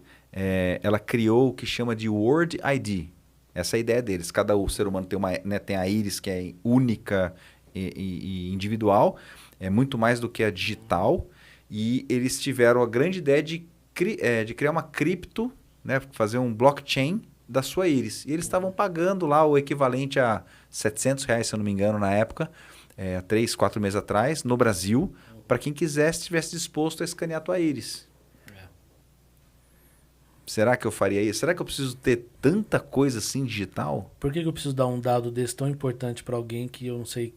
Ela criou o que chama de World ID. Essa é a ideia deles. Cada ser humano tem a íris que é única e individual. É muito mais do que a digital. E eles tiveram a grande ideia de criar uma cripto, né, fazer um blockchain da sua íris. E eles estavam pagando lá o equivalente a R$700, se eu não me engano, na época, 3, 4 meses atrás, no Brasil, para quem estivesse disposto a escanear a tua íris. Será que eu faria isso? Será que eu preciso ter tanta coisa assim digital? Por que eu preciso dar um dado desse tão importante para alguém que eu não sei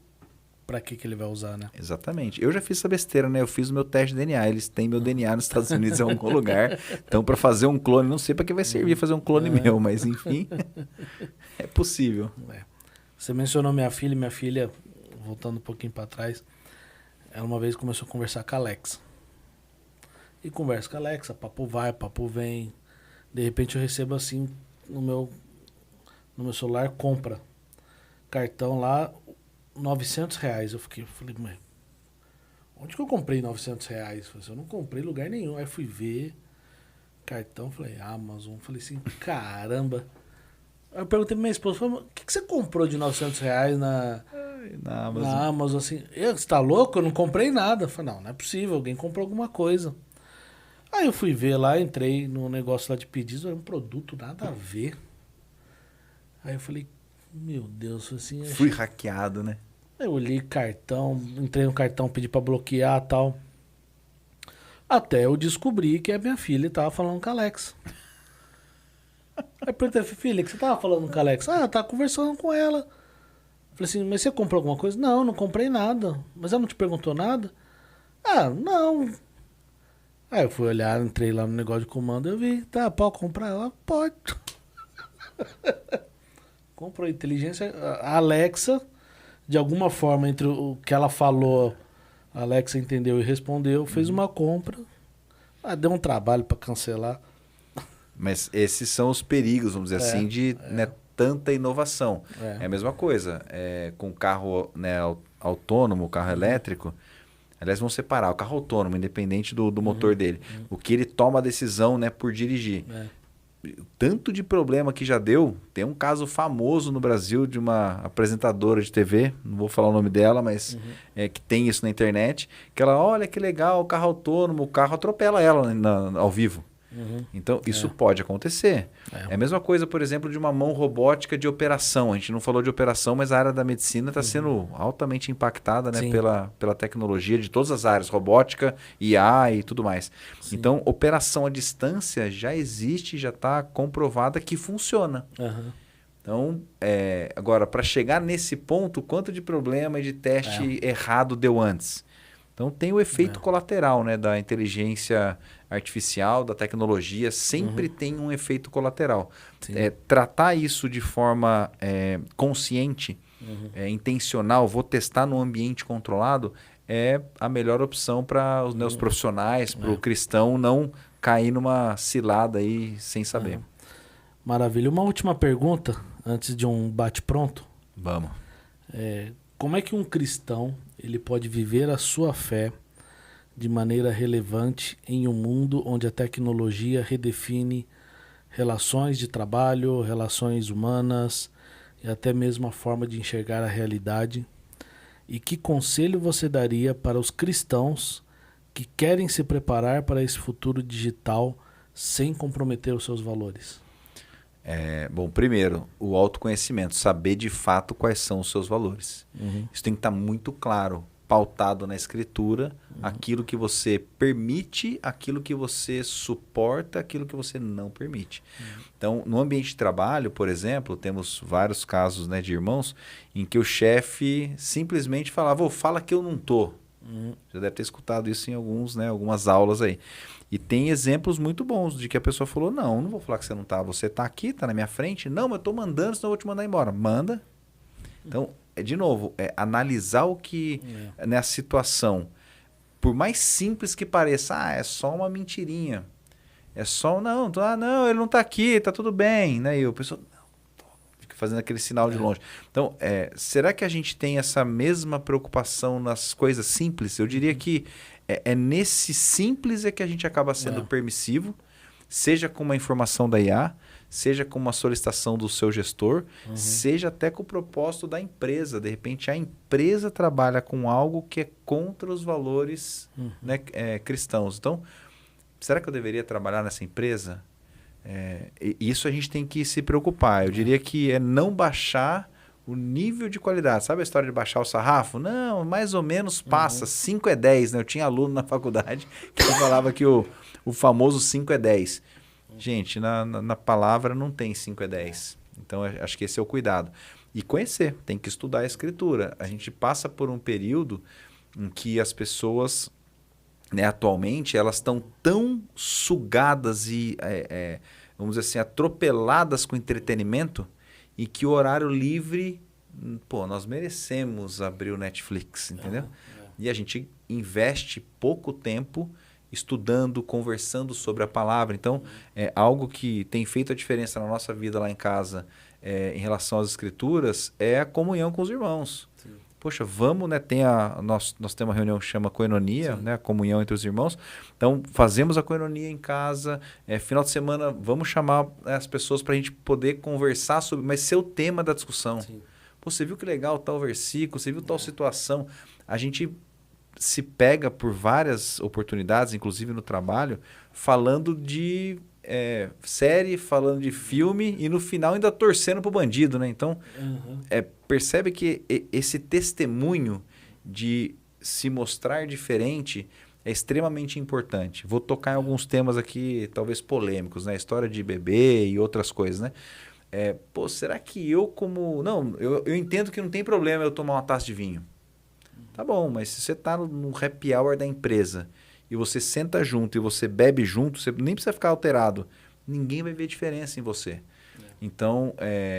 para que ele vai usar, né? Exatamente. Eu já fiz essa besteira, né? Eu fiz o meu teste de DNA. Eles têm meu DNA nos Estados Unidos em algum lugar. Então, para fazer um clone, não sei para que vai servir fazer um clone meu, mas enfim, é possível. Você mencionou minha filha, voltando um pouquinho para trás, ela uma vez começou a conversar com a Alexa. E conversa com a Alexa, papo vai, papo vem. De repente eu recebo assim no meu celular, compra. Cartão lá, R$900. Eu falei, mas onde que eu comprei R$900? Eu falei assim, eu não comprei em lugar nenhum. Aí fui ver, cartão, falei, Amazon. Falei assim, caramba. Aí eu perguntei pra minha esposa, falei, o que você comprou de R$900 na Amazon? Assim, você tá louco? Eu não comprei nada. Eu falei, não é possível, alguém comprou alguma coisa. Aí eu fui ver lá, entrei no negócio lá de pedidos, era um produto nada a ver. Aí eu falei, meu Deus, assim... Fui hackeado, né? Eu olhei cartão, entrei no cartão, pedi pra bloquear e tal. Até eu descobri que a minha filha tava falando com a Alexa. Aí eu perguntei, filha, o que você tava falando com a Alexa? Ah, eu tava conversando com ela. Falei assim, mas você comprou alguma coisa? Não, não comprei nada. Mas ela não te perguntou nada? Ah, não. Aí eu fui olhar, entrei lá no negócio de comando, eu vi, tá, pode comprar? Ela, pode. Comprou inteligência, a Alexa, de alguma forma, entre o que ela falou, a Alexa entendeu e respondeu, fez uma compra. Ah, deu um trabalho para cancelar. Mas esses são os perigos, vamos dizer assim, de né, tanta inovação. É. É a mesma coisa. Com carro né, autônomo, carro elétrico, aliás, vão separar o carro autônomo, independente do motor dele. O que ele toma a decisão né, por dirigir. Tanto de problema que já deu. Tem um caso famoso no Brasil de uma apresentadora de TV, não vou falar o nome dela, mas que tem isso na internet, que ela, olha que legal, o carro autônomo, o carro atropela ela ao vivo. Então, isso pode acontecer. É a mesma coisa, por exemplo, de uma mão robótica de operação. A gente não falou de operação, mas a área da medicina está sendo altamente impactada né, pela tecnologia de todas as áreas, robótica, IA e tudo mais. Sim. Então, operação à distância já existe, já está comprovada que funciona. Então, agora, para chegar nesse ponto, quanto de problema e de teste errado deu antes? Então, tem o efeito colateral né, da inteligência artificial, da tecnologia, sempre tem um efeito colateral. Tratar isso de forma consciente, intencional, vou testar no ambiente controlado, é a melhor opção para os meus profissionais, para o cristão não cair numa cilada aí sem saber. Maravilha. Uma última pergunta, antes de um bate-pronto. Vamos. Como é que um cristão ele pode viver a sua fé de maneira relevante em um mundo onde a tecnologia redefine relações de trabalho, relações humanas e até mesmo a forma de enxergar a realidade? E que conselho você daria para os cristãos que querem se preparar para esse futuro digital sem comprometer os seus valores? Bom, primeiro, o autoconhecimento, saber de fato quais são os seus valores. Isso tem que estar muito claro, pautado na escritura, aquilo que você permite, aquilo que você suporta, aquilo que você não permite. Então, no ambiente de trabalho, por exemplo, temos vários casos né, de irmãos em que o chefe simplesmente falava, fala que eu não estou. Já deve ter escutado isso em algumas aulas aí. E tem exemplos muito bons de que a pessoa falou, não vou falar que você não está, você está aqui, está na minha frente. Não, mas eu estou mandando, senão eu vou te mandar embora. Manda. Então, de novo, analisar o que né, a situação, por mais simples que pareça, é só uma mentirinha. É só, não, ele não está aqui, está tudo bem. Né? E o pessoal fica fazendo aquele sinal de longe. Então, será que a gente tem essa mesma preocupação nas coisas simples? Eu diria que nesse simples que a gente acaba sendo permissivo, seja com uma informação da IA, seja com uma solicitação do seu gestor, seja até com o propósito da empresa. De repente, a empresa trabalha com algo que é contra os valores né, cristãos. Então, será que eu deveria trabalhar nessa empresa? Isso a gente tem que se preocupar. Eu diria que é não baixar o nível de qualidade. Sabe a história de baixar o sarrafo? Não, mais ou menos passa. 5 é 10. Né? Eu tinha aluno na faculdade que falava que o famoso 5 é 10. Gente, na palavra não tem 5 é 10. Então, acho que esse é o cuidado. E conhecer, tem que estudar a escritura. A gente passa por um período em que as pessoas, né, atualmente, elas estão tão sugadas e, vamos dizer assim, atropeladas com entretenimento, e que o horário livre, nós merecemos abrir o Netflix, entendeu? E a gente investe pouco tempo estudando, conversando sobre a palavra. Então, algo que tem feito a diferença na nossa vida lá em casa em relação às escrituras é a comunhão com os irmãos. Sim. Poxa, vamos, né? Nós temos uma reunião que chama Koinonia, né? A comunhão entre os irmãos. Então, fazemos a Koinonia em casa. Final de semana, vamos chamar as pessoas para a gente poder conversar sobre, mas ser o tema da discussão. Sim. Pô, você viu que legal tal versículo, você viu tal situação. A gente se pega por várias oportunidades, inclusive no trabalho, falando de série, falando de filme e no final ainda torcendo pro bandido, né? Então, percebe que esse testemunho de se mostrar diferente é extremamente importante. Vou tocar em alguns temas aqui, talvez polêmicos, né? História de bebê e outras coisas, né? Pô, será que eu como... Não, eu entendo que não tem problema eu tomar uma taça de vinho. Tá bom, mas se você está no happy hour da empresa e você senta junto e você bebe junto, você nem precisa ficar alterado. Ninguém vai ver diferença em você. Então,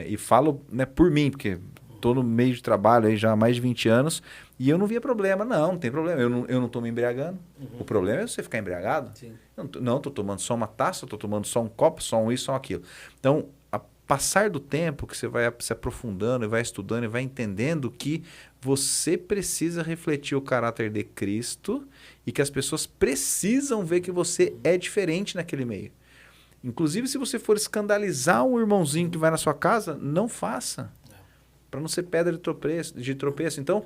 e falo, né, por mim, porque estou no meio de trabalho aí já há mais de 20 anos e eu não via problema. Não tem problema. Eu não estou me embriagando. O problema é você ficar embriagado. Sim. Não, estou tomando só uma taça, estou tomando só um copo, só um isso, só aquilo. Então, passar do tempo que você vai se aprofundando e vai estudando e vai entendendo que você precisa refletir o caráter de Cristo e que as pessoas precisam ver que você é diferente naquele meio. Inclusive, se você for escandalizar um irmãozinho que vai na sua casa, não faça. Para não ser pedra de tropeço. Então,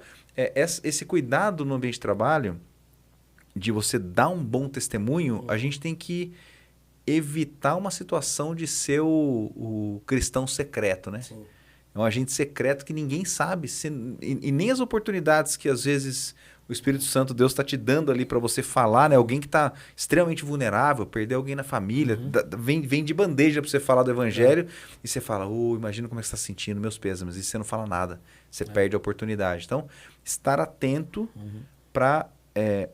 esse cuidado no ambiente de trabalho, de você dar um bom testemunho, a gente tem que evitar uma situação de ser o cristão secreto, né? Sim. É um agente secreto que ninguém sabe. E nem as oportunidades que às vezes o Espírito Santo, Deus está te dando ali para você falar, né? Alguém que está extremamente vulnerável, perder alguém na família, vem de bandeja para você falar do evangelho e você fala, imagina como é que você está sentindo, meus pêsames, e você não fala nada. Você perde a oportunidade. Então, estar atento para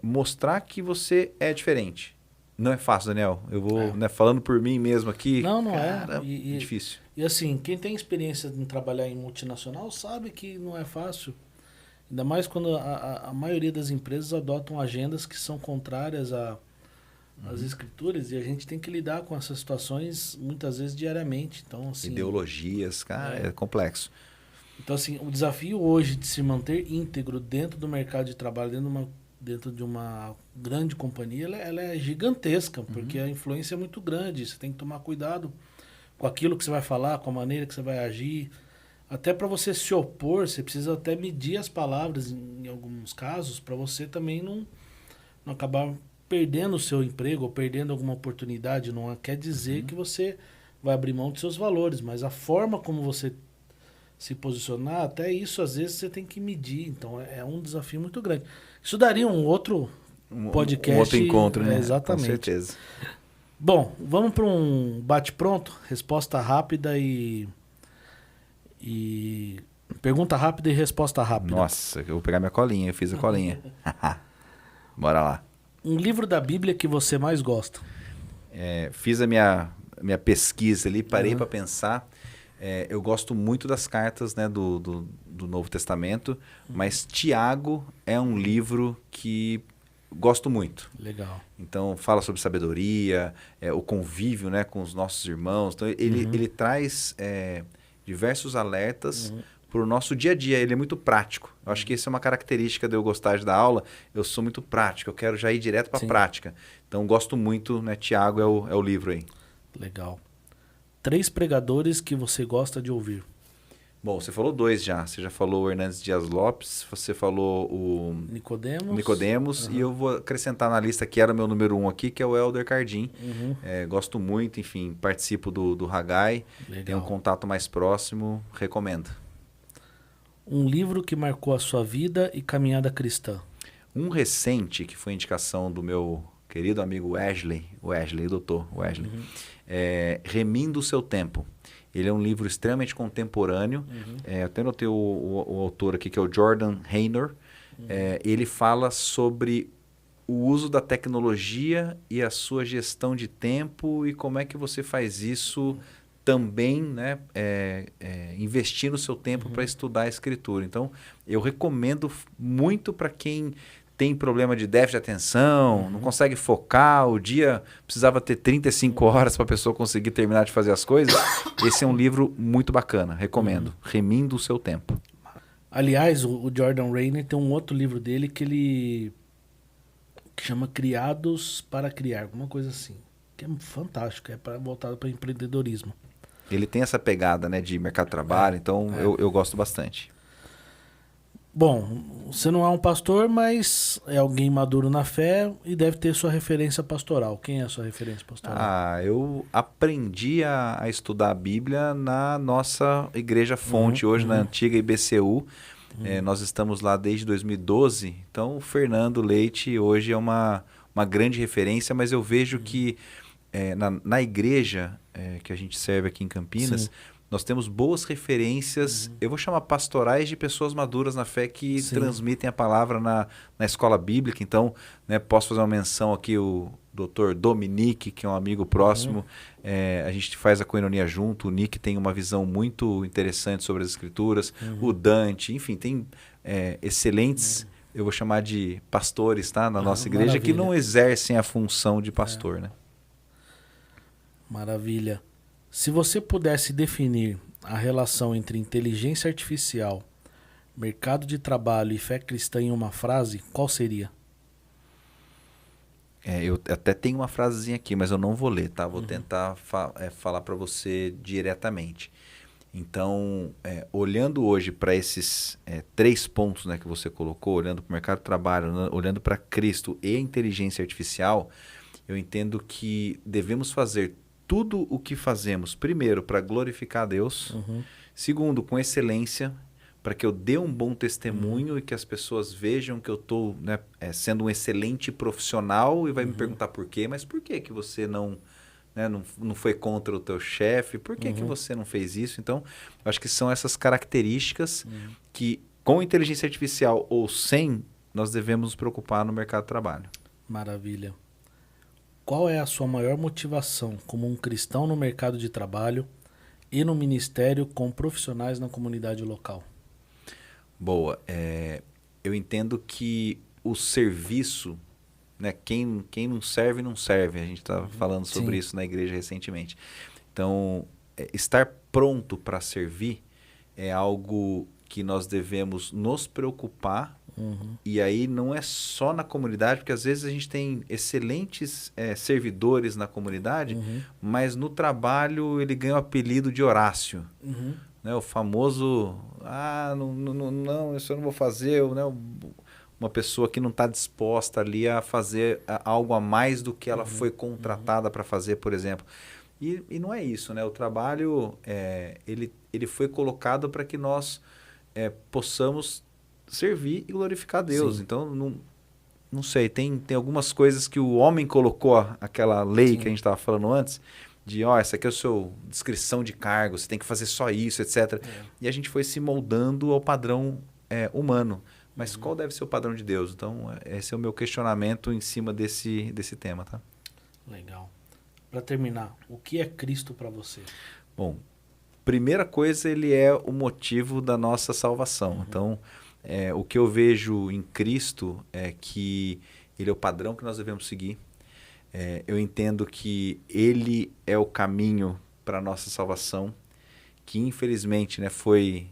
mostrar que você é diferente. Não é fácil, Daniel. Eu vou falando por mim mesmo aqui. Não cara, é. É difícil. E assim, quem tem experiência em trabalhar em multinacional sabe que não é fácil. Ainda mais quando a maioria das empresas adotam agendas que são contrárias às escrituras e a gente tem que lidar com essas situações muitas vezes diariamente. Então, assim, ideologias, cara, é complexo. Então, assim, o desafio hoje de se manter íntegro dentro do mercado de trabalho, dentro de uma grande companhia, ela é gigantesca, porque a influência é muito grande. Você tem que tomar cuidado com aquilo que você vai falar, com a maneira que você vai agir. Até para você se opor, você precisa até medir as palavras em alguns casos, para você também não acabar perdendo o seu emprego ou perdendo alguma oportunidade. Não quer dizer que você vai abrir mão dos seus valores, mas a forma como você se posicionar, até isso às vezes você tem que medir. Então é um desafio muito grande. Isso daria um outro podcast. Um outro encontro, né? Exatamente. Com certeza. Bom, vamos para um bate-pronto, resposta rápida e pergunta rápida e resposta rápida. Nossa, eu vou pegar minha colinha, eu fiz a colinha. Bora lá. Um livro da Bíblia que você mais gosta? Fiz a minha pesquisa ali, parei para pensar. Eu gosto muito das cartas, né, do Novo Testamento, mas Tiago é um livro que gosto muito. Legal. Então, fala sobre sabedoria, o convívio, né, com os nossos irmãos. Então, ele traz diversos alertas para o nosso dia a dia. Ele é muito prático. Eu acho que essa é uma característica de eu gostar de dar aula. Eu sou muito prático, eu quero já ir direto para a prática. Então, gosto muito, né, Tiago é o livro aí. Legal. 3 pregadores que você gosta de ouvir? Bom, você falou 2 já. Você já falou o Hernandes Dias Lopes, você falou o Nicodemos e eu vou acrescentar na lista que era o meu número 1 aqui, que é o Elder Cardim. Gosto muito, enfim, participo do Haggai, tenho um contato mais próximo, recomendo. Um livro que marcou a sua vida e caminhada cristã? Um recente, que foi indicação do meu querido amigo doutor Wesley, Remindo o Seu Tempo. Ele é um livro extremamente contemporâneo. Eu até notei o autor aqui, que é o Jordan Raynor. Ele fala sobre o uso da tecnologia e a sua gestão de tempo e como é que você faz isso também, né, investir no seu tempo para estudar a escritura. Então, eu recomendo muito para quem tem problema de déficit de atenção, não consegue focar, o dia precisava ter 35 horas para a pessoa conseguir terminar de fazer as coisas. Esse é um livro muito bacana, recomendo. Remindo o Seu Tempo. Aliás, o Jordan Raynor tem um outro livro dele que chama Criados para Criar, alguma coisa assim, que é fantástico, voltado para empreendedorismo. Ele tem essa pegada, né, de mercado de trabalho, então eu gosto bastante. Bom, você não é um pastor, mas é alguém maduro na fé e deve ter sua referência pastoral. Quem é a sua referência pastoral? Eu aprendi a estudar a Bíblia na nossa igreja fonte, hoje na antiga IBCU. Nós estamos lá desde 2012, então o Fernando Leite hoje é uma grande referência, mas eu vejo que na igreja que a gente serve aqui em Campinas, nós temos boas referências, eu vou chamar pastorais de pessoas maduras na fé que transmitem a palavra na escola bíblica. Então, né, posso fazer uma menção aqui, o Dr. Dominique, que é um amigo próximo, a gente faz a coinonia junto, o Nick tem uma visão muito interessante sobre as escrituras, o Dante, enfim, tem excelentes, eu vou chamar de pastores, tá, na nossa igreja, que não exercem a função de pastor, né? Maravilha. Se você pudesse definir a relação entre inteligência artificial, mercado de trabalho e fé cristã em uma frase, qual seria? Eu até tenho uma frasezinha aqui, mas eu não vou ler, tá? Vou tentar falar para você diretamente. Então, olhando hoje para esses 3 pontos, né, que você colocou, olhando para o mercado de trabalho, olhando para Cristo e a inteligência artificial, eu entendo que devemos fazer tudo o que fazemos, primeiro, para glorificar a Deus, segundo, com excelência, para que eu dê um bom testemunho e que as pessoas vejam que eu estou, né, sendo um excelente profissional e vai me perguntar por quê, mas por que você não foi contra o teu chefe, por que você não fez isso? Então, eu acho que são essas características que, com inteligência artificial ou sem, nós devemos nos preocupar no mercado de trabalho. Maravilha. Qual é a sua maior motivação como um cristão no mercado de trabalho e no ministério com profissionais na comunidade local? Boa. Eu entendo que o serviço, né, quem não serve, não serve. A gente estava falando sobre isso na igreja recentemente. Então, estar pronto para servir é algo que nós devemos nos preocupar. E aí não é só na comunidade, porque às vezes a gente tem excelentes servidores na comunidade, mas no trabalho ele ganha o apelido de Horácio. Né? O famoso, não, isso eu não vou fazer, né? Uma pessoa que não está disposta ali a fazer algo a mais do que ela foi contratada para fazer, por exemplo. E não é isso, né? O trabalho, ele foi colocado para que nós possamos servir e glorificar a Deus. Então, não sei, tem algumas coisas que o homem colocou, aquela lei que a gente estava falando antes, de, essa aqui é a sua descrição de cargo, você tem que fazer só isso, etc. E a gente foi se moldando ao padrão humano. Mas qual deve ser o padrão de Deus? Então, esse é o meu questionamento em cima desse tema, tá? Legal. Para terminar, o que é Cristo para você? Bom, primeira coisa, ele é o motivo da nossa salvação. Então, o que eu vejo em Cristo é que ele é o padrão que nós devemos seguir. Eu entendo que ele é o caminho para a nossa salvação, que infelizmente, né, foi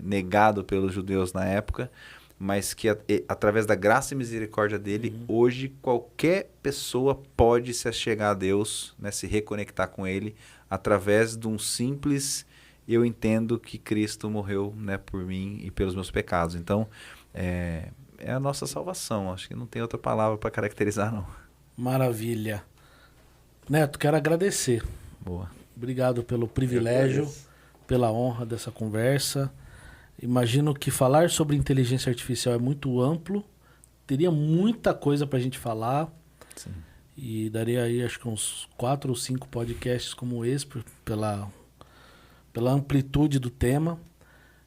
negado pelos judeus na época, mas que através da graça e misericórdia dele, hoje qualquer pessoa pode se achegar a Deus, né, se reconectar com ele, através de um simples... Eu entendo que Cristo morreu, né, por mim e pelos meus pecados. Então, é a nossa salvação. Acho que não tem outra palavra para caracterizar, não. Maravilha. Neto, quero agradecer. Boa. Obrigado pelo privilégio, pela honra dessa conversa. Imagino que falar sobre inteligência artificial é muito amplo. Teria muita coisa para a gente falar. Sim. E daria aí, acho que uns 4 ou 5 podcasts como esse, pela amplitude do tema,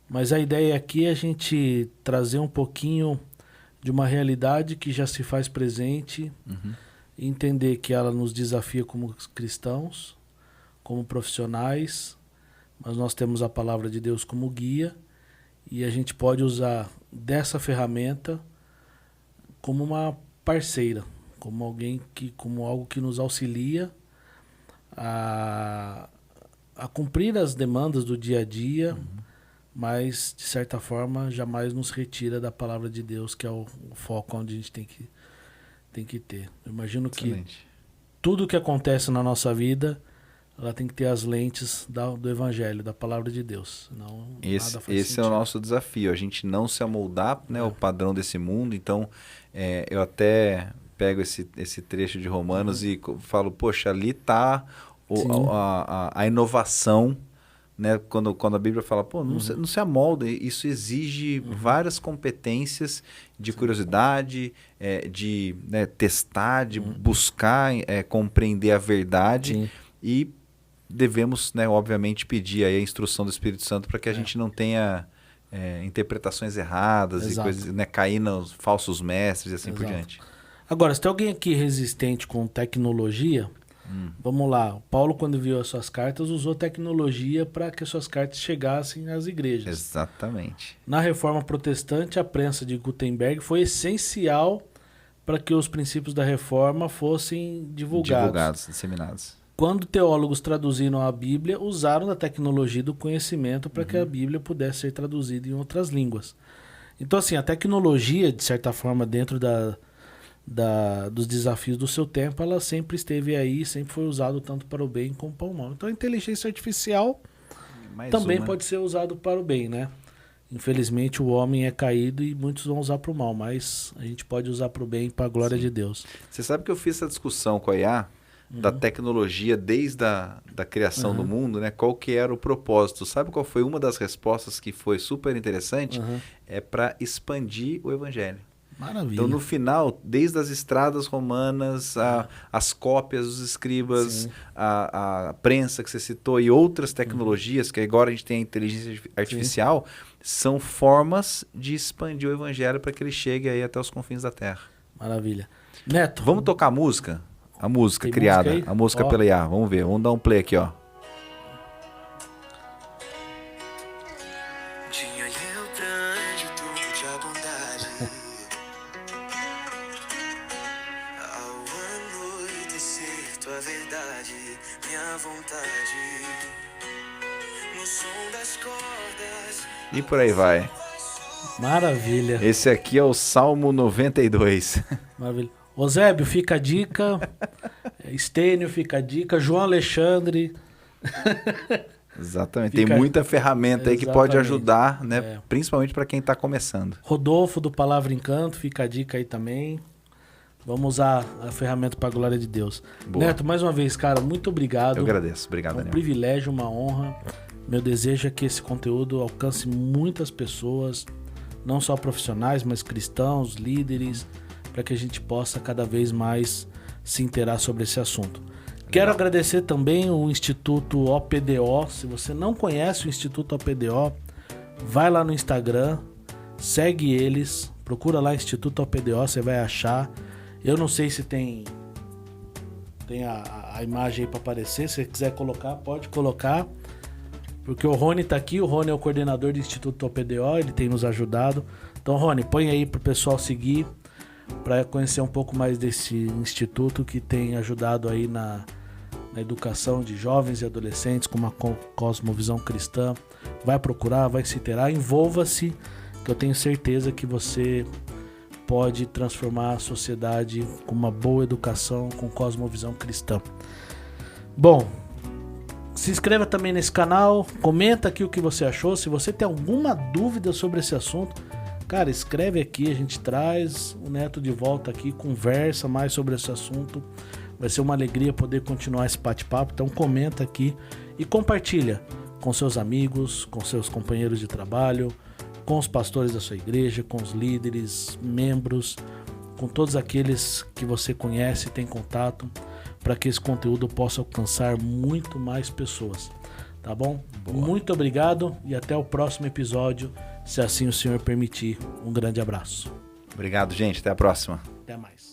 mas a ideia aqui é a gente trazer um pouquinho de uma realidade que já se faz presente, e entender que ela nos desafia como cristãos, como profissionais, mas nós temos a palavra de Deus como guia, e a gente pode usar dessa ferramenta como uma parceira, como algo que nos auxilia a cumprir as demandas do dia a dia, mas, de certa forma, jamais nos retira da palavra de Deus, que é o foco onde a gente tem que ter. Eu imagino que tudo que acontece na nossa vida, ela tem que ter as lentes do Evangelho, da palavra de Deus. Senão, nada faz esse sentido. É o nosso desafio, a gente não se amoldar, né, ao padrão desse mundo. Então, eu até pego esse trecho de Romanos e falo, poxa, ali está... a inovação, né? Quando a Bíblia fala, não se amolda, isso exige várias competências de curiosidade, de testar, de buscar compreender a verdade. E devemos, né, obviamente, pedir aí a instrução do Espírito Santo para que a gente não tenha interpretações erradas e coisas, né, cair nos falsos mestres e assim por diante. Agora, se tem alguém aqui resistente com tecnologia, vamos lá. O Paulo, quando enviou as suas cartas, usou tecnologia para que as suas cartas chegassem às igrejas. Exatamente. Na Reforma Protestante, a prensa de Gutenberg foi essencial para que os princípios da Reforma fossem divulgados, disseminados. Quando teólogos traduziram a Bíblia, usaram da tecnologia do conhecimento para que a Bíblia pudesse ser traduzida em outras línguas. Então, assim, a tecnologia, de certa forma, dentro dos desafios do seu tempo, ela sempre esteve aí, sempre foi usado tanto para o bem como para o mal. Então a inteligência artificial também pode ser usado para o bem, né? Infelizmente o homem é caído e muitos vão usar para o mal, mas a gente pode usar para o bem, para a glória de Deus. Você sabe que eu fiz essa discussão com a IA da tecnologia desde da criação do mundo, né? Qual que era o propósito? Sabe qual foi uma das respostas que foi super interessante? É para expandir o evangelho. Maravilha. Então, no final, desde as estradas romanas, as cópias dos escribas, a prensa que você citou e outras tecnologias, que agora a gente tem a inteligência artificial, são formas de expandir o evangelho para que ele chegue aí até os confins da terra. Maravilha. Neto. Vamos tocar a música? A música tem criada, música a música pela IA. Vamos ver, vamos dar um play aqui, ó. E por aí vai. Maravilha. Esse aqui é o Salmo 92. Maravilha. Osébio, fica a dica. Estênio, fica a dica. João Alexandre. Exatamente. Tem muita ferramenta aí que pode ajudar, né? É. Principalmente para quem está começando. Rodolfo, do Palavra Encanto, fica a dica aí também. Vamos usar a ferramenta para a glória de Deus. Boa. Neto, mais uma vez, cara, muito obrigado. Eu agradeço. Obrigado, Daniel. É um privilégio, uma honra. Meu desejo é que esse conteúdo alcance muitas pessoas, não só profissionais, mas cristãos, líderes, para que a gente possa cada vez mais se inteirar sobre esse assunto. Quero agradecer também o Instituto OPDO. Se você não conhece o Instituto OPDO, vai lá no Instagram, segue eles, procura lá Instituto OPDO, você vai achar. Eu não sei se tem a imagem aí para aparecer. Se você quiser colocar, pode colocar. Porque o Rony tá aqui, o Rony é o coordenador do Instituto OPDO, ele tem nos ajudado. Então, Rony, põe aí pro pessoal seguir, para conhecer um pouco mais desse instituto que tem ajudado aí na educação de jovens e adolescentes com uma cosmovisão cristã. Vai procurar, vai se inteirar, envolva-se, que eu tenho certeza que você pode transformar a sociedade com uma boa educação, com cosmovisão cristã. Bom, se inscreva também nesse canal, comenta aqui o que você achou. Se você tem alguma dúvida sobre esse assunto, cara, escreve aqui, a gente traz o Neto de volta aqui, conversa mais sobre esse assunto. Vai ser uma alegria poder continuar esse bate-papo, então comenta aqui e compartilha com seus amigos, com seus companheiros de trabalho, com os pastores da sua igreja, com os líderes, membros, com todos aqueles que você conhece e tem contato, para que esse conteúdo possa alcançar muito mais pessoas, tá bom? Boa. Muito obrigado e até o próximo episódio, se assim o Senhor permitir. Um grande abraço. Obrigado, gente. Até a próxima. Até mais.